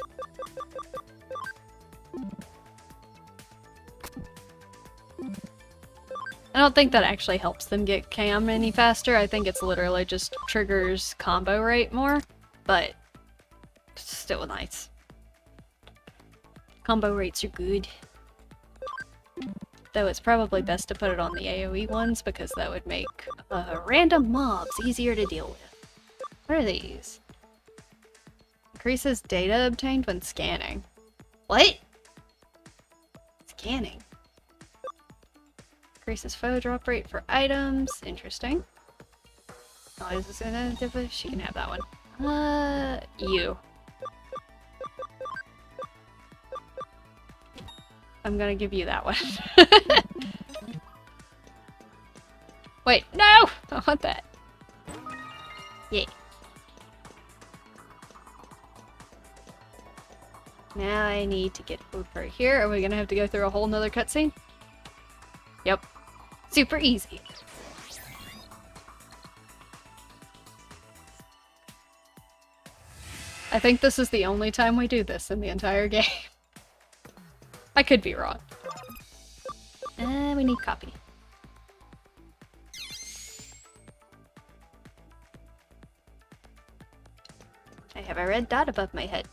I don't think that actually helps them get cam any faster. I think it's literally just triggers combo rate more, but still nice. Combo rates are good. Though it's probably best to put it on the AoE ones because that would make random mobs easier to deal with. What are these? Increases data obtained when scanning. What? Scanning. Increases foe drop rate for items. Interesting. Oh, is this gonna... She can have that one. You. I'm gonna give you that one. Wait, no! I want that. Yeah. Now I need to get over here. Are we gonna have to go through a whole nother cutscene? Yep. Super easy. I think this is the only time we do this in the entire game. I could be wrong. We need copy. I have a red dot above my head.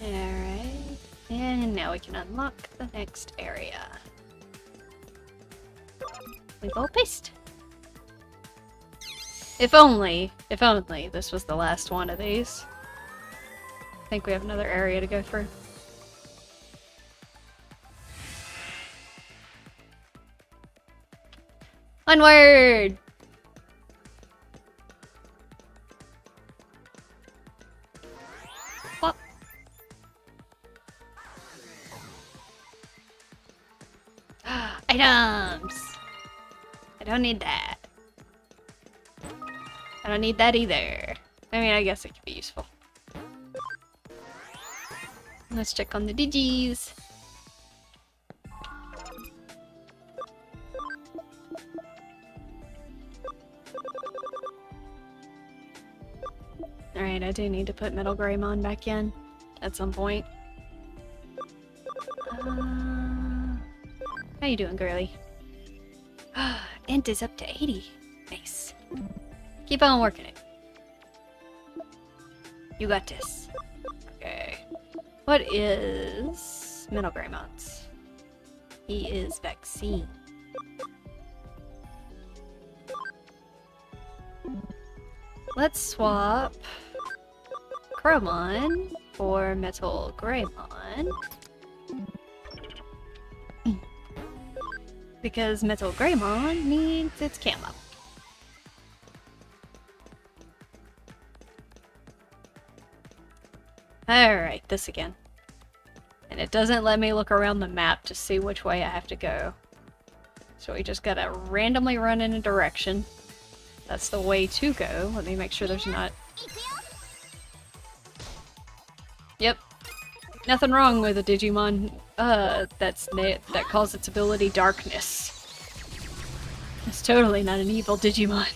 Alright. And now we can unlock the next area. We've all paste. If only this was the last one of these. I think we have another area to go through. Onward! What? Items! I don't need that. I don't need that either. I mean, I guess it could be useful. Let's check on the digis. Alright, I do need to put Metal Greymon back in at some point. How you doing, girly? Int is up to 80. Nice. Keep on working it. You got this. Okay. What is Metal Greymon's? He is Vaccine. Let's swap Chromon for Metal Greymon. Because Metal Greymon needs its camo. Alright, this again. And it doesn't let me look around the map to see which way I have to go. So we just gotta randomly run in a direction. That's the way to go. Let me make sure there's not... Yep. Nothing wrong with a Digimon that calls its ability Darkness. It's totally not an evil Digimon.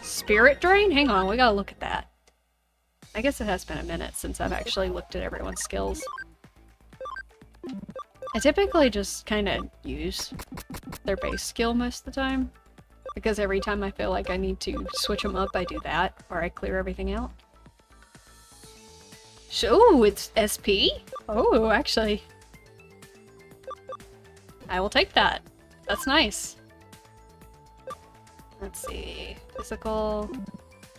Spirit Drain? Hang on, we gotta look at that. I guess it has been a minute since I've actually looked at everyone's skills. I typically just kind of use their base skill most of the time. Because every time I feel like I need to switch them up, I do that. Or I clear everything out. Oh, it's SP? Oh, actually. I will take that. That's nice. Let's see. Physical.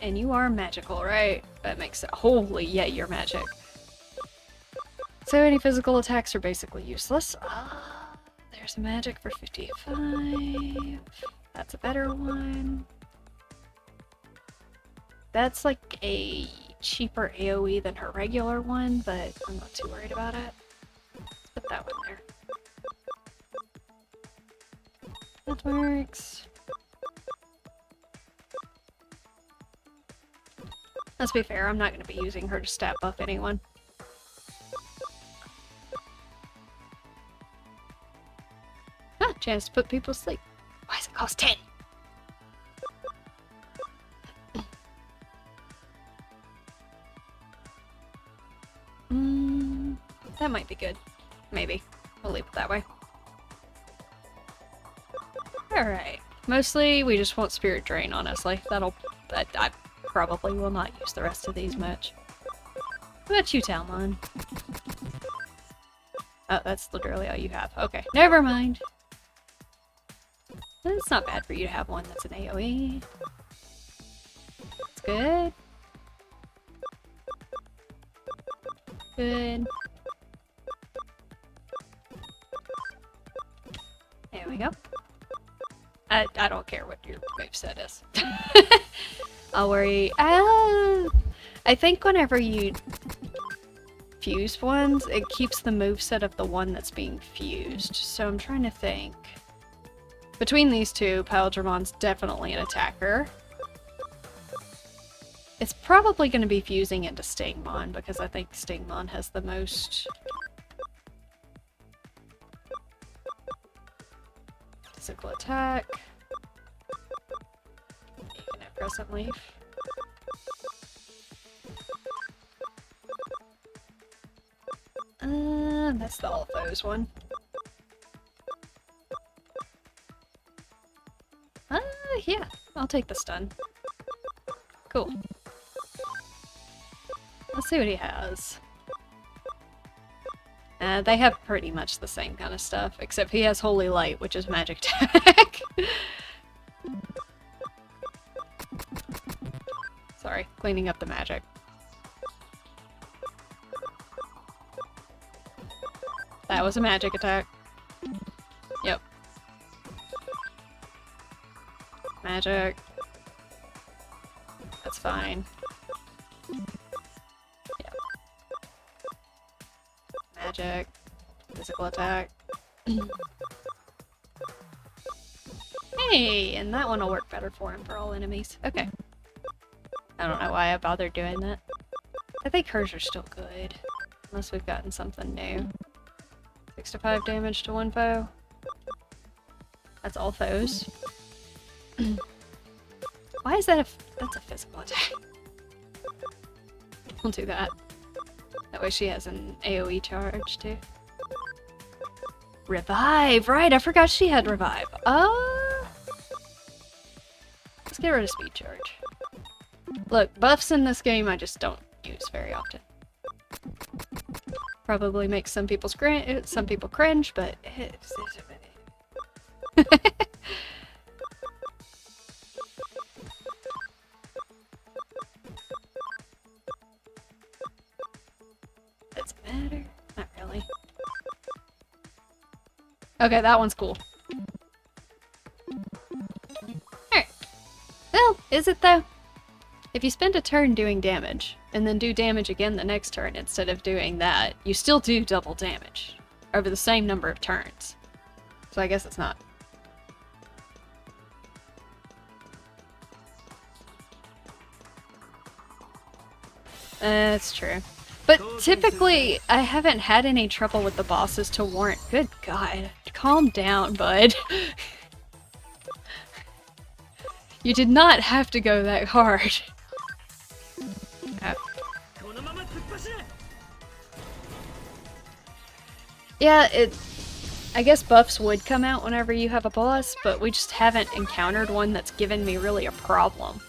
And you are magical, right? That makes it. Holy, yeah, you're magic. So any physical attacks are basically useless. There's magic for 55. That's a better one. That's like a cheaper AoE than her regular one, but I'm not too worried about it. Let's put that one there. That works. Let's be fair, I'm not going to be using her to stat buff anyone. Ah, chance to put people to sleep. Why does it cost 10? That might be good. Maybe. We'll leave it that way. Alright. Mostly, we just want Spirit Drain, honestly. I probably will not use the rest of these much. What about you, Talmon? Oh, that's literally all you have. Okay, never mind. It's not bad for you to have one that's an AoE. It's good. Good. There we go. I don't care what your moveset is. I'll worry. I think whenever you fuse ones, it keeps the moveset of the one that's being fused. So I'm trying to think. Between these two, Paldramon's definitely an attacker. It's probably going to be fusing into Stingmon, because I think Stingmon has the most... physical attack. You can have Crescent Leaf. That's the all foes one. Yeah, I'll take the stun. Cool. Let's see what he has. They have pretty much the same kind of stuff, except he has Holy Light, which is magic attack. Sorry, cleaning up the magic. That was a magic attack. Yep. Magic. That's fine. Yep. Magic. Physical attack. Hey, and that one will work better for him for all enemies. Okay. I don't know why I bothered doing that. I think hers are still good. Unless we've gotten something new. 6 to 5 damage to one foe. That's all foes. Why is that that's a physical attack? We'll do that. That way she has an AoE charge too. Revive! Right, I forgot she had revive. Let's get rid of speed charge. Look, buffs in this game I just don't use very often. Probably makes some people cringe, but it's does it matter? Not really. Okay, that one's cool. Alright. Well, is it though? If you spend a turn doing damage, and then do damage again the next turn instead of doing that, you still do double damage over the same number of turns. So I guess it's not. That's true. But typically, I haven't had any trouble with the bosses to warrant... Good God. Calm down, bud. You did not have to go that hard. Oh. Yeah, I guess buffs would come out whenever you have a boss, but we just haven't encountered one that's given me really a problem.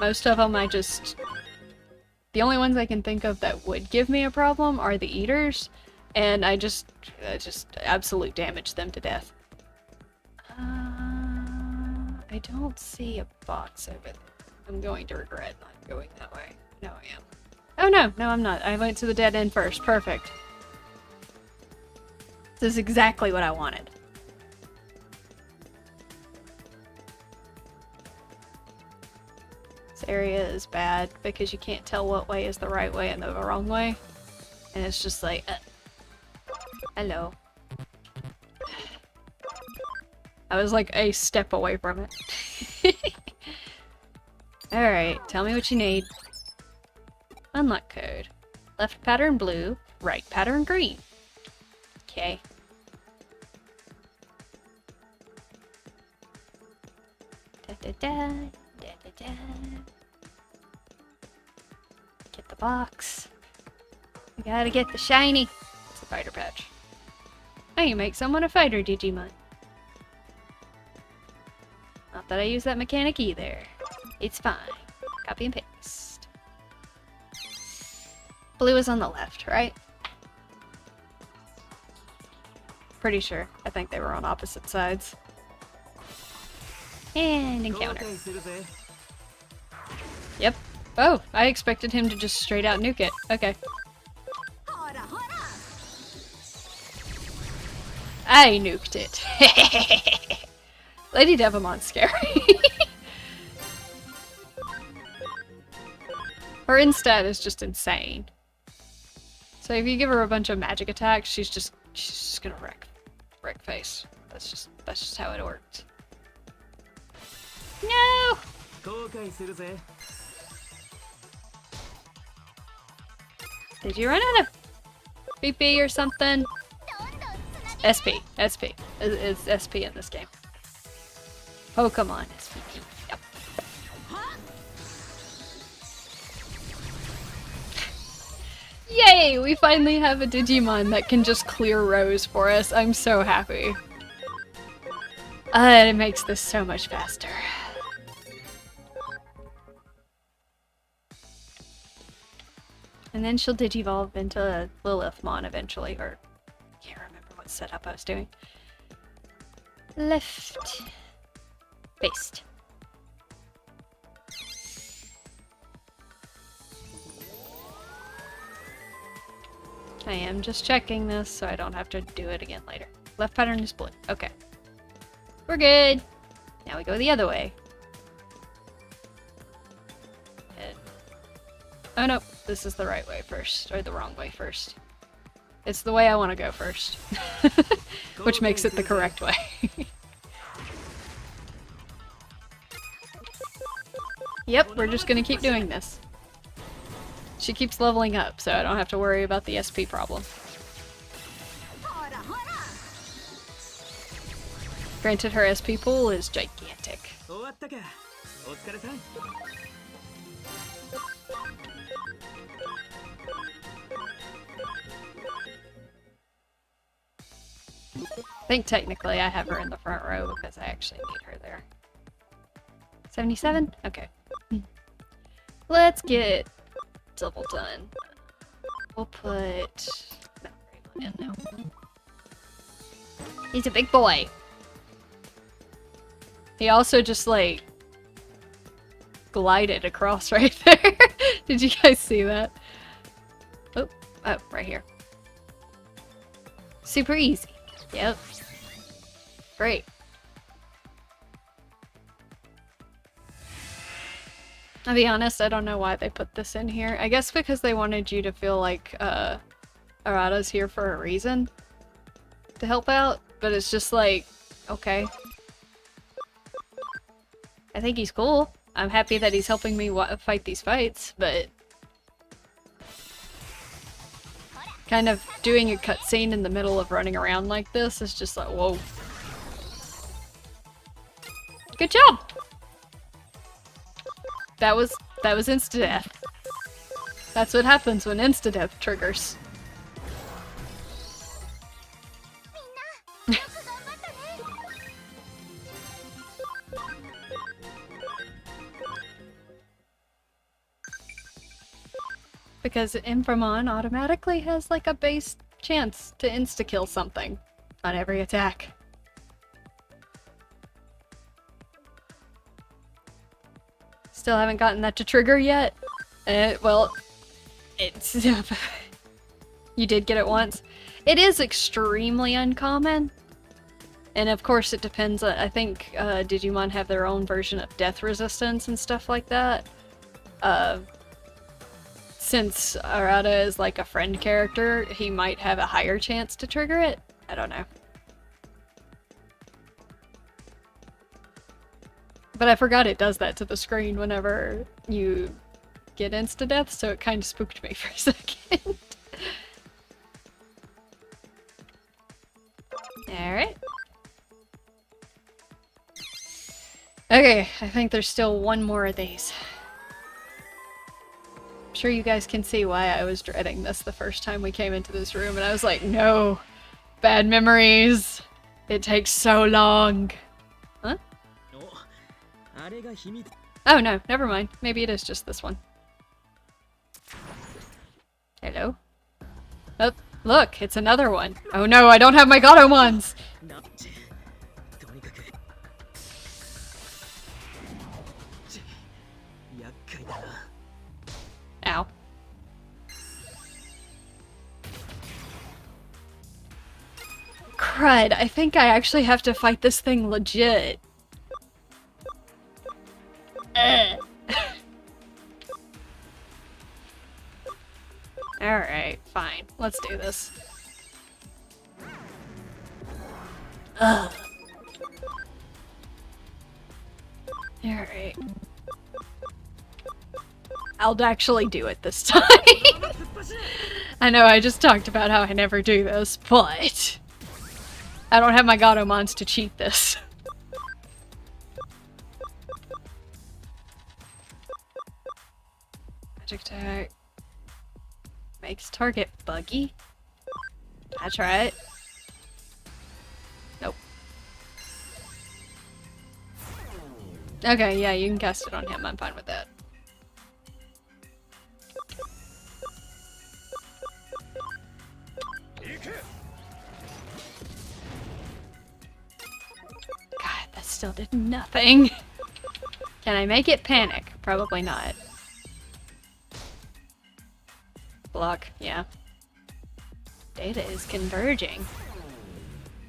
Most of them the only ones I can think of that would give me a problem are the eaters, and I just absolute damage them to death. I don't see a box over there. I'm going to regret not going that way. No, I am. Oh no, no I'm not. I went to the dead end first. Perfect. This is exactly what I wanted. This area is bad because you can't tell what way is the right way and the wrong way. And it's just like, hello. I was like a step away from it. Alright, tell me what you need. Unlock code. Left pattern blue, right pattern green. Okay. Da da da, da da da. Get the box. We gotta get the shiny. It's a fighter patch. Oh, you make someone a fighter Digimon. Not that I use that mechanic either. It's fine. Copy and paste. Blue is on the left, right? Pretty sure. I think they were on opposite sides. And encounter. Yep. Oh, I expected him to just straight out nuke it. Okay. I nuked it. Lady Devimon's scary. Her instat is just insane. So if you give her a bunch of magic attacks, she's just gonna wreck face. That's just how it works. No! Did you run out of BP or something? SP. SP. It's SP in this game. Pokemon SPP. Yep. Yay! We finally have a Digimon that can just clear rows for us. I'm so happy. It makes this so much faster. And then she'll digivolve into a Lilithmon eventually, or I can't remember what setup I was doing. Left. Based. I am just checking this so I don't have to do it again later. Left pattern is blue. Okay. We're good. Now we go the other way. Oh no, this is the right way first, or the wrong way first. It's the way I want to go first. Which makes it the correct way. Yep, we're just gonna keep doing this. She keeps leveling up, so I don't have to worry about the SP problem. Granted, her SP pool is gigantic. I think technically I have her in the front row because I actually need her there. 77? Okay. Let's get double done. We'll put Raymond in now. He's a big boy. He also just like glided across right there. Did you guys see that? Oh, right here. Super easy. Yep. Great. I'll be honest, I don't know why they put this in here. I guess because they wanted you to feel like Arata's here for a reason to help out, but it's just like, okay. I think he's cool. I'm happy that he's helping me fight these fights, but kind of doing a cutscene in the middle of running around like this is just like, whoa. Good job! That was insta-death. That's what happens when insta-death triggers. Because Inframon automatically has like a base chance to insta-kill something on every attack. Still haven't gotten that to trigger yet. Well, it's... You did get it once. It is extremely uncommon. And of course it depends on... I think Digimon have their own version of death resistance and stuff like that. Since Arata is like a friend character, he might have a higher chance to trigger it. I don't know. But I forgot it does that to the screen whenever you get insta-death, so it kind of spooked me for a second. Alright. Okay, I think there's still one more of these. I'm sure you guys can see why I was dreading this the first time we came into this room, and I was like, no! Bad memories! It takes so long! Huh? Oh no, never mind. Maybe it is just this one. Hello? Oh, look, it's another one. Oh no, I don't have my Gatomons! 厄介だな。 Ow. Crud, I think I actually have to fight this thing legit. Alright, fine. Let's do this. Ugh. Alright. I'll actually do it this time. I know I just talked about how I never do this, but I don't have my Gatomons to cheat this. Magic attack. Makes target buggy. That's right. Nope. Okay, yeah, you can cast it on him. I'm fine with that. God, that still did nothing. Can I make it panic? Probably not. Block, yeah. Data is converging.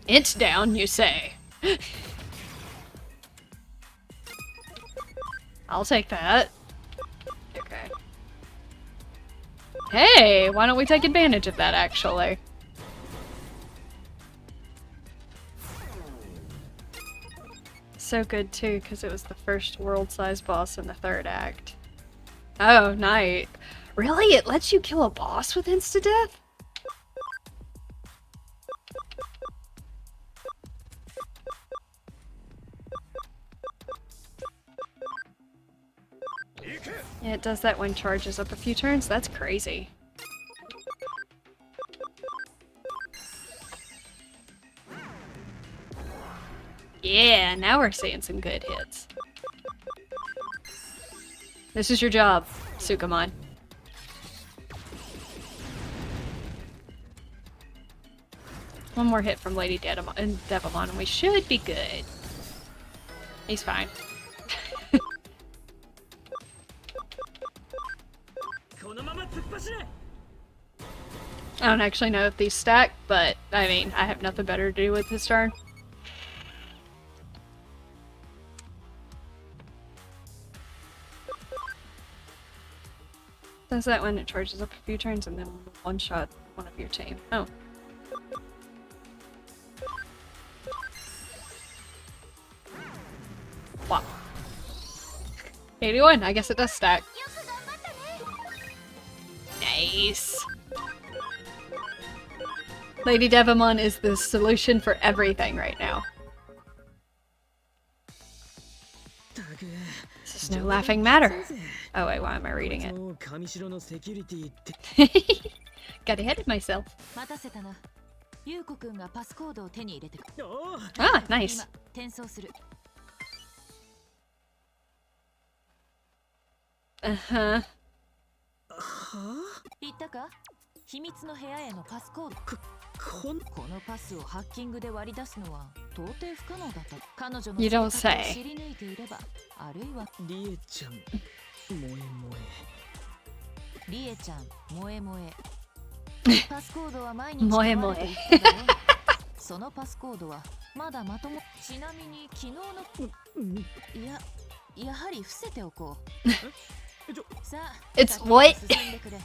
It's down, you say. I'll take that. Okay. Hey, why don't we take advantage of that, actually? So good, too, because it was the first world-sized boss in the third act. Oh, nice. Really? It lets you kill a boss with insta-death? Yeah, it does that when charges up a few turns? That's crazy. Yeah, now we're seeing some good hits. This is your job, Sukamon. One more hit from Lady Devamon and we should be good. He's fine. I don't actually know if these stack, but I mean, I have nothing better to do with his turn. Does that when it charges up a few turns and then one shot one of your team. Oh. Wow. 81, I guess it does stack. Nice. Lady Devamon is the solution for everything right now. This is no laughing matter. Oh wait, why am I reading it? Got ahead of myself. Ah, nice. Uh-huh. 言ったか？秘密の部屋へのパスコード。このパスをハッキングで割り出すのは到底不可能だった。彼女の You don't 性格を say. 知り抜いていれば、あるいはリエちゃん、萌え萌え。リエちゃん、萌え萌え。パスコードは毎日萌え変わ萌え。ると言っただろう。そのパスコードはまだまとも。ちなみに昨日のやはり伏せておこう。さあ、 It's what? 進んでくれ。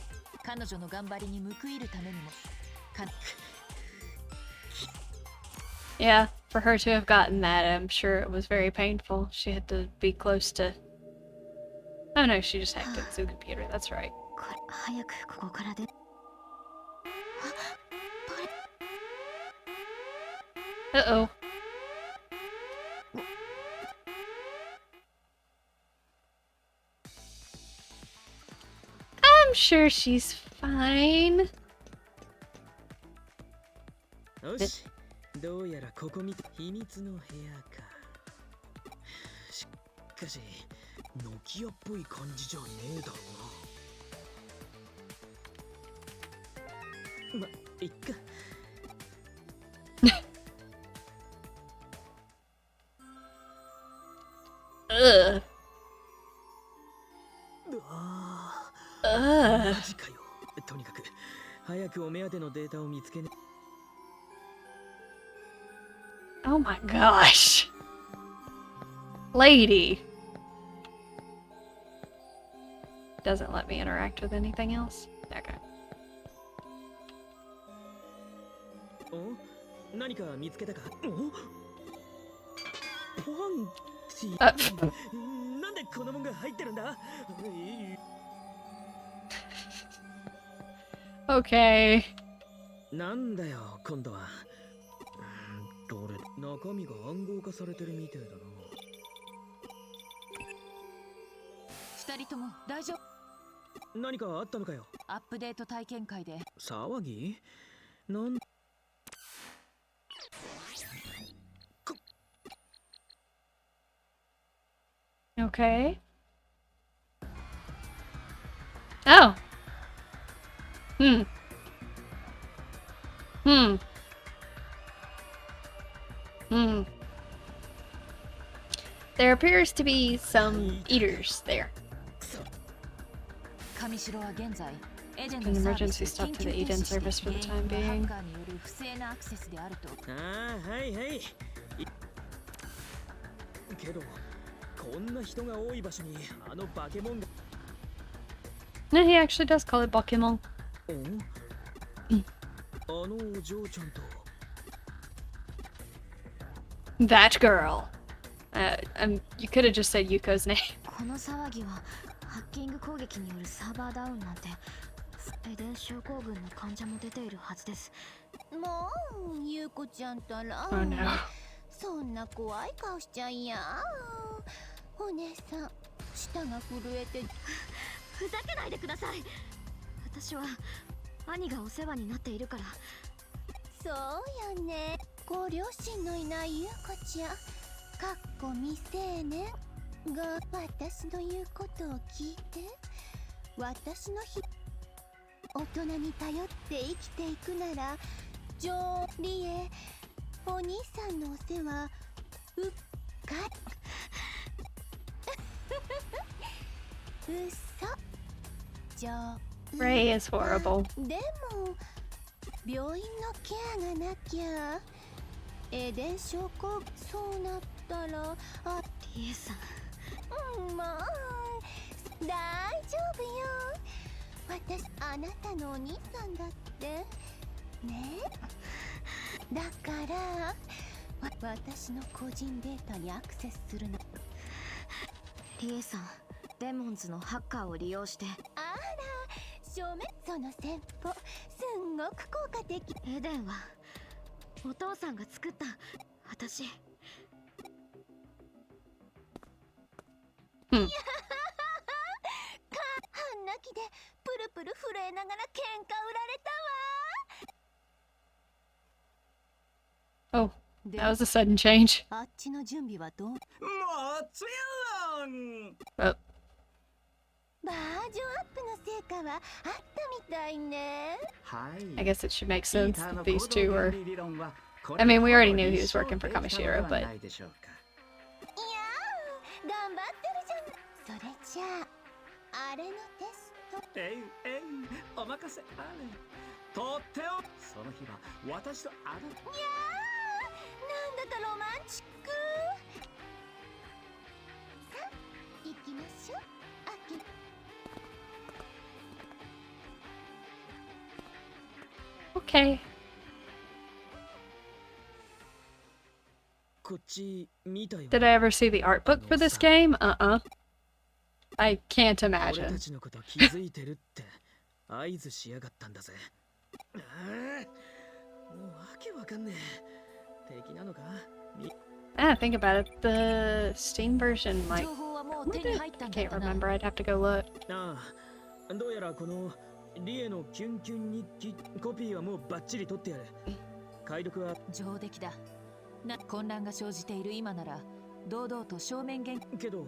彼女の頑張りに報いるためにも。Yeah, for her to have gotten that, I'm sure it was very painful. She had to be close to... Oh no, she just hacked into the computer, that's right. 早くここから出。 Uh-oh. I'm sure she's fine. よし、どうやらここ見て秘密の部屋か。しかし、ノキアっぽい感じじゃねえだろうな。ま、いっか。Ugh. Ugh. マジかよ。とにかく早くお目当てのデータを見つけね。 Oh my gosh. Lady. Doesn't let me interact with anything else. Okay. お、何か見つけたか？お、パンチ。なんでこのもんが入ってるんだ？ Okay. なんだよ今度は。どれ中身が暗号化されてるみたいだな。二人とも大丈夫？何かあったのかよ。アップデート体験会で騒ぎ？なんOkay. Oh. There appears to be some eaters there. 上白は現在エデン An のサービス emergency stop 緊 to 急 the 停 Eden 止して service for the 原 time 因はハ being. ッカーによる不正なアクセスであると。はいはい。けどこんな人が多い場所にあのバケモンが。 No, he actually does call it Pokemon. あのお嬢ちゃんと。 That girl. You could have just said Yuko's name. この騒ぎはハッキング攻撃によるサーバーダウンなんてエデン症候群の患者も出ているはずです。もうゆうこちゃんたら、 Oh no. そんな怖い顔しちゃいや。お姉さん舌が震えて。ふざけないでください。私は兄がお世話になっているから。そうよね。ご両親のいないゆうこちゃん未成年が私の言うことを聞いて、私の大人に頼って生きていくなら、ジョーリエお兄さんのお世話うっかり嘘ジョー Ray is horrible. でも病院のケアがなきゃエデン症候群そうなったらリエさん、まあ大丈夫よ。私あなたのお兄さんだってね。だから私の個人データにアクセスするの。リエさん、デモンズのハッカーを利用して。あら正面その戦法すんごく効果的。エデンはお父さんが作った。私半泣きでプルプル震えながら喧嘩売られたわ。 Oh, that was a sudden change. あっちの準備はどう？もちろん。 Oh, バージョンアップの成果はあったみたいね。 I guess it should make sense that these two were. I mean, we already knew he was working for Kamishiro, but いやー頑張ってるじゃん。それじゃああれのテスト。お任せあれ。とっておその日は私とあなた。いやーなんだかロマンチック。さあ行きましょう。okay. こっち見たよ。 Did I ever see the art book for this game? I can't 俺 imagine. たちのこと気づいてるって合図しやがったんだぜ。もうわけわかんねえ。敵なのか？ Think about it. The Steam version might. 情報はもう手に入ったんだ Can't ったな。 remember. I'd have to go look. ああ、どうやらこのリエのキュンキュン日記コピーはもうバッチリ取ってやる。解読は上出来だ。混乱が生じている今なら堂々と正面言けど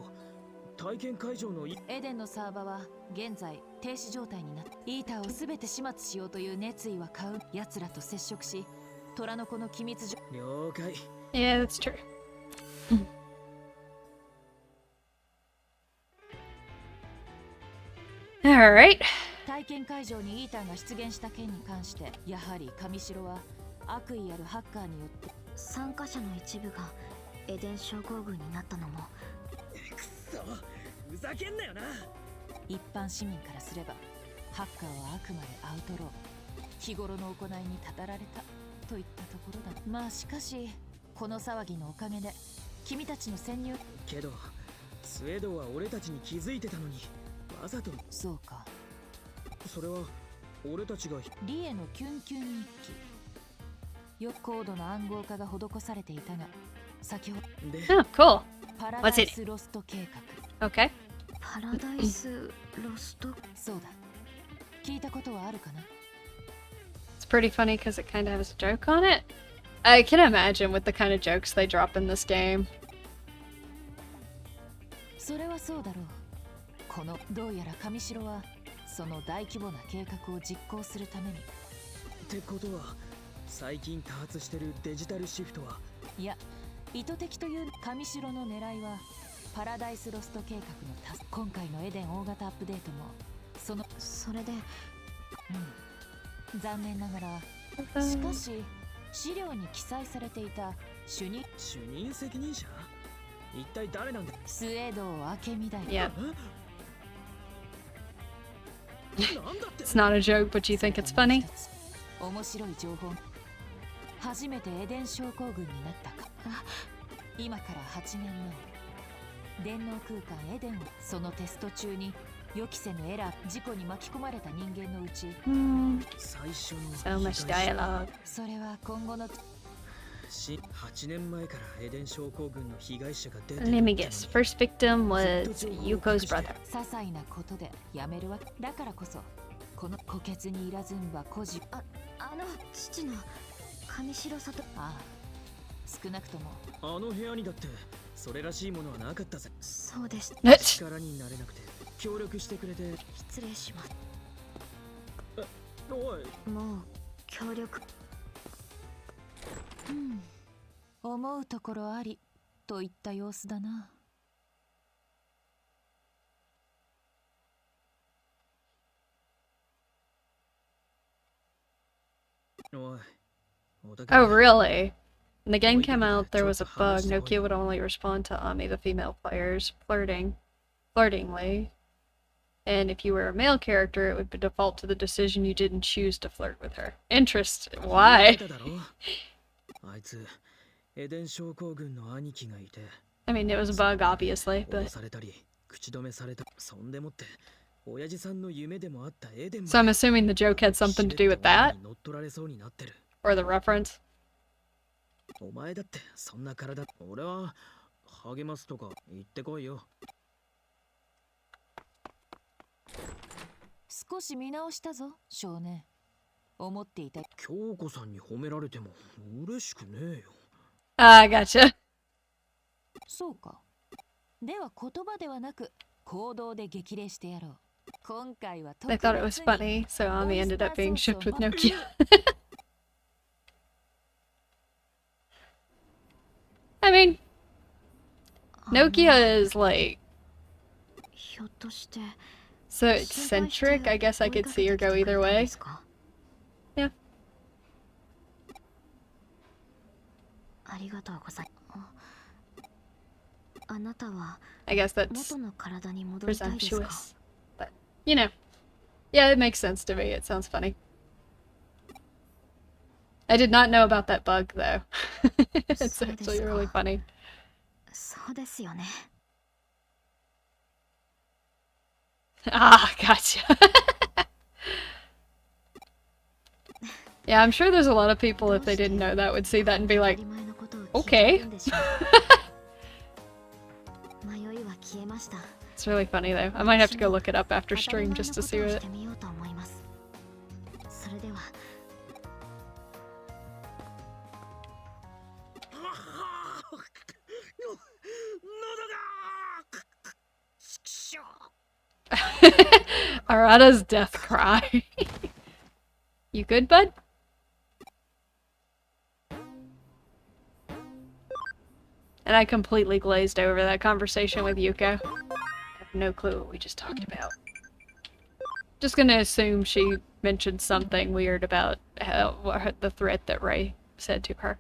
体験会場のエデンのサーバーは現在停止状態になってイーターを全て始末しようという熱意は買う。奴らと接触し虎の子の機密情了解。 Yeah, that's true. Alright. 体験会場にイータンが出現した件に関して、やはり上白は悪意あるハッカーによって参加者の一部がエデン症候群になったのも。くそ、ふざけんなよな。一般市民からすればハッカーはあくまでアウトロー、日頃の行いにたたられたといったところだ。まあしかしこの騒ぎのおかげで君たちの潜入けどスウェードは俺たちに気づいてたのに、わざと。そうか。それは俺たちが。リエのキュンキュン日記、よく高度な暗号化が施されていたが、先ほどで、 Oh, cool. パラ What's ダイ it? スロスト計画。 Okay. パラダイスロスト。そうだ、聞いたことはあるかな。 It's pretty funny because it kind of has a joke on it. I can imagine with the kind of jokes they drop in this game. それはそうだろう。このどうやら上白はその大規模な計画を実行するために。ってことは最近多発してるデジタルシフトは。いや、意図的という上白の狙いはパラダイスロスト計画の今回のエデン大型アップデートもその。それで残念ながら、しかし資料に記載されていた主任責任者、一体誰なんだ。スウェード明美だよ。 Yeah. なんだって。 It's not a joke, but you think it's funny? 面白い情報。初めてエデン症候群になったか。今から8年前、電脳空間エデンをそのテスト中に予期せぬエラー事故に巻き込まれた人間のうち、最初の So much dialogue. それは今後の8年前からエデン症候群の被害者が出てる。 Let me guess. First victim was Yuko's brother. 些細なことでやめるわけだからこそ、この虎穴にいらずんば孤児。父の上白里。ああ、少なくともあの部屋にだってそれらしいものはなかったぜ。そうでした。 Bitch. 力になれなくて協力してくれて。失礼します。おい、もう協力。思うところありといった様子だな。おい、おたけ。 Oh, really? When the game came out, there was a bug. Nokia would only respond to Ami, the female players, flirtingly. And if you were a male character, it would be default to the decision you didn't choose to flirt with her. Interesting. Why? あいつエデン症候群の兄貴がいて。 I mean, it was a bug, obviously, 脅 but... されたり口止めされた。そんでもって親父さんの夢でもあったエデン。 So I'm assuming the joke had something to do with that? 乗っ取られそうになってる。 Or the reference? お前だってそんな体。俺は励ますとか言ってこいよ。少し見直したぞ少年。思っていた。京子さんに褒められても嬉しくねえよ。Ah, gotcha. そうか。では言葉ではなく行動で激励してやろう。今回は They thought it was funny, so Ami ended up being shipped with Nokia. I mean, Nokia is like ひょっとして。 so eccentric. I guess I could see her go either way. Yeah. ありがとうございます。あなたは I guess that's 元の体に戻りたいですか？ presumptuous. But, you know. Yeah, it makes sense to me. It sounds funny. I did not know about that bug, though. It's actually really funny. そうですよね。 Ah, gotcha. Yeah, I'm sure there's a lot of people, if they didn't know that, would see that and be like, okay. It's really funny, though. I might have to go look it up after stream just to see it. それでは。 Arata's death cry. You good, bud? And I completely glazed over that conversation with Yuko. I have no clue what we just talked about. Just gonna assume she mentioned something weird about the threat that Ray said to her.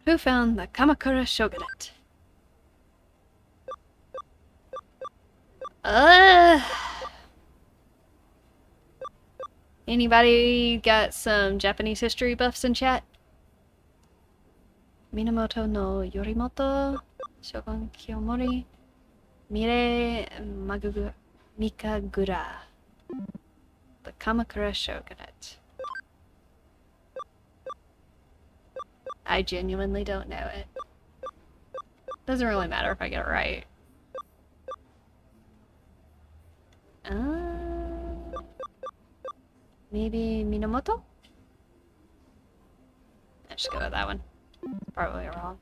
Who found the Kamakura Shogunate? Anybody got some Japanese history buffs in chat? Minamoto no Yorimoto, Shogun Kiyomori, Mire Mikagura. The Kamakura Shogunate. I genuinely don't know it. Doesn't really matter if I get it right. Maybe Minamoto? Let's just go with that one. Probably wrong.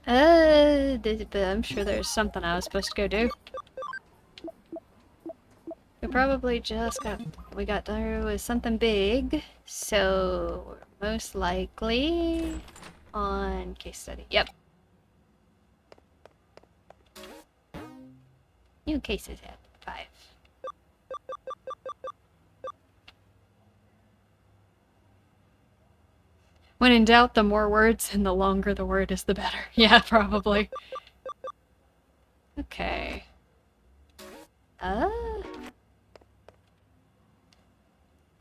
But I'm sure there's something I was supposed to go do. We probably just got through with something big, so most likely on case study. Yep. New cases at 5. When in doubt, the more words and the longer the word is, the better. Yeah, probably. Okay. I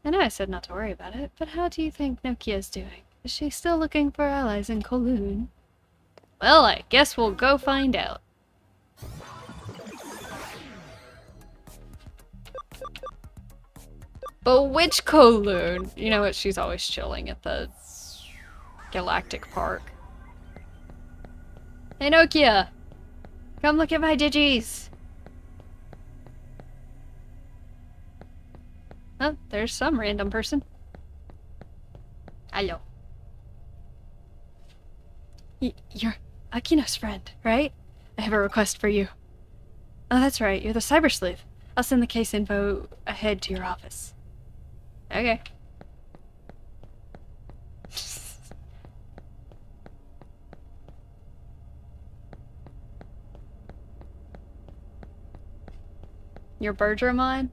know I said not to worry about it, but how do you think Nokia's doing? Is she still looking for allies in Kowloon? Well, I guess we'll go find out. But which Kowloon? You know what? She's always chilling at the Galactic Park. Hey Nokia! Come look at my digis! Oh, there's some random person. Hello. You're Akino's friend, right? I have a request for you. Oh, that's right. You're the Cyber Sleuth. I'll send the case info ahead to your office. Okay. Your Bergermon?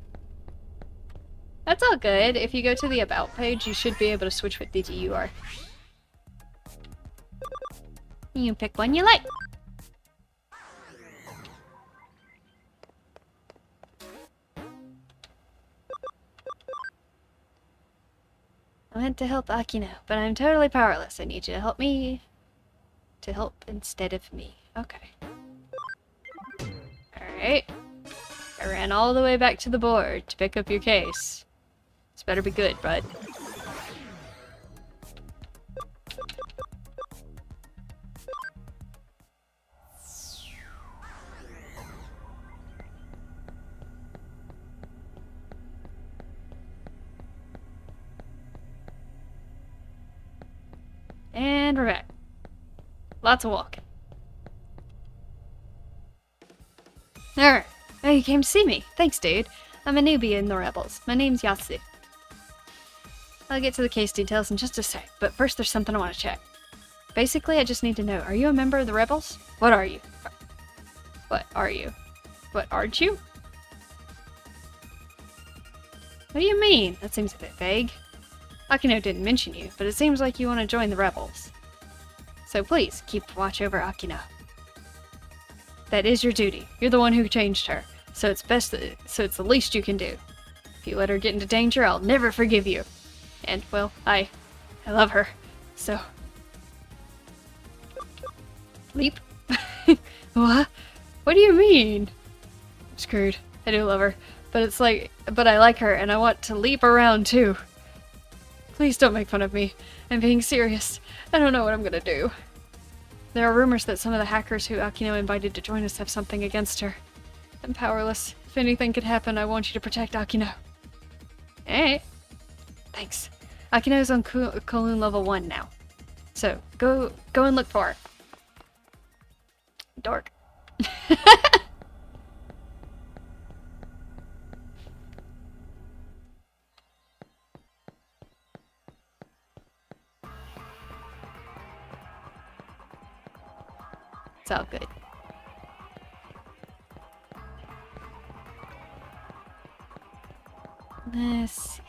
That's all good. If you go to the About page, you should be able to switch what Digi you are. You pick one you like. I went to help Akino, but I'm totally powerless. I need you to help me. To help instead of me. Okay. Alright. I ran all the way back to the board to pick up your case. This better be good, bud. And we're back. Lots of walking. Alright. Oh, you came to see me. Thanks, dude. I'm a newbie in the Rebels. My name's Yatsu. I'll get to the case details in just a sec, but first there's something I want to check. Basically, I just need to know, are you a member of the Rebels? What are you? What are you? What aren't you? What do you mean? That seems a bit vague. Akino didn't mention you, but it seems like you want to join the Rebels. So please, keep watch over Akino. That is your duty. You're the one who changed her, so it's the least you can do. If you let her get into danger, I'll never forgive you. And, well, I love her, so... Leap? What? What do you mean? I'm screwed. I do love her, but I like her, and I want to leap around, too. Please don't make fun of me. I'm being serious. I don't know what I'm gonna do. There are rumors that some of the hackers who Akino invited to join us have something against her. I'm powerless. If anything could happen, I want you to protect Akino. Hey. Thanks. Akino's on Kowloon level 1 now. So, go and look for her. Dork. It's all good. Let's see.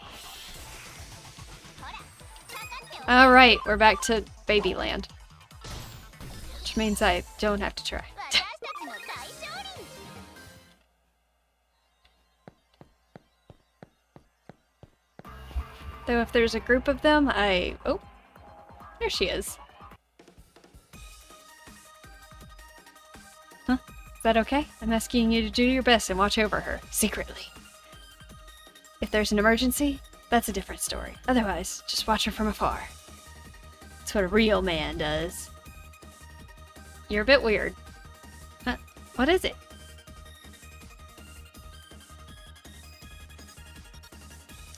Alright, we're back to Babyland. Which means I don't have to try. Though if there's a group of them, oh, there she is. Huh? Is that okay? I'm asking you to do your best and watch over her, secretly. If there's an emergency, that's a different story. Otherwise, just watch her from afar. That's what a real man does. You're a bit weird. Huh? What is it?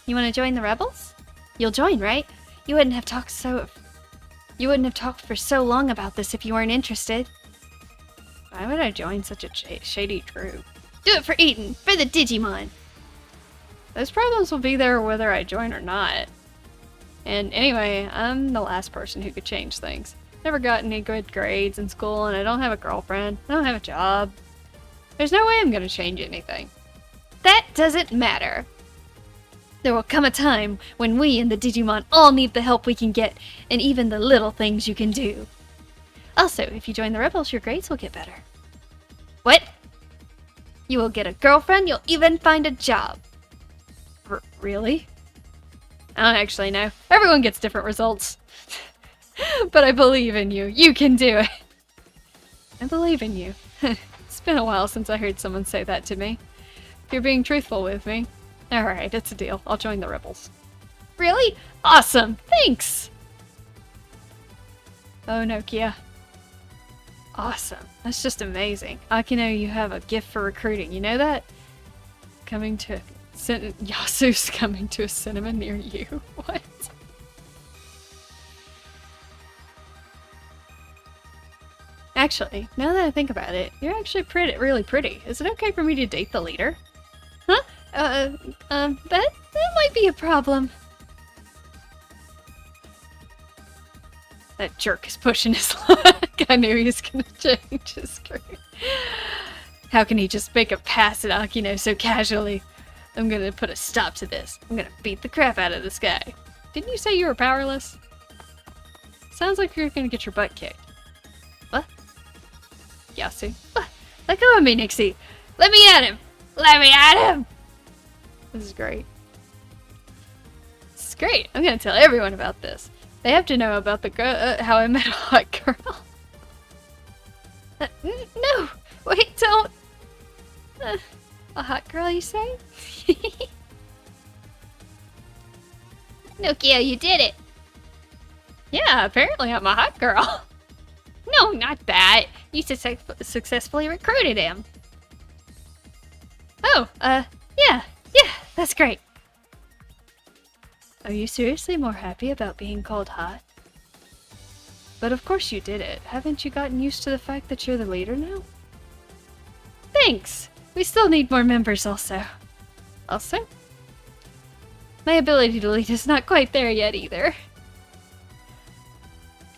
You want to join the rebels? You'll join, right? You wouldn't have talked for so long about this if you weren't interested. Why would I join such a shady group? Do it for Eden, for the Digimon. Those problems will be there whether I join or not. And anyway, I'm the last person who could change things. Never got any good grades in school, and I don't have a girlfriend. I don't have a job. There's no way I'm gonna change anything. That doesn't matter. There will come a time when we and the Digimon all need the help we can get, and even the little things you can do. Also, if you join the rebels, your grades will get better. What? You will get a girlfriend, you'll even find a job. Really? I don't actually know. Everyone gets different results. But I believe in you. You can do it. I believe in you. It's been a while since I heard someone say that to me. If you're being truthful with me. Alright, it's a deal. I'll join the rebels. Really? Awesome! Thanks! Oh, Nokia. Awesome. That's just amazing. Akino, you have a gift for recruiting. You know that? Coming to... Yasu's coming to a cinema near you. What? Actually, now that I think about it, you're actually really pretty. Is it okay for me to date the leader? Huh? That might be a problem. That jerk is pushing his luck. I knew he was gonna change his screen. How can he just make a pass at Akino so casually? I'm gonna put a stop to this. I'm gonna beat the crap out of this guy. Didn't you say you were powerless? Sounds like you're gonna get your butt kicked. What? Yasu. What? Let go of me, Nixie. Let me at him. Let me at him. This is great. This is great. I'm gonna tell everyone about this. They have to know about the girl, how I met a hot girl. No! Wait, don't! A hot girl, you say? Nokia, you did it! Yeah, apparently I'm a hot girl. No, not that. You successfully recruited him. Oh, yeah, that's great. Are you seriously more happy about being called hot? But of course you did it. Haven't you gotten used to the fact that you're the leader now? Thanks! We still need more members also. Also? My ability to lead is not quite there yet either.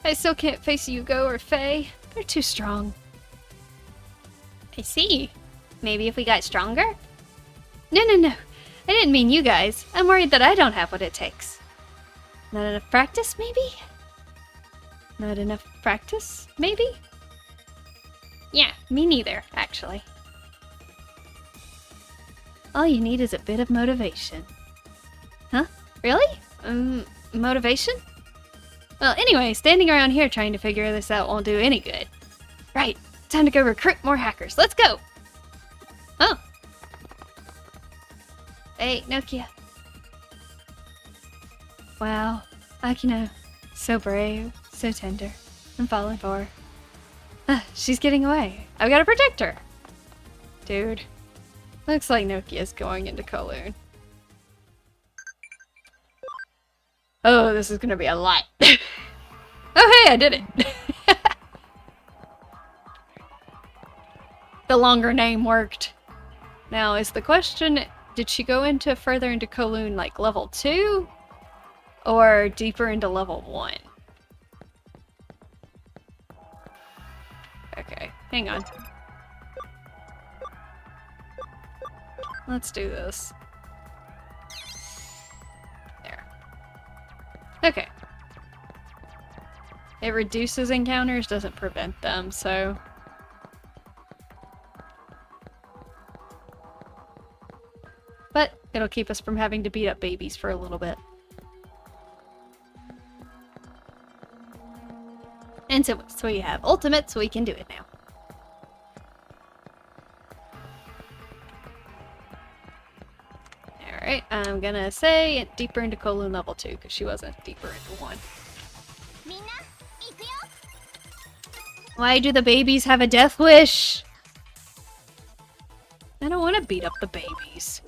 I still can't face Yugo or Faye. They're too strong. I see. Maybe if we got stronger? No. I didn't mean you guys. I'm worried that I don't have what it takes. Not enough practice, maybe? Not enough practice, maybe? Yeah, me neither, actually. All you need is a bit of motivation. Huh? Really? Motivation? Well, anyway, standing around here trying to figure this out won't do any good. Right, time to go recruit more hackers. Let's go! Oh. Hey, Nokia. Wow, Akino. So brave, so tender. I'm falling for her. She's getting away. I've got to protect her. Dude. Looks like Nokia's going into Kowloon. Oh, this is gonna be a lot. Oh, hey, I did it. The longer name worked. Now, is the question, did she go into further into Kowloon like level 2? Or deeper into level 1? Okay, hang on. Let's do this. Okay. It reduces encounters, doesn't prevent them, so... But it'll keep us from having to beat up babies for a little bit. And so we have ultimate, so we can do it now. Alright, I'm gonna say deeper into Kowloon level 2, because she wasn't deeper into 1. Why do the babies have a death wish? I don't want to beat up the babies.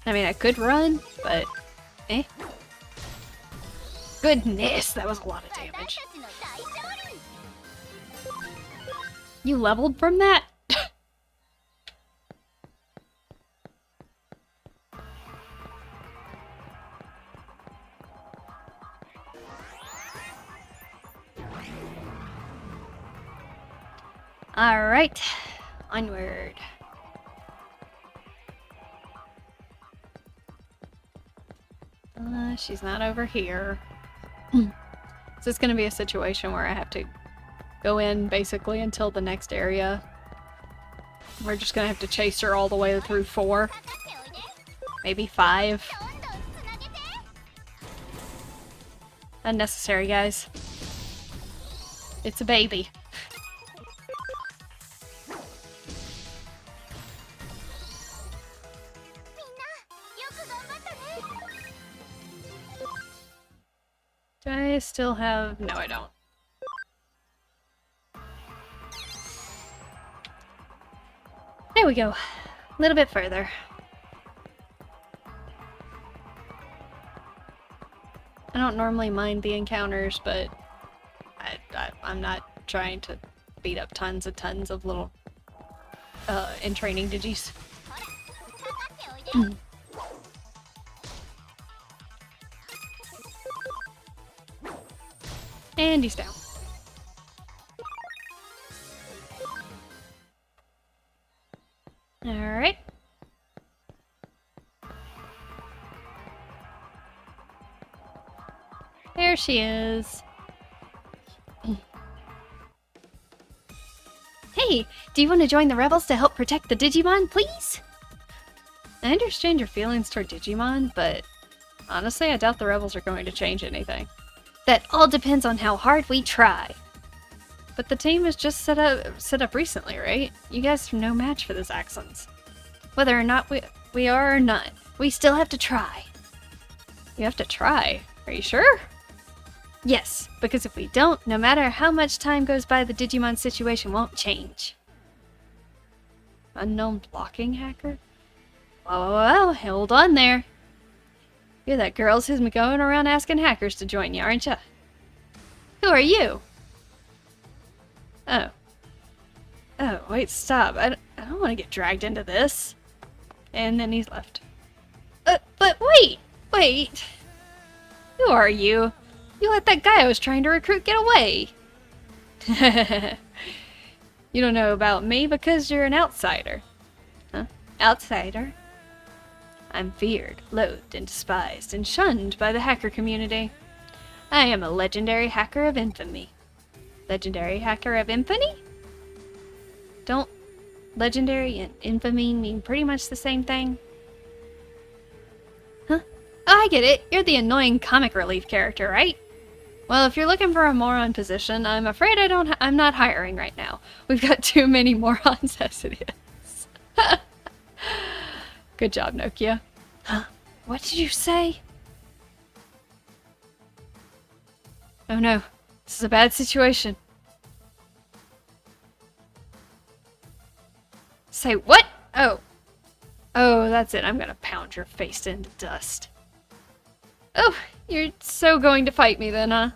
I mean, I could run, but... eh. Goodness, that was a lot of damage. You leveled from that? Alright, onward. She's not over here. So it's gonna be a situation where I have to go in basically until the next area. We're just gonna have to chase her all the way through 4. Maybe 5. Unnecessary, guys. It's a baby. Do I still have... no, I don't. There we go. A little bit further. I don't normally mind the encounters, but I'm not trying to beat up tons of little in-training digis. And he's down. Alright. There she is. Hey, do you want to join the rebels to help protect the Digimon, please? I understand your feelings toward Digimon, but honestly, I doubt the rebels are going to change anything. That all depends on how hard we try. But the team is just set up recently, right? You guys are no match for this Axons. Whether or not we are or not, we still have to try. You have to try? Are you sure? Yes, because if we don't, no matter how much time goes by, the Digimon situation won't change. Unknown blocking hacker? Whoa, hold on there. You're that girl who's been going around asking hackers to join you, aren't you? Who are you? Oh. Oh, wait, stop. I don't want to get dragged into this. And then he's left. But wait! Who are you? You let that guy I was trying to recruit get away. You don't know about me because you're an outsider. Huh? Outsider? I'm feared, loathed, and despised, and shunned by the hacker community. I am a legendary hacker of infamy. Legendary hacker of infamy? Don't legendary and infamy mean pretty much the same thing? Huh? Oh, I get it. You're the annoying comic relief character, right? Well, if you're looking for a moron position, I'm afraid I'm not hiring right now. We've got too many morons as it is. Good job, Nokia. Huh? What did you say? Oh no, this is a bad situation. Say what? Oh. Oh, that's it. I'm gonna pound your face into dust. Oh, you're so going to fight me then, huh?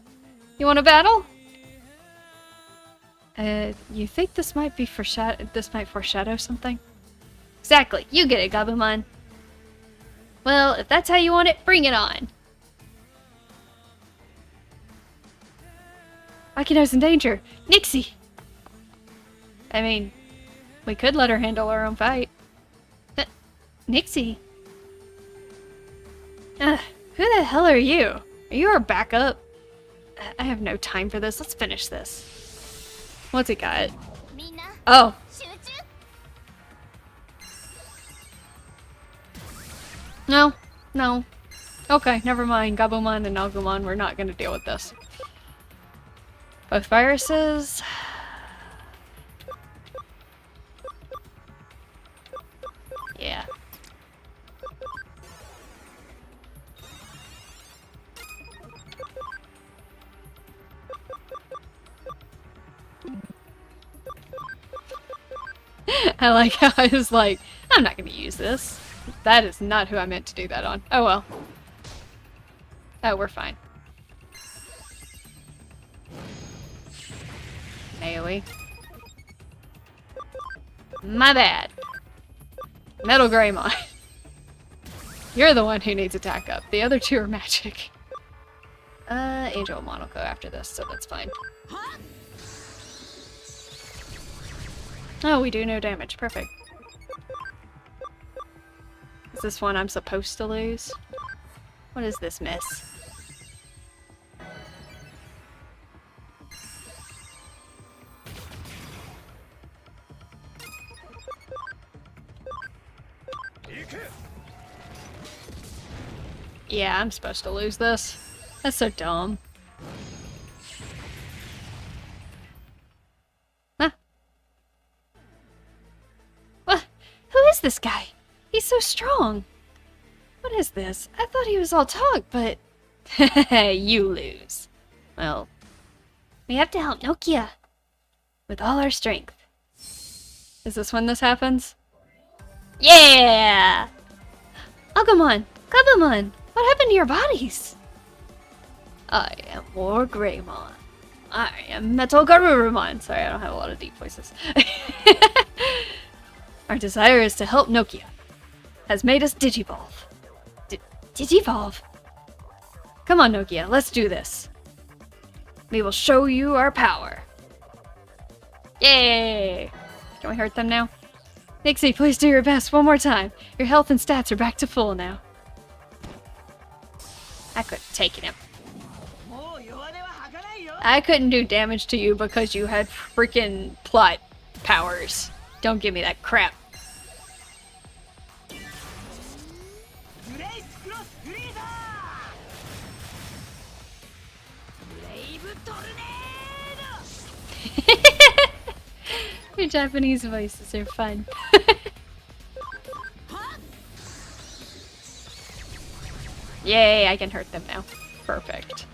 You want a battle? You think this might be foreshadow something? Exactly. You get it, Gabumon. Well, if that's how you want it, bring it on. Akino's in danger. Nixie! I mean, we could let her handle her own fight. Nixie? Who the hell are you? Are you our backup? I have no time for this. Let's finish this. What's he got? みんな Oh. 集中 No. No. Okay, never mind. Gabumon and Agumon, we're not gonna deal with this. Both viruses. Yeah. I like how I was like, I'm not gonna use this. That is not who I meant to do that on. Oh well. Oh, we're fine. Melee. My bad. Metal Greymon. You're the one who needs attack up. The other two are magic. Angelmon will go after this, so that's fine. Oh, we do no damage. Perfect. Is this one I'm supposed to lose? What is this miss? Yeah, I'm supposed to lose this. That's so dumb. Huh? What? Who is this guy? He's so strong. What is this? I thought he was all talk, but... You lose. Well, we have to help Nokia. With all our strength. Is this when this happens? Yeah! Agumon! Kabumon! What happened to your bodies? I am War Greymon. I am Metal Garurumon. Sorry, I don't have a lot of deep voices. Our desire is to help Nokia. Has made us digivolve. Digivolve? Come on, Nokia, let's do this. We will show you our power. Yay! Can we hurt them now? Nixie, please do your best one more time. Your health and stats are back to full now. I could have taken him. I couldn't do damage to you because you had freaking plot powers. Don't give me that crap. Your Japanese voices are fun. Yay, I can hurt them now. Perfect.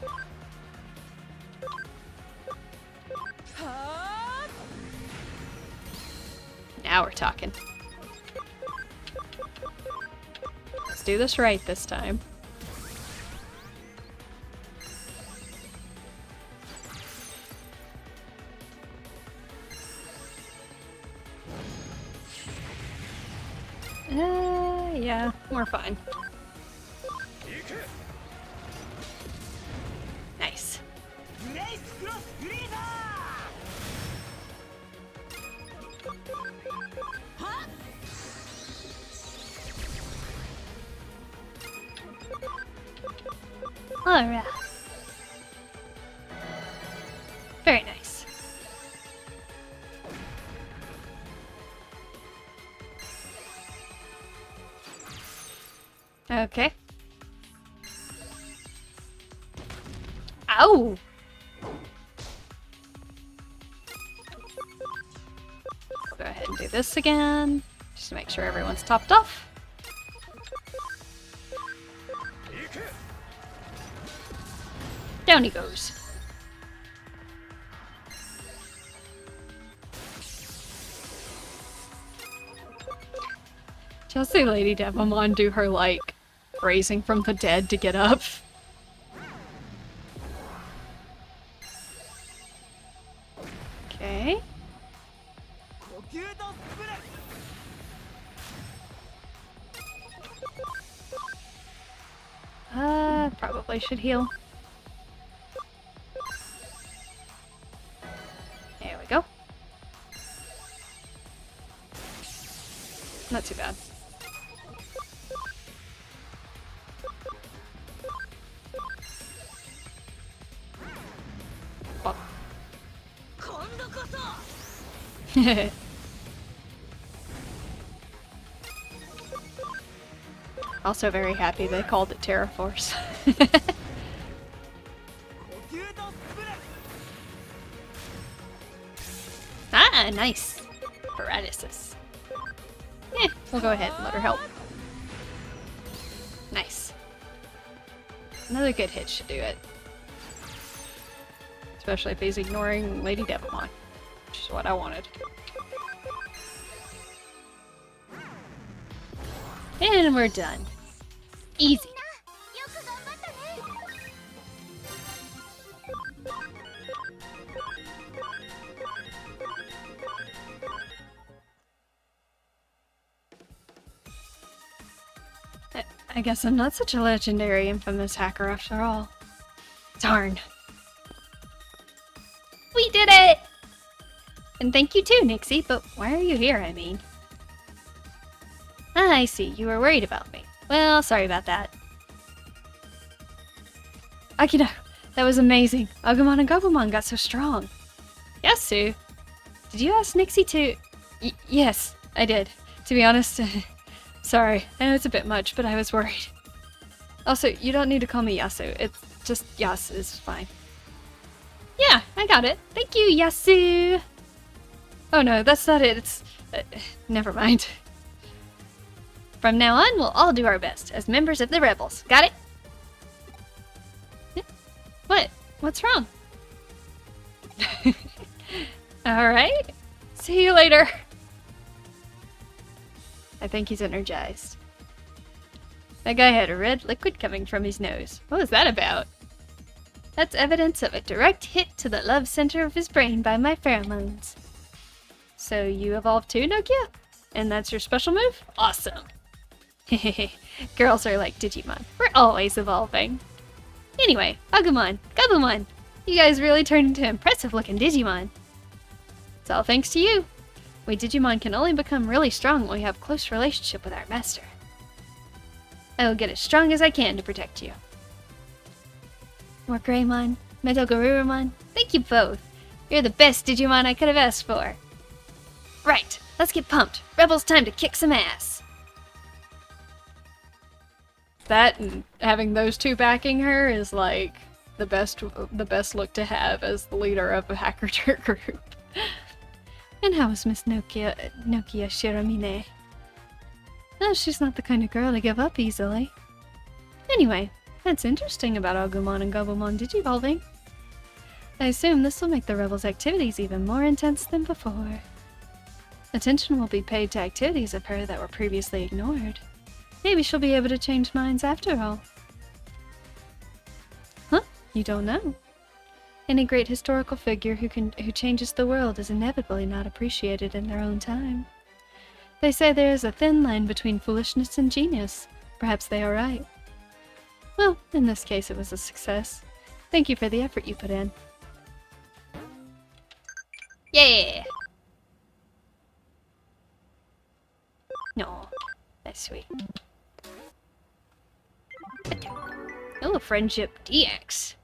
Now we're talking. Let's do this right this time. Yeah, we're fine. Nice. Alright. Very nice. Okay. Ow! We'll go ahead and do this again, just to make sure everyone's topped off. Down he goes. Did y'all see Lady Devamon do her, like, raising from the dead to get up? Okay. Probably should heal. There we go. Not too bad. Also very happy they called it Terra Force. Ah, nice. Paralysis. Eh, we'll go ahead and let her help. Nice. Another good hit should do it. Especially if he's ignoring Lady Devimon, which is what I wanted. And we're done. Easy. I guess I'm not such a legendary infamous hacker after all. Darn. We did it! And thank you too, Nixie, but why are you here, I mean? Ah, I see. You were worried about me. Well, sorry about that. Akira, that was amazing. Agumon and Gabumon got so strong. Yasu, did you ask Nixie to... yes, I did. To be honest, sorry. I know it's a bit much, but I was worried. Also, you don't need to call me Yasu. It's just Yas is fine. Yeah, I got it. Thank you, Yasu. Oh no, that's not it. It's... never mind. From now on, we'll all do our best as members of the Rebels. Got it? What? What's wrong? Alright. See you later. I think he's energized. That guy had a red liquid coming from his nose. What was that about? That's evidence of a direct hit to the love center of his brain by my pheromones. So you evolved too, Nokia? And that's your special move? Awesome. Girls are like Digimon. We're always evolving. Anyway, Agumon, Gabumon, you guys really turned into impressive looking Digimon. It's all thanks to you. We Digimon can only become really strong when we have a close relationship with our master. I will get as strong as I can to protect you. More Greymon, Metal Garurumon, thank you both. You're the best Digimon I could have asked for. Right, let's get pumped. Rebels, time to kick some ass. That and having those two backing her is like the best look to have as the leader of a hacker group. And how is Miss Nokia Shiramine? Oh, she's not the kind of girl to give up easily. Anyway, that's interesting about Agumon and Gabumon digivolving. I assume this will make the Rebels' activities even more intense than before. Attention will be paid to activities of her that were previously ignored. Maybe she'll be able to change minds after all. Huh? You don't know? Any great historical figure who changes the world is inevitably not appreciated in their own time. They say there is a thin line between foolishness and genius. Perhaps they are right. Well, in this case it was a success. Thank you for the effort you put in. Yeah! No, that's sweet. Oh, friendship DX.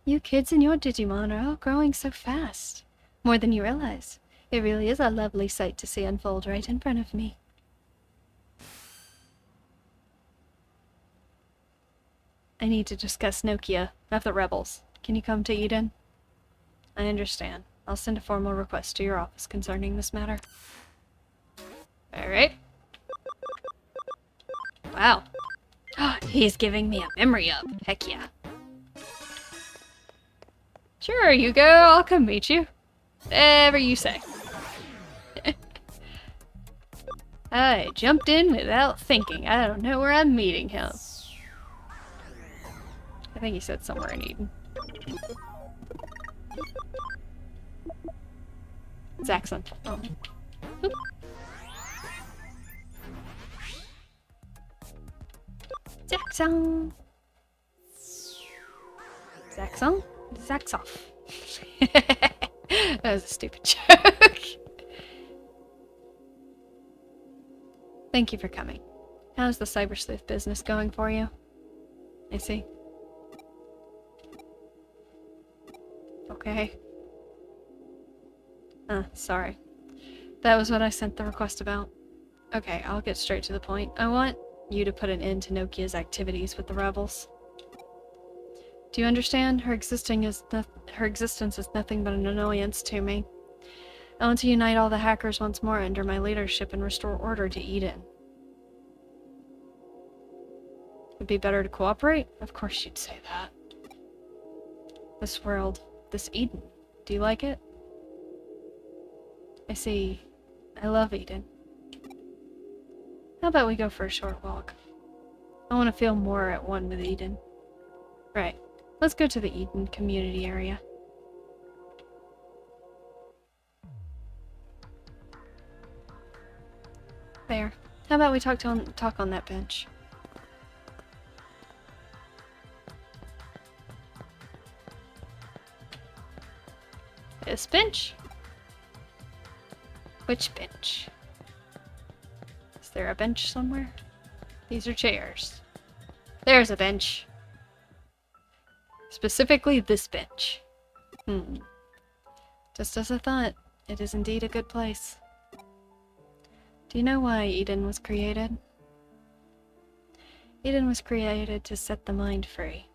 You kids and your Digimon are all growing so fast. More than you realize. It really is a lovely sight to see unfold right in front of me. I need to discuss Nokia of the Rebels. Can you come to Eden? I understand. I'll send a formal request to your office concerning this matter. Alright. Wow. He's giving me a memory up. Heck yeah. Sure, you go. I'll come meet you. Whatever you say. I jumped in without thinking. I don't know where I'm meeting him. I think he said somewhere in Eden. Zaxxon. Oh. Oop. Zaxxon. Zaxxon? Zaxoff. That was a stupid joke. Thank you for coming. How's the Cyberspace business going for you? I see. Okay. Sorry. That was what I sent the request about. Okay, I'll get straight to the point. I want you to put an end to Nokia's activities with the rebels. Do you understand? Her existence is nothing but an annoyance to me. I want to unite all the hackers once more under my leadership and restore order to Eden. It'd be better to cooperate? Of course you'd say that. This world, this Eden, do you like it? I see. I love Eden. How about we go for a short walk? I want to feel more at one with Eden. Right. Let's go to the Eden community area. There. How about we talk on that bench? This bench? Which bench? Is there a bench somewhere? These are chairs. There's a bench. Specifically this bench. Just as I thought, it is indeed a good place. Do you know why Eden was created? Eden was created to set the mind free.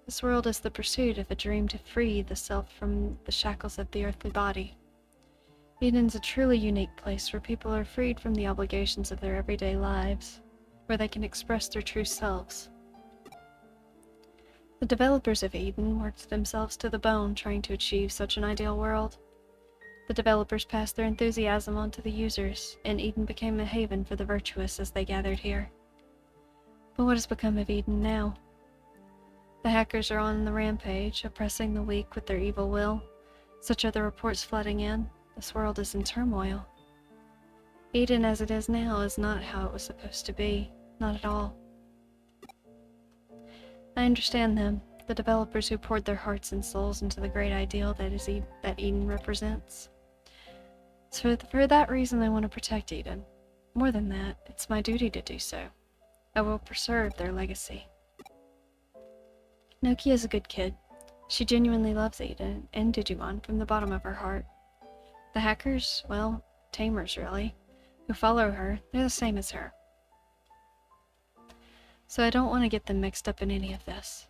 This world is the pursuit of a dream to free the self from the shackles of the earthly body. Eden's a truly unique place where people are freed from the obligations of their everyday lives, where they can express their true selves. The developers of Eden worked themselves to the bone trying to achieve such an ideal world. The developers passed their enthusiasm on to the users, and Eden became a haven for the virtuous as they gathered here. But what has become of Eden now? The hackers are on the rampage, oppressing the weak with their evil will. Such are the reports flooding in. This world is in turmoil. Eden as it is now is not how it was supposed to be. Not at all. I understand them, the developers who poured their hearts and souls into the great ideal that Eden represents. So for that reason I want to protect Eden. More than that, it's my duty to do so. I will preserve their legacy. Nokia is a good kid. She genuinely loves Eden and Digimon from the bottom of her heart. The hackers, well, tamers really, who follow her, they're the same as her. So I don't want to get them mixed up in any of this.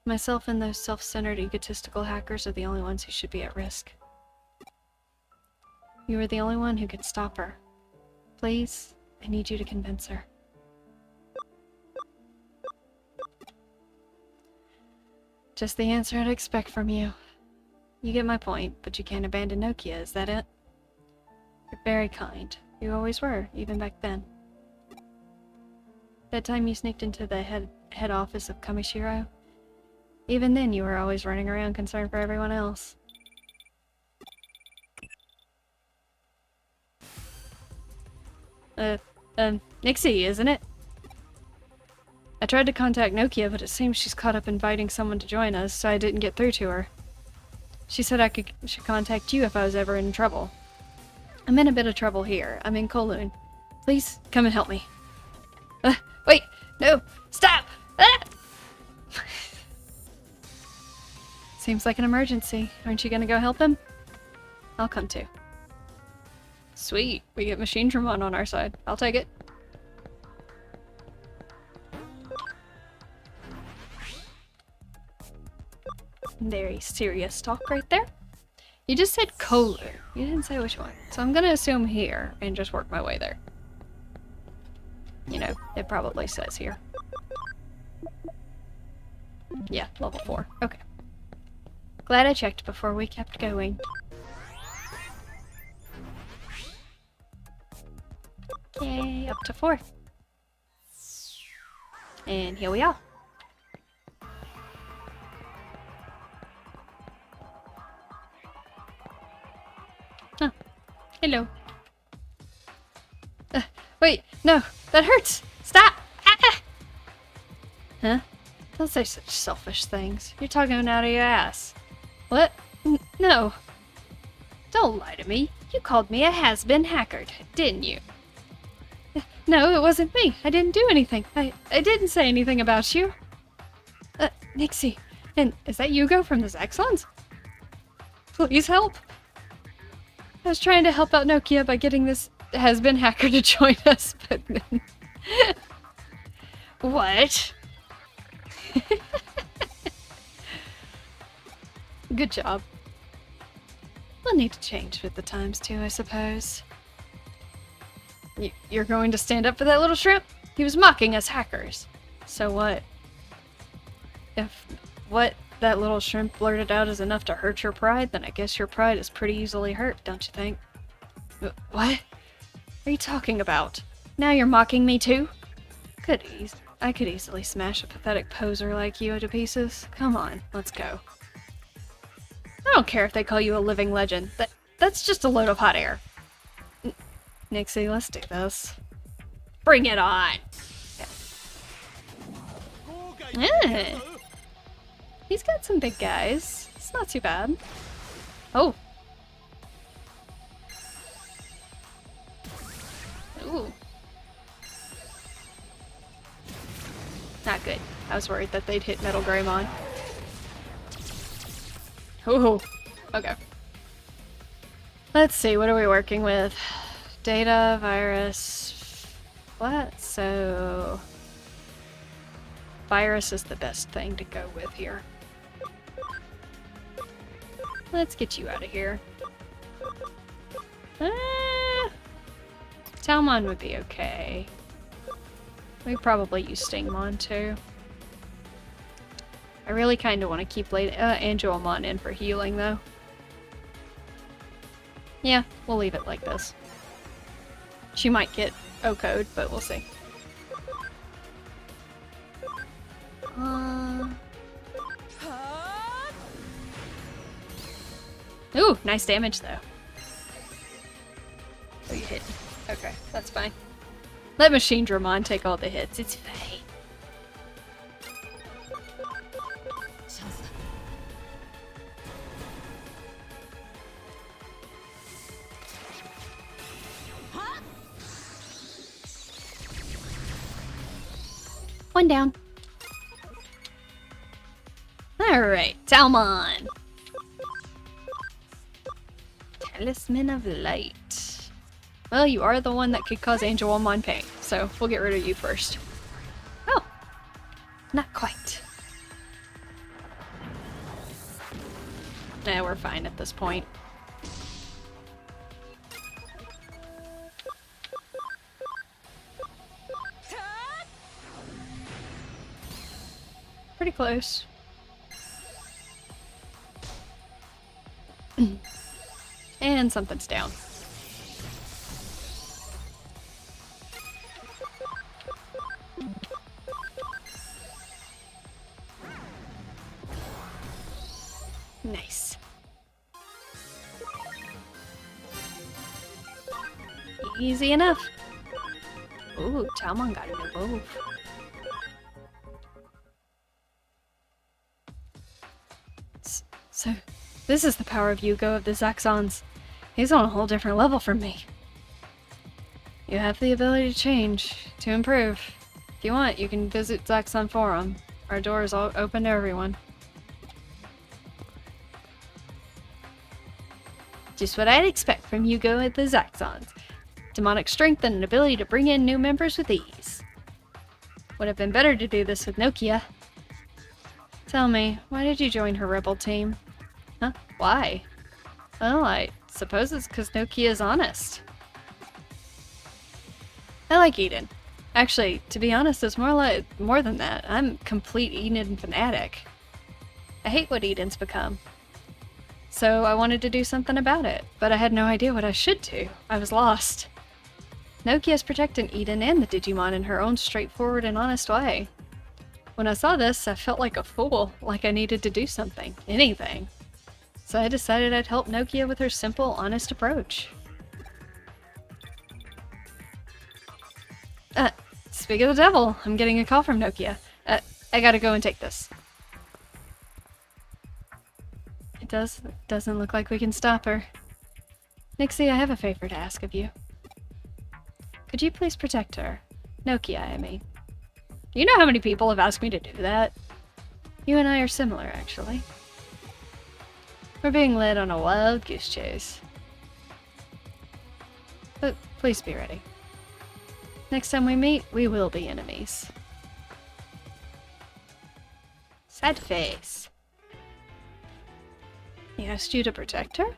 Myself and those self-centered, egotistical hackers are the only ones who should be at risk. You are the only one who can stop her. Please, I need you to convince her. Just the answer I'd expect from you. You get my point, but you can't abandon Nokia, is that it? You're very kind. You always were, even back then. That time you sneaked into the head office of Kamishiro, even then you were always running around concerned for everyone else. Nixie, isn't it? I tried to contact Nokia, but it seems she's caught up inviting someone to join us, so I didn't get through to her. She said I should contact you if I was ever in trouble. I'm in a bit of trouble here. I'm in Kowloon. Please, come and help me. Wait! No! Stop! Ah! Seems like an emergency. Aren't you gonna go help him? I'll come too. Sweet. We get Machinedramon on our side. I'll take it. Very serious talk right there. You just said Kowloon. You didn't say which one. So I'm gonna assume here and just work my way there. You know, it probably says here. Yeah, level 4. Okay. Glad I checked before we kept going. Okay, up to 4. And here we are. Huh. Hello. Wait, no, that hurts! Stop! Ah! Huh? Don't say such selfish things. You're talking out of your ass. What? No. Don't lie to me. You called me a has-been hackered, didn't you? No, it wasn't me. I didn't do anything. I didn't say anything about you. Nixie, and is that Yugo from the Zaxxons? Please help. I was trying to help out Nokia by getting this has-been hacker to join us, but then... What? Good job. We'll need to change with the times too, I suppose. You're going to stand up for that little shrimp? He was mocking us hackers. So what? If what that little shrimp blurted out is enough to hurt your pride, then I guess your pride is pretty easily hurt, don't you think? What are you talking about? Now you're mocking me too? I could easily smash a pathetic poser like you to pieces. Come on, let's go. I don't care if they call you a living legend. That's just a load of hot air. Nixie, let's do this. Bring it on! Yeah. He's got some big guys. It's not too bad. Oh. Ooh. Not good. I was worried that they'd hit Metal Greymon. Ooh. Okay. Let's see, what are we working with? Data, virus... What? So... Virus is the best thing to go with here. Let's get you out of here. Talmon would be okay. We probably use Stingmon too. I really kind of want to keep Angelmon in for healing though. Yeah, we'll leave it like this. She might get O-code, but we'll see. Ooh, nice damage though. Oh, you hit. Okay, that's fine. Let Machine Dramon take all the hits. It's fine. One down. Alright, Talmon. Talisman of Light. Well, you are the one that could cause Angelmon pain, so we'll get rid of you first. Oh! Not quite. Nah, we're fine at this point. Pretty close. And something's down. Nice. Easy enough. Ooh, Talmon got a new move. So, this is the power of Yugo of the Zaxxons. He's on a whole different level from me. You have the ability to change, to improve. If you want, you can visit Zaxxon Forum. Our door is all open to everyone. Just what I'd expect from Yugo at the Zaxxons. Demonic strength and an ability to bring in new members with ease. Would have been better to do this with Nokia. Tell me, why did you join her rebel team? Huh? Why? Well, I suppose it's because Nokia is honest. I like Eden. Actually, to be honest, it's more than that. I'm complete Eden fanatic. I hate what Eden's become. So I wanted to do something about it, but I had no idea what I should do. I was lost. Nokia's protecting Eden and the Digimon in her own straightforward and honest way. When I saw this, I felt like a fool, like I needed to do something, anything. So I decided I'd help Nokia with her simple, honest approach. Speak of the devil, I'm getting a call from Nokia. I gotta go and take this. It doesn't look like we can stop her. Nixie, I have a favor to ask of you. Could you please protect her? Nokia, I mean. Do you know how many people have asked me to do that? You and I are similar, actually. We're being led on a wild goose chase. Please be ready. Next time we meet, we will be enemies. Sad face. He asked you to protect her?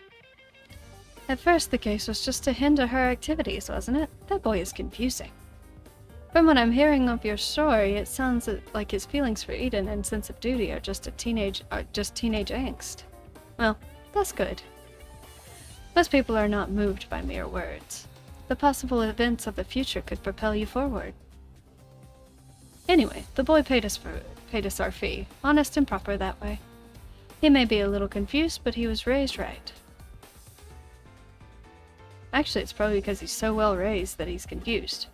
At first the case was just to hinder her activities, wasn't it? That boy is confusing. From what I'm hearing of your story, it sounds like his feelings for Eden and sense of duty are just teenage angst. Well, that's good. Most people are not moved by mere words. The possible events of the future could propel you forward. Anyway, the boy paid us our fee. Honest and proper that way. He may be a little confused, but he was raised right. Actually, it's probably because he's so well raised that he's confused.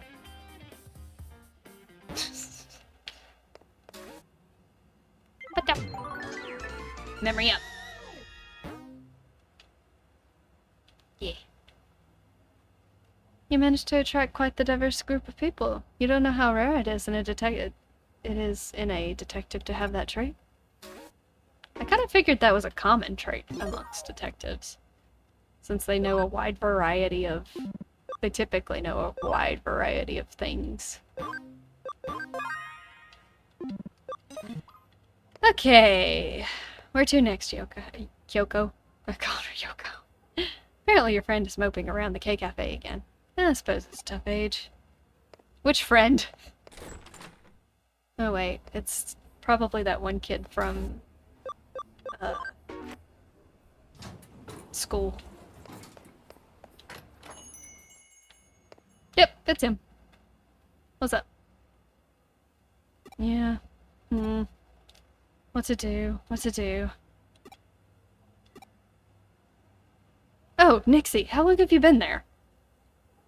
But no. Memory up. Yeah. You managed to attract quite the diverse group of people. You don't know how rare it is in a detective to have that trait. I kind of figured that was a common trait amongst detectives, since they know a wide variety of... They typically know a wide variety of things. Okay, where to next, Kyoko? I called her Yoko. Apparently your friend is moping around the K-Cafe again. I suppose it's a tough age. Which friend? Oh wait, it's probably that one kid from... school. Yep, it's him. What's up? Yeah. What to do? What to do? Oh, Nixie, how long have you been there?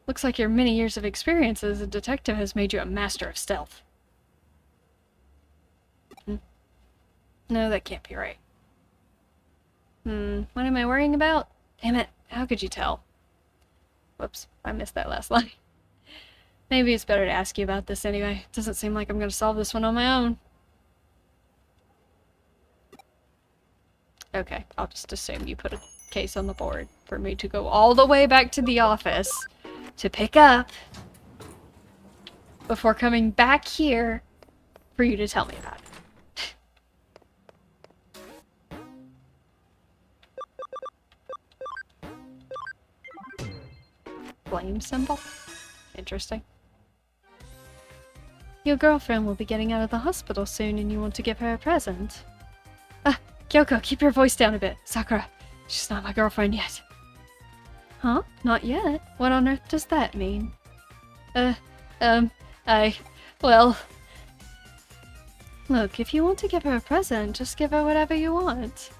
Looks like your many years of experience as a detective has made you a master of stealth. No, that can't be right. What am I worrying about? Damn it, how could you tell? Whoops, I missed that last line. Maybe it's better to ask you about this anyway. It doesn't seem like I'm gonna solve this one on my own. Okay, I'll just assume you put a case on the board for me to go all the way back to the office to pick up before coming back here for you to tell me about it. Flame symbol? Interesting. Your girlfriend will be getting out of the hospital soon and you want to give her a present. Kyoko, keep your voice down a bit. Sakura, she's not my girlfriend yet. Huh? Not yet? What on earth does that mean? Well... Look, if you want to give her a present, just give her whatever you want.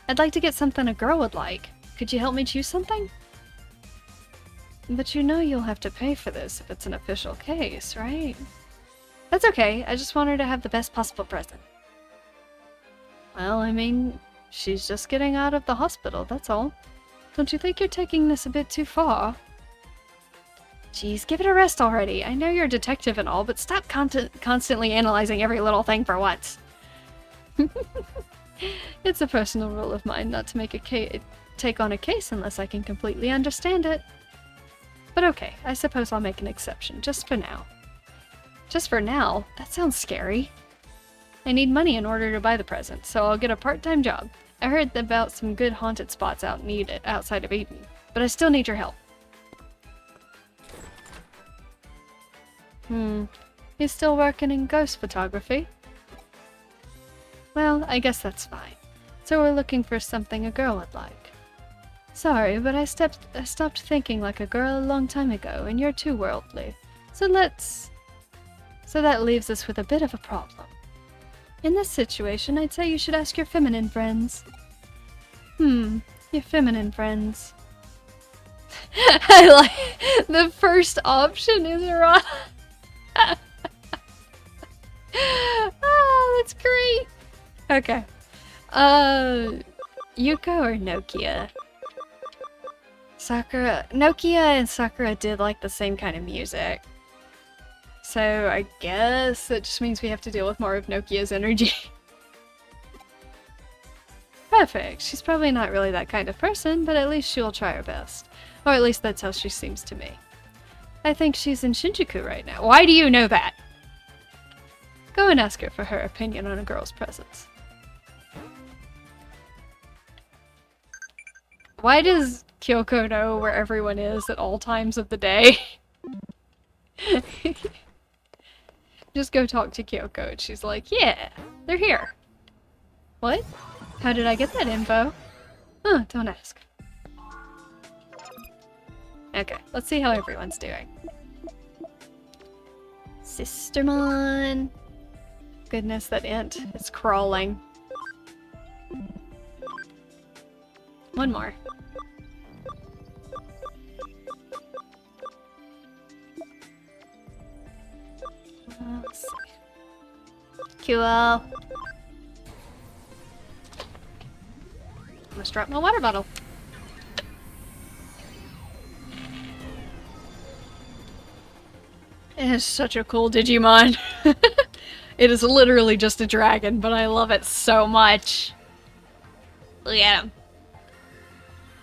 I'd like to get something a girl would like. Could you help me choose something? But you know you'll have to pay for this if it's an official case, right? That's okay, I just want her to have the best possible present. Well, I mean, she's just getting out of the hospital, that's all. Don't you think you're taking this a bit too far? Jeez, give it a rest already. I know you're a detective and all, but stop constantly analyzing every little thing for once. It's a personal rule of mine not to make take on a case unless I can completely understand it. But okay, I suppose I'll make an exception, just for now. Just for now? That sounds scary. I need money in order to buy the present, so I'll get a part-time job. I heard about some good haunted spots outside of Eden, but I still need your help. He's still working in ghost photography? Well, I guess that's fine. So we're looking for something a girl would like. Sorry, but I stopped thinking like a girl a long time ago, and you're too worldly. So that leaves us with a bit of a problem. In this situation, I'd say you should ask your feminine friends. Your feminine friends. I like... The first option is wrong. Oh, that's great. Okay. Yuko or Nokia? Sakura... Nokia and Sakura did like the same kind of music. So I guess that just means we have to deal with more of Nokia's energy. Perfect. She's probably not really that kind of person, but at least she'll try her best. Or at least that's how she seems to me. I think she's in Shinjuku right now. Why do you know that? Go and ask her for her opinion on a girl's presence. Why does Kyoko know where everyone is at all times of the day? Just go talk to Kyoko and she's like, yeah, they're here. What? How did I get that info? Huh, don't ask. Okay, let's see how everyone's doing. Sistermon. Goodness, that ant is crawling. One more. Let's see. Cool. Almost dropped my water bottle. It is such a cool Digimon. It is literally just a dragon, but I love it so much. Look at him.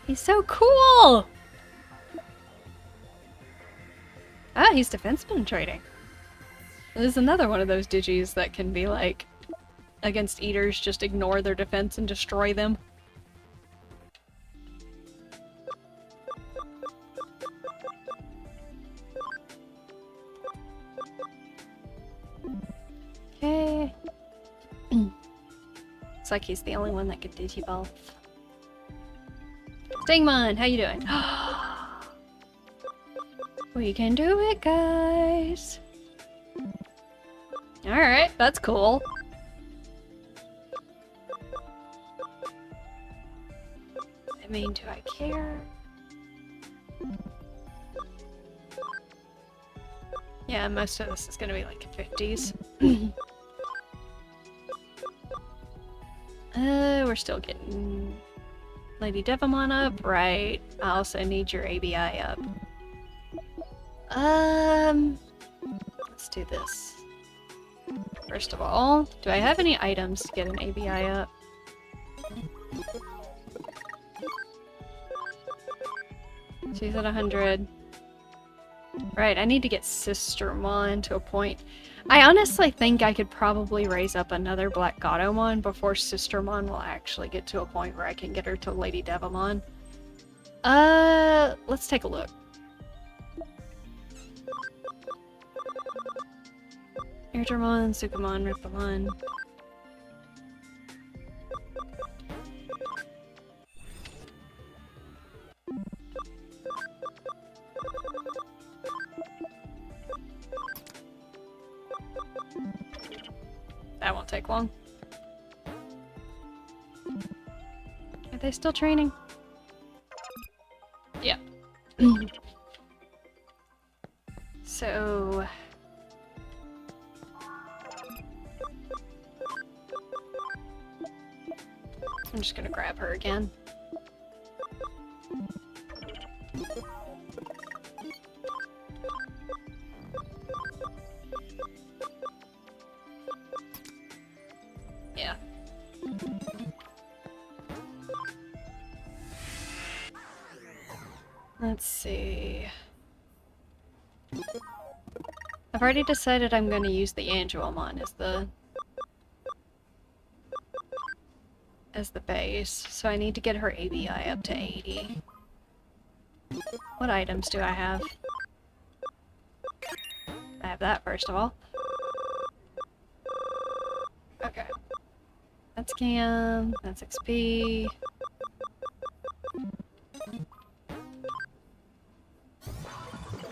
He's so cool! Ah, he's defense penetrating. This is another one of those Digis that can be like, against eaters, just ignore their defense and destroy them. Okay. Looks like he's the only one that could Digivolve. Stingmon, how you doing? We can do it, guys! Alright, that's cool. I mean, do I care? Yeah, most of this is gonna be like 50s. We're still getting Lady Devamon up, right? I also need your ABI up. Let's do this. First of all, do I have any items to get an ABI up? She's at 100. Right, I need to get Sistermon to a point. I honestly think I could probably raise up another Black Gatomon before Sistermon will actually get to a point where I can get her to Lady Devamon. Let's take a look. Airdramon, Sukamon, Ripamon. That won't take long. Are they still training? Yeah. So... I'm just gonna grab her again. Yeah. Let's see. I've already decided I'm going to use the Angelomon as the base, so I need to get her ABI up to 80. What items do I have? I have that first of all. Okay. That's Cam, that's XP.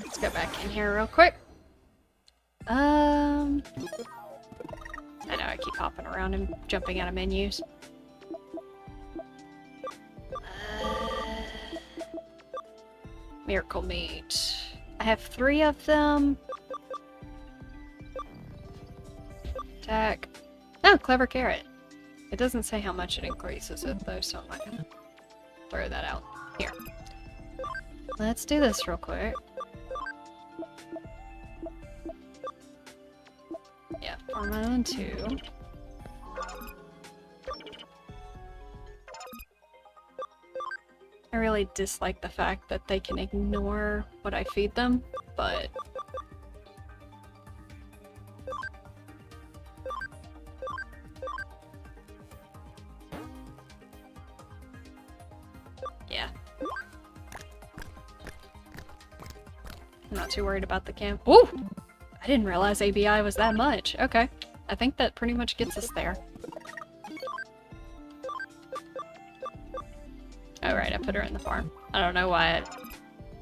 Let's go back in here real quick. I know I keep hopping around and jumping out of menus. Miracle Meat. I have 3 of them. Attack. Oh, Clever Carrot. It doesn't say how much it increases it though, so I'm not gonna throw that out. Here. Let's do this real quick. Yeah, Hormone 2. I really dislike the fact that they can ignore what I feed them, but... yeah. I'm not too worried about the camp. Ooh! I didn't realize ABI was that much. Okay. I think that pretty much gets us there. Alright, I put her in the farm. I don't know why I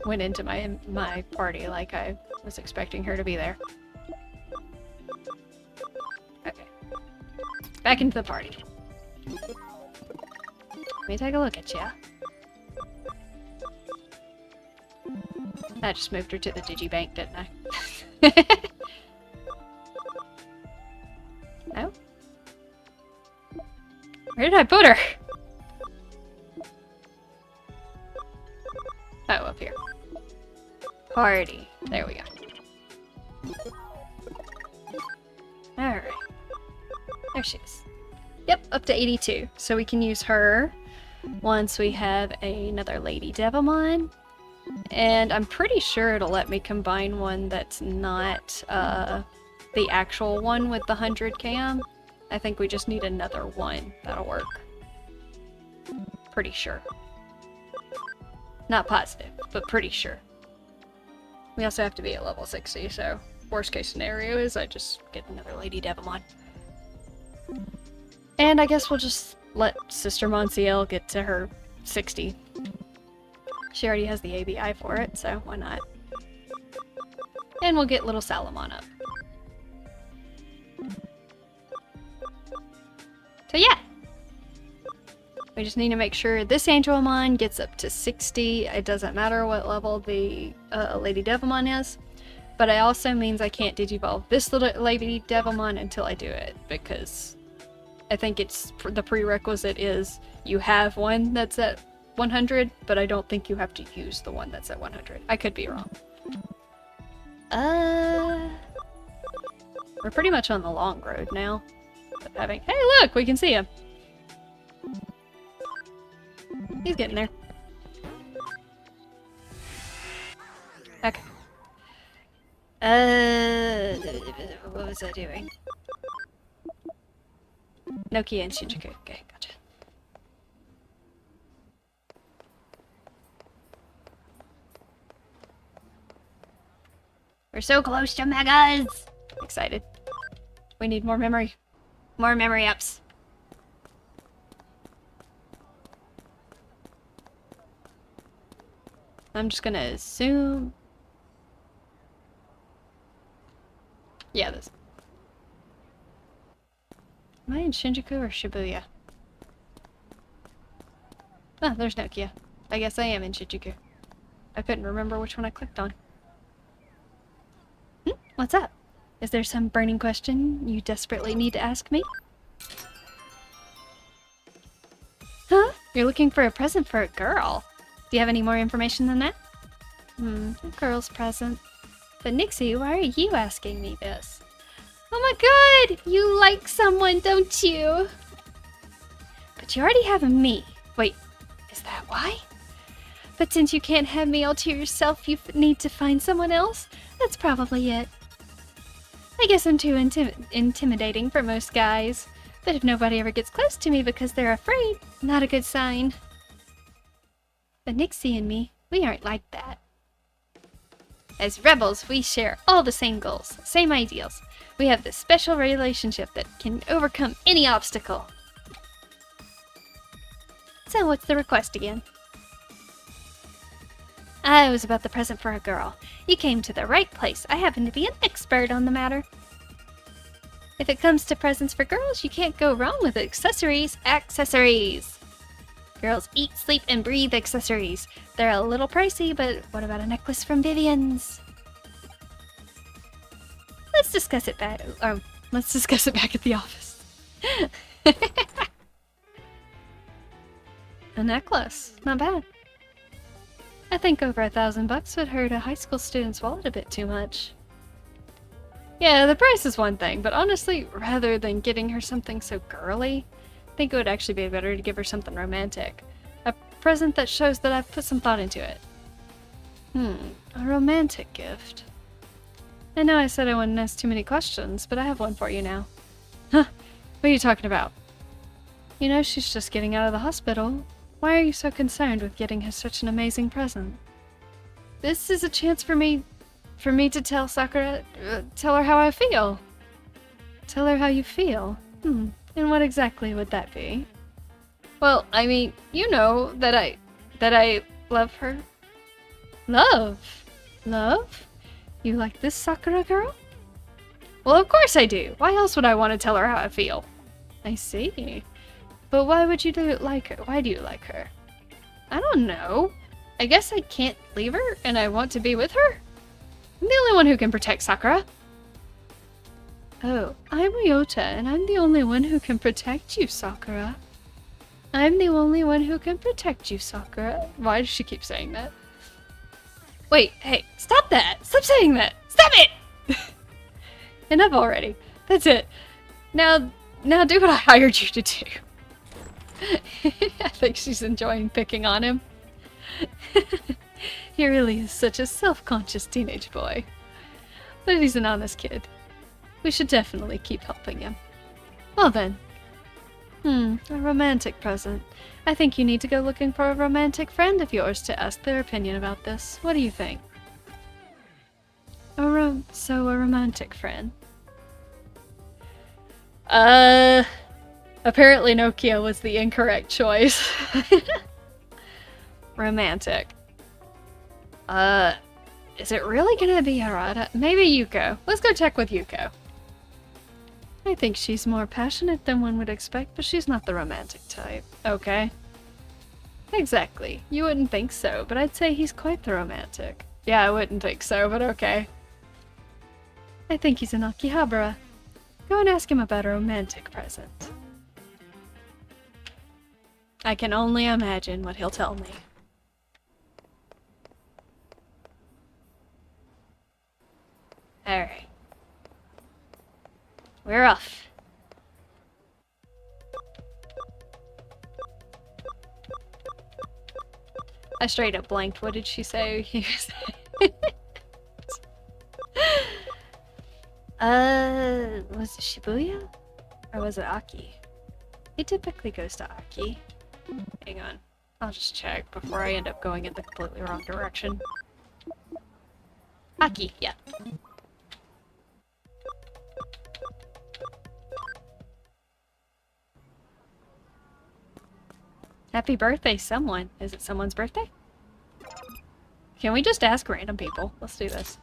went into my party like I was expecting her to be there. Okay. Back into the party. Let me take a look at ya. I just moved her to the Digibank, didn't I? No? Where did I put her? Oh, up here. Party. There we go. Alright. There she is. Yep, up to 82. So we can use her once we have another Lady Devilmon. And I'm pretty sure it'll let me combine one that's not the actual one with the 100 cam. I think we just need another one. That'll work. Pretty sure. Not positive, but pretty sure. We also have to be at level 60, so worst case scenario is I just get another Lady Devilmon. And I guess we'll just let Sister Monsiel get to her 60. She already has the ABI for it, so why not? And we'll get little Salamon up. So yeah! We just need to make sure this Angelmon gets up to 60. It doesn't matter what level the Lady Devilmon is. But it also means I can't digivolve this little Lady Devilmon until I do it. Because I think it's the prerequisite is you have one that's at 100, but I don't think you have to use the one that's at 100. I could be wrong. We're pretty much on the long road now. Hey, look! We can see him! He's getting there. Okay. What was I doing? Nokia and Shinjuku. Okay, gotcha. We're so close to megas! Excited. We need more memory. More memory ups. I'm just gonna assume... yeah, this. Am I in Shinjuku or Shibuya? Ah, there's Nokia. I guess I am in Shinjuku. I couldn't remember which one I clicked on. What's up? Is there some burning question you desperately need to ask me? Huh? You're looking for a present for a girl. Do you have any more information than that? A girl's present. But Nixie, why are you asking me this? Oh my god! You like someone, don't you? But you already have me. Wait, is that why? But since you can't have me all to yourself, you need to find someone else? That's probably it. I guess I'm too intimidating for most guys. But if nobody ever gets close to me because they're afraid, not a good sign. But Nixie and me, we aren't like that. As rebels, we share all the same goals, same ideals. We have this special relationship that can overcome any obstacle. So what's the request again? It was about the present for a girl. You came to the right place. I happen to be an expert on the matter. If it comes to presents for girls, you can't go wrong with accessories. Accessories! Girls eat, sleep, and breathe accessories. They're a little pricey, but what about a necklace from Vivian's? Let's discuss it back. Let's discuss it back at the office. A necklace, not bad. I think over $1,000 would hurt a high school student's wallet a bit too much. Yeah, the price is one thing, but honestly, rather than getting her something so girly, I think it would actually be better to give her something romantic. A present that shows that I've put some thought into it. A romantic gift. I know I said I wouldn't ask too many questions, but I have one for you now. Huh? What are you talking about? You know she's just getting out of the hospital. Why are you so concerned with getting her such an amazing present? This is a chance for me to tell Sakura, tell her how I feel. Tell her how you feel? And what exactly would that be? Well, I mean, you know that I love her. Love? Love? You like this Sakura girl? Well, of course I do. Why else would I want to tell her how I feel? I see. But why would you like her? Why do you like her? I don't know. I guess I can't leave her and I want to be with her? I'm the only one who can protect Sakura. Oh, I'm Ryota and I'm the only one who can protect you, Sakura. I'm the only one who can protect you, Sakura. Why does she keep saying that? Wait, hey, stop that! Stop saying that! Stop it! Enough already. That's it. Now do what I hired you to do. I think she's enjoying picking on him. He really is such a self-conscious teenage boy. But he's an honest kid. We should definitely keep helping him. Well then. A romantic present. I think you need to go looking for a romantic friend of yours to ask their opinion about this. What do you think? A romantic friend. Apparently Nokia was the incorrect choice. Romantic. Is it really gonna be Harada? Maybe Yuko. Let's go check with Yuko. I think she's more passionate than one would expect, but she's not the romantic type. Okay. Exactly. You wouldn't think so, but I'd say he's quite the romantic. Yeah, I wouldn't think so, but okay. I think he's an Akihabara. Go and ask him about a romantic present. I can only imagine what he'll tell me. Alright. We're off. I straight up blanked. What did she say? Was it Shibuya? Or was it Aki? He typically goes to Aki. Hang on. I'll just check before I end up going in the completely wrong direction. Aki, yeah. Happy birthday, someone. Is it someone's birthday? Can we just ask random people? Let's do this.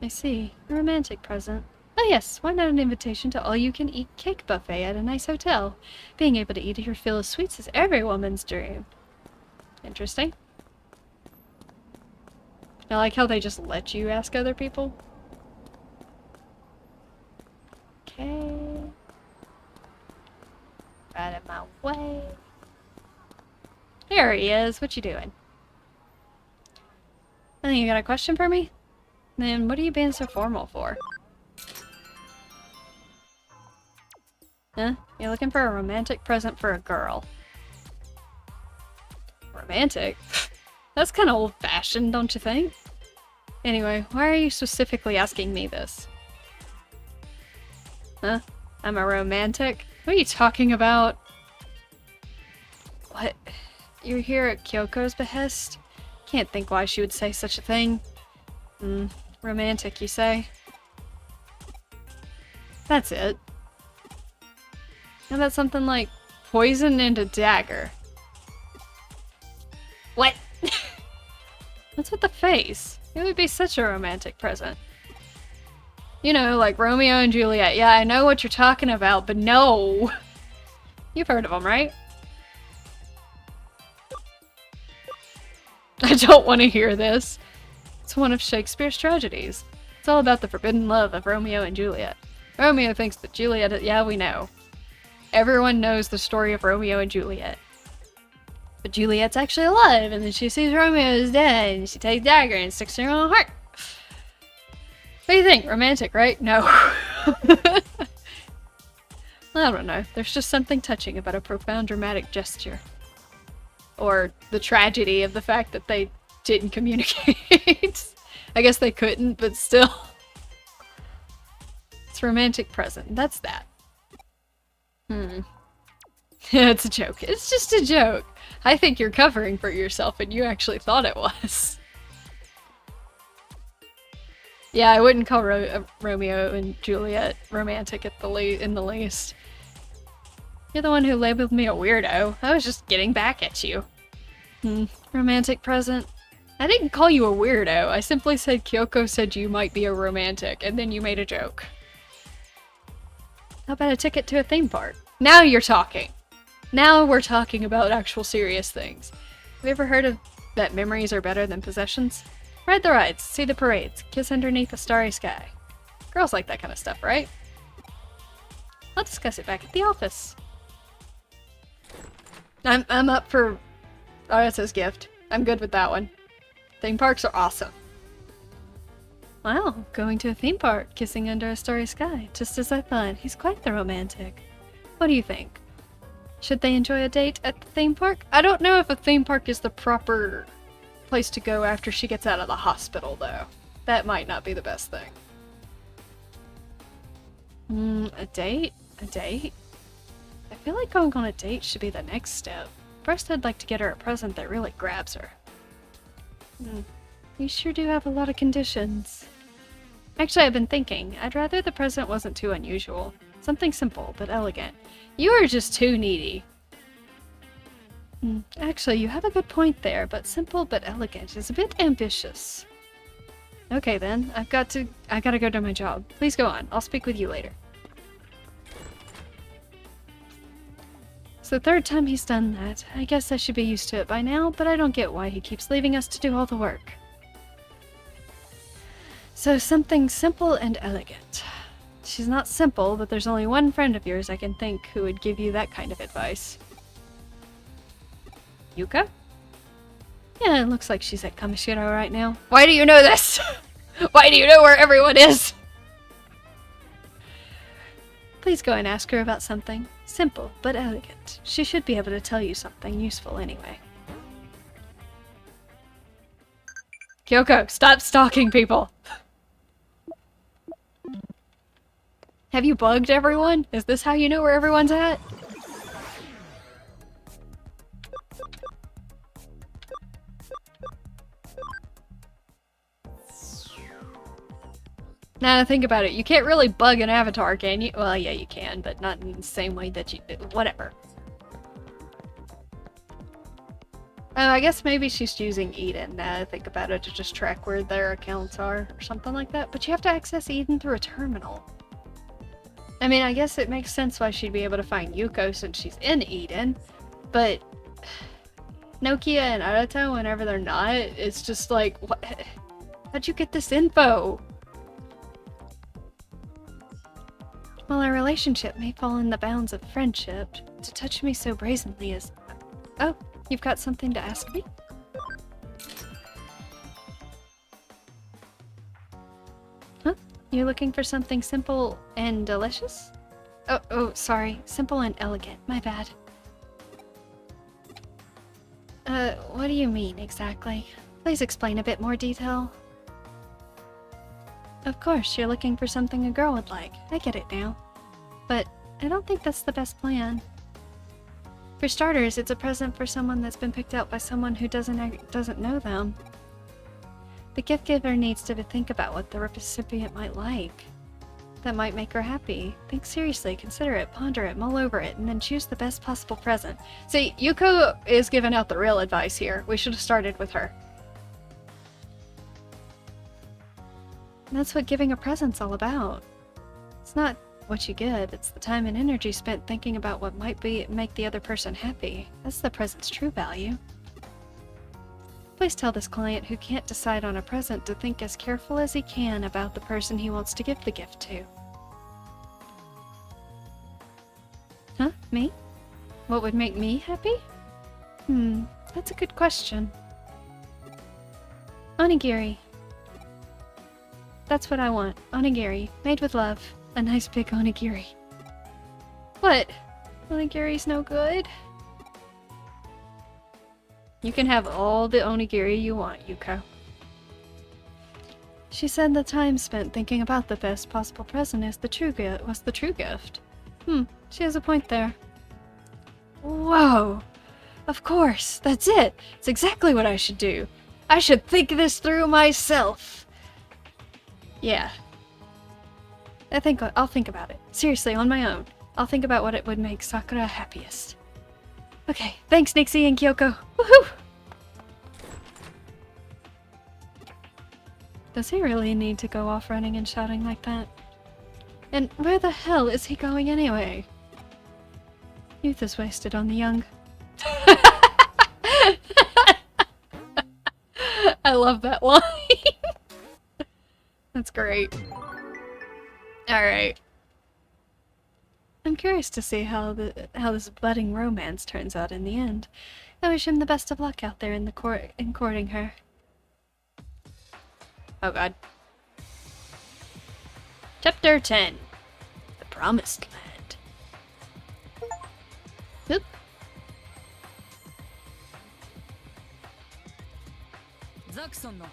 I see. A romantic present. Oh yes, why not an invitation to all-you-can-eat cake buffet at a nice hotel? Being able to eat your fill of sweets is every woman's dream. Interesting. I like how they just let you ask other people. Okay. Right in my way. There he is. What you doing? I think you got a question for me? Then what are you being so formal for? Huh? You're looking for a romantic present for a girl. Romantic? That's kind of old-fashioned, don't you think? Anyway, why are you specifically asking me this? Huh? I'm a romantic? What are you talking about? What? You're here at Kyoko's behest? Can't think why she would say such a thing. Romantic, you say? That's it. How about something like poison and a dagger? What? What's with the face? It would be such a romantic present. You know, like Romeo and Juliet. Yeah, I know what you're talking about, but no! You've heard of them, right? I don't want to hear this. It's one of Shakespeare's tragedies. It's all about the forbidden love of Romeo and Juliet. Romeo thinks that Juliet... Yeah, we know. Everyone knows the story of Romeo and Juliet. But Juliet's actually alive, and then she sees Romeo is dead, and she takes a dagger and sticks it in her own heart. What do you think? Romantic, right? No. I don't know. There's just something touching about a profound dramatic gesture. Or the tragedy of the fact that they didn't communicate. I guess they couldn't, but still. It's romantic present. That's that. Yeah, it's a joke. It's just a joke. I think you're covering for yourself and you actually thought it was. Yeah, I wouldn't call Romeo and Juliet romantic at the in the least. You're the one who labeled me a weirdo. I was just getting back at you. Romantic present? I didn't call you a weirdo. I simply said Kyoko said you might be a romantic, and then you made a joke. How about a ticket to a theme park? Now you're talking. Now we're talking about actual serious things. Have you ever heard of that memories are better than possessions? Ride the rides, see the parades, kiss underneath a starry sky. Girls like that kind of stuff, right? I'll discuss it back at the office. I'm up for Arisa's gift. I'm good with that one. Theme parks are awesome. Wow, going to a theme park, kissing under a starry sky, just as I thought. He's quite the romantic. What do you think? Should they enjoy a date at the theme park? I don't know if a theme park is the proper place to go after she gets out of the hospital, though. That might not be the best thing. A date? A date? I feel like going on a date should be the next step. First, I'd like to get her a present that really grabs her. You sure do have a lot of conditions. Actually, I've been thinking. I'd rather the present wasn't too unusual. Something simple, but elegant. You are just too needy. Actually, you have a good point there, but simple but elegant is a bit ambitious. Okay then, I gotta go do my job. Please go on. I'll speak with you later. It's the third time he's done that. I guess I should be used to it by now, but I don't get why he keeps leaving us to do all the work. So something simple and elegant. She's not simple, but there's only one friend of yours I can think who would give you that kind of advice. Yuka? Yeah, it looks like she's at Kamishiro right now. Why do you know this? Why do you know where everyone is? Please go and ask her about something. Simple, but elegant. She should be able to tell you something useful anyway. Kyoko, stop stalking people! Have you bugged everyone? Is this how you know where everyone's at? Now think about it. You can't really bug an avatar, can you? Well, yeah, you can, but not in the same way that you... Whatever. Oh, I guess maybe she's using Eden, now I think about it, to just track where their accounts are, or something like that. But you have to access Eden through a terminal. I mean, I guess it makes sense why she'd be able to find Yuko since she's in Eden, but... Nokia and Arato, whenever they're not, it's just like, what? How'd you get this info? While our relationship may fall in the bounds of friendship, to touch me so brazenly is... Oh, you've got something to ask me? Huh? You're looking for something simple and delicious? Oh, sorry. Simple and elegant. My bad. What do you mean, exactly? Please explain a bit more detail. Of course, you're looking for something a girl would like. I get it now. But I don't think that's the best plan. For starters, it's a present for someone that's been picked out by someone who doesn't know them. The gift giver needs to think about what the recipient might like. That might make her happy. Think seriously, consider it, ponder it, mull over it, and then choose the best possible present. See, Yuko is giving out the real advice here. We should have started with her. And that's what giving a present's all about. It's not what you give, it's the time and energy spent thinking about what might make the other person happy. That's the present's true value. Please tell this client who can't decide on a present to think as careful as he can about the person he wants to give the gift to. Huh? Me? What would make me happy? That's a good question. Onigiri. That's what I want. Onigiri. Made with love. A nice big onigiri. What? Onigiri's no good? You can have all the onigiri you want, Yuko. She said the time spent thinking about the best possible present is the true was the true gift. She has a point there. Whoa! Of course, that's it! It's exactly what I should do! I should think this through myself! Yeah. I'll think about it. Seriously, on my own. I'll think about what it would make Sakura happiest. Okay, thanks Nixie and Kyoko. Woohoo! Does he really need to go off running and shouting like that? And where the hell is he going anyway? Youth is wasted on the young. I love that line. That's great. Alright. I'm curious to see how this budding romance turns out in the end. I wish him the best of luck out there in courting her. Oh god. Chapter 10. The Promised Land. Oop. Zaxxonの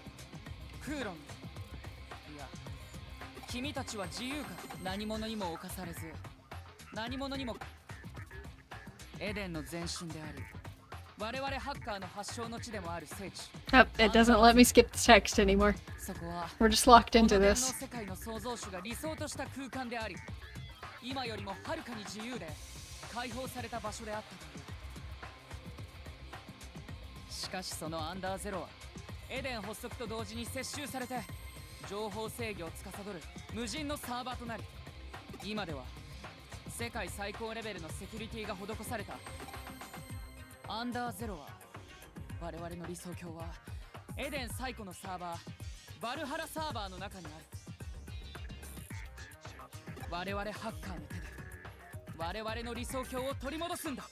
クーロン。いや、君たちは自由か。何者にも侵されず、何者にもエデンの前身であり、我々ハッカーの発祥の地でもある聖地。Oh, it doesn't let me skip the text anymore. そこは We're just locked この into 電脳 this. 世界の創造主が理想とした空間であり、今よりもはるかに自由で解放された場所であったという。しかしそのアンダーゼロはエデン発足と同時に接収されて情報制御を司る無人のサーバーとなり、今では世界最高レベルのセキュリティが施された。アンダーゼロは我々の理想郷はエデン最古のサーバーバルハラサーバーの中にある。我々ハッカーの手で我々の理想郷を取り戻すんだ。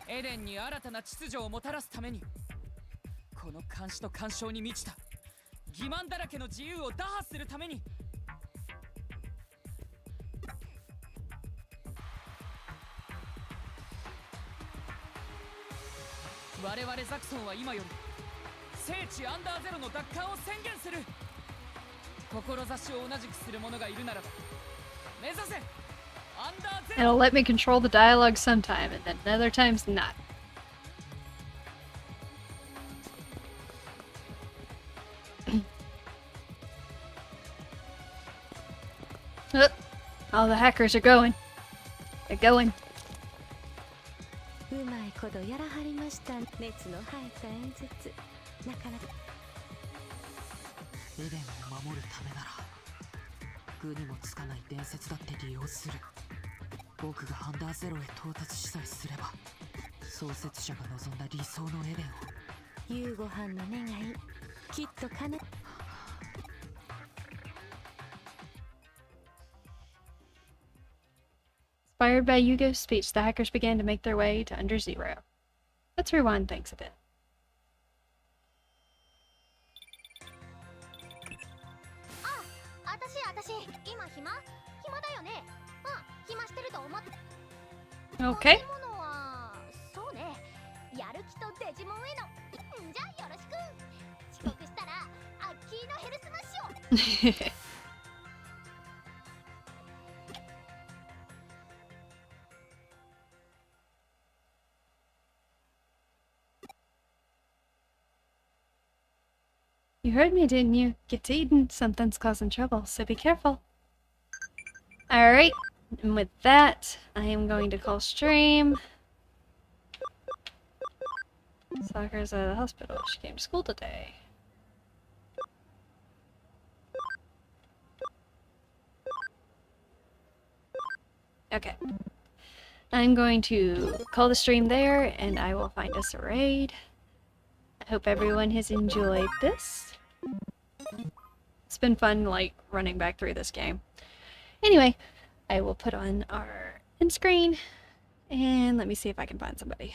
エデンに新たな秩序をもたらすために、この監視と干渉に満ちた欺瞞だらけの自由を打破するために、我々ザクソンは今より聖地アンダーゼロの奪還を宣言する。志を同じくする者がいるならば目指せアンダーゼロ。 It'll let me control the dialogue sometime, and then other times not. All the hackers are going. They're going. うまいことやらはりました。熱の入った演説、なかなか。エデンを守るためなら具にもつかない伝説だって利用する。僕がアンダーゼロへ到達しさえすれば、創設者が望んだ理想のエデンを。夕ご飯の願い、きっとかな。Inspired by Yugo's speech, the hackers began to make their way to Under Zero. Let's rewind things a bit. 私今暇だよね。暇してると思って。 Okay. 食べ物はそうね、やる気とデジモンへの。じゃあよろしく。遅刻したらアッキーのヘルスマッシュを。You heard me, didn't you? Get to eating. Something's causing trouble, so be careful. Alright, and with that, I am going to call stream. Sakura's at the hospital. She came to school today. Okay. I'm going to call the stream there, and I will find us a raid. I hope everyone has enjoyed this. It's been fun, like, running back through this game. Anyway, I will put on our end screen, and let me see if I can find somebody.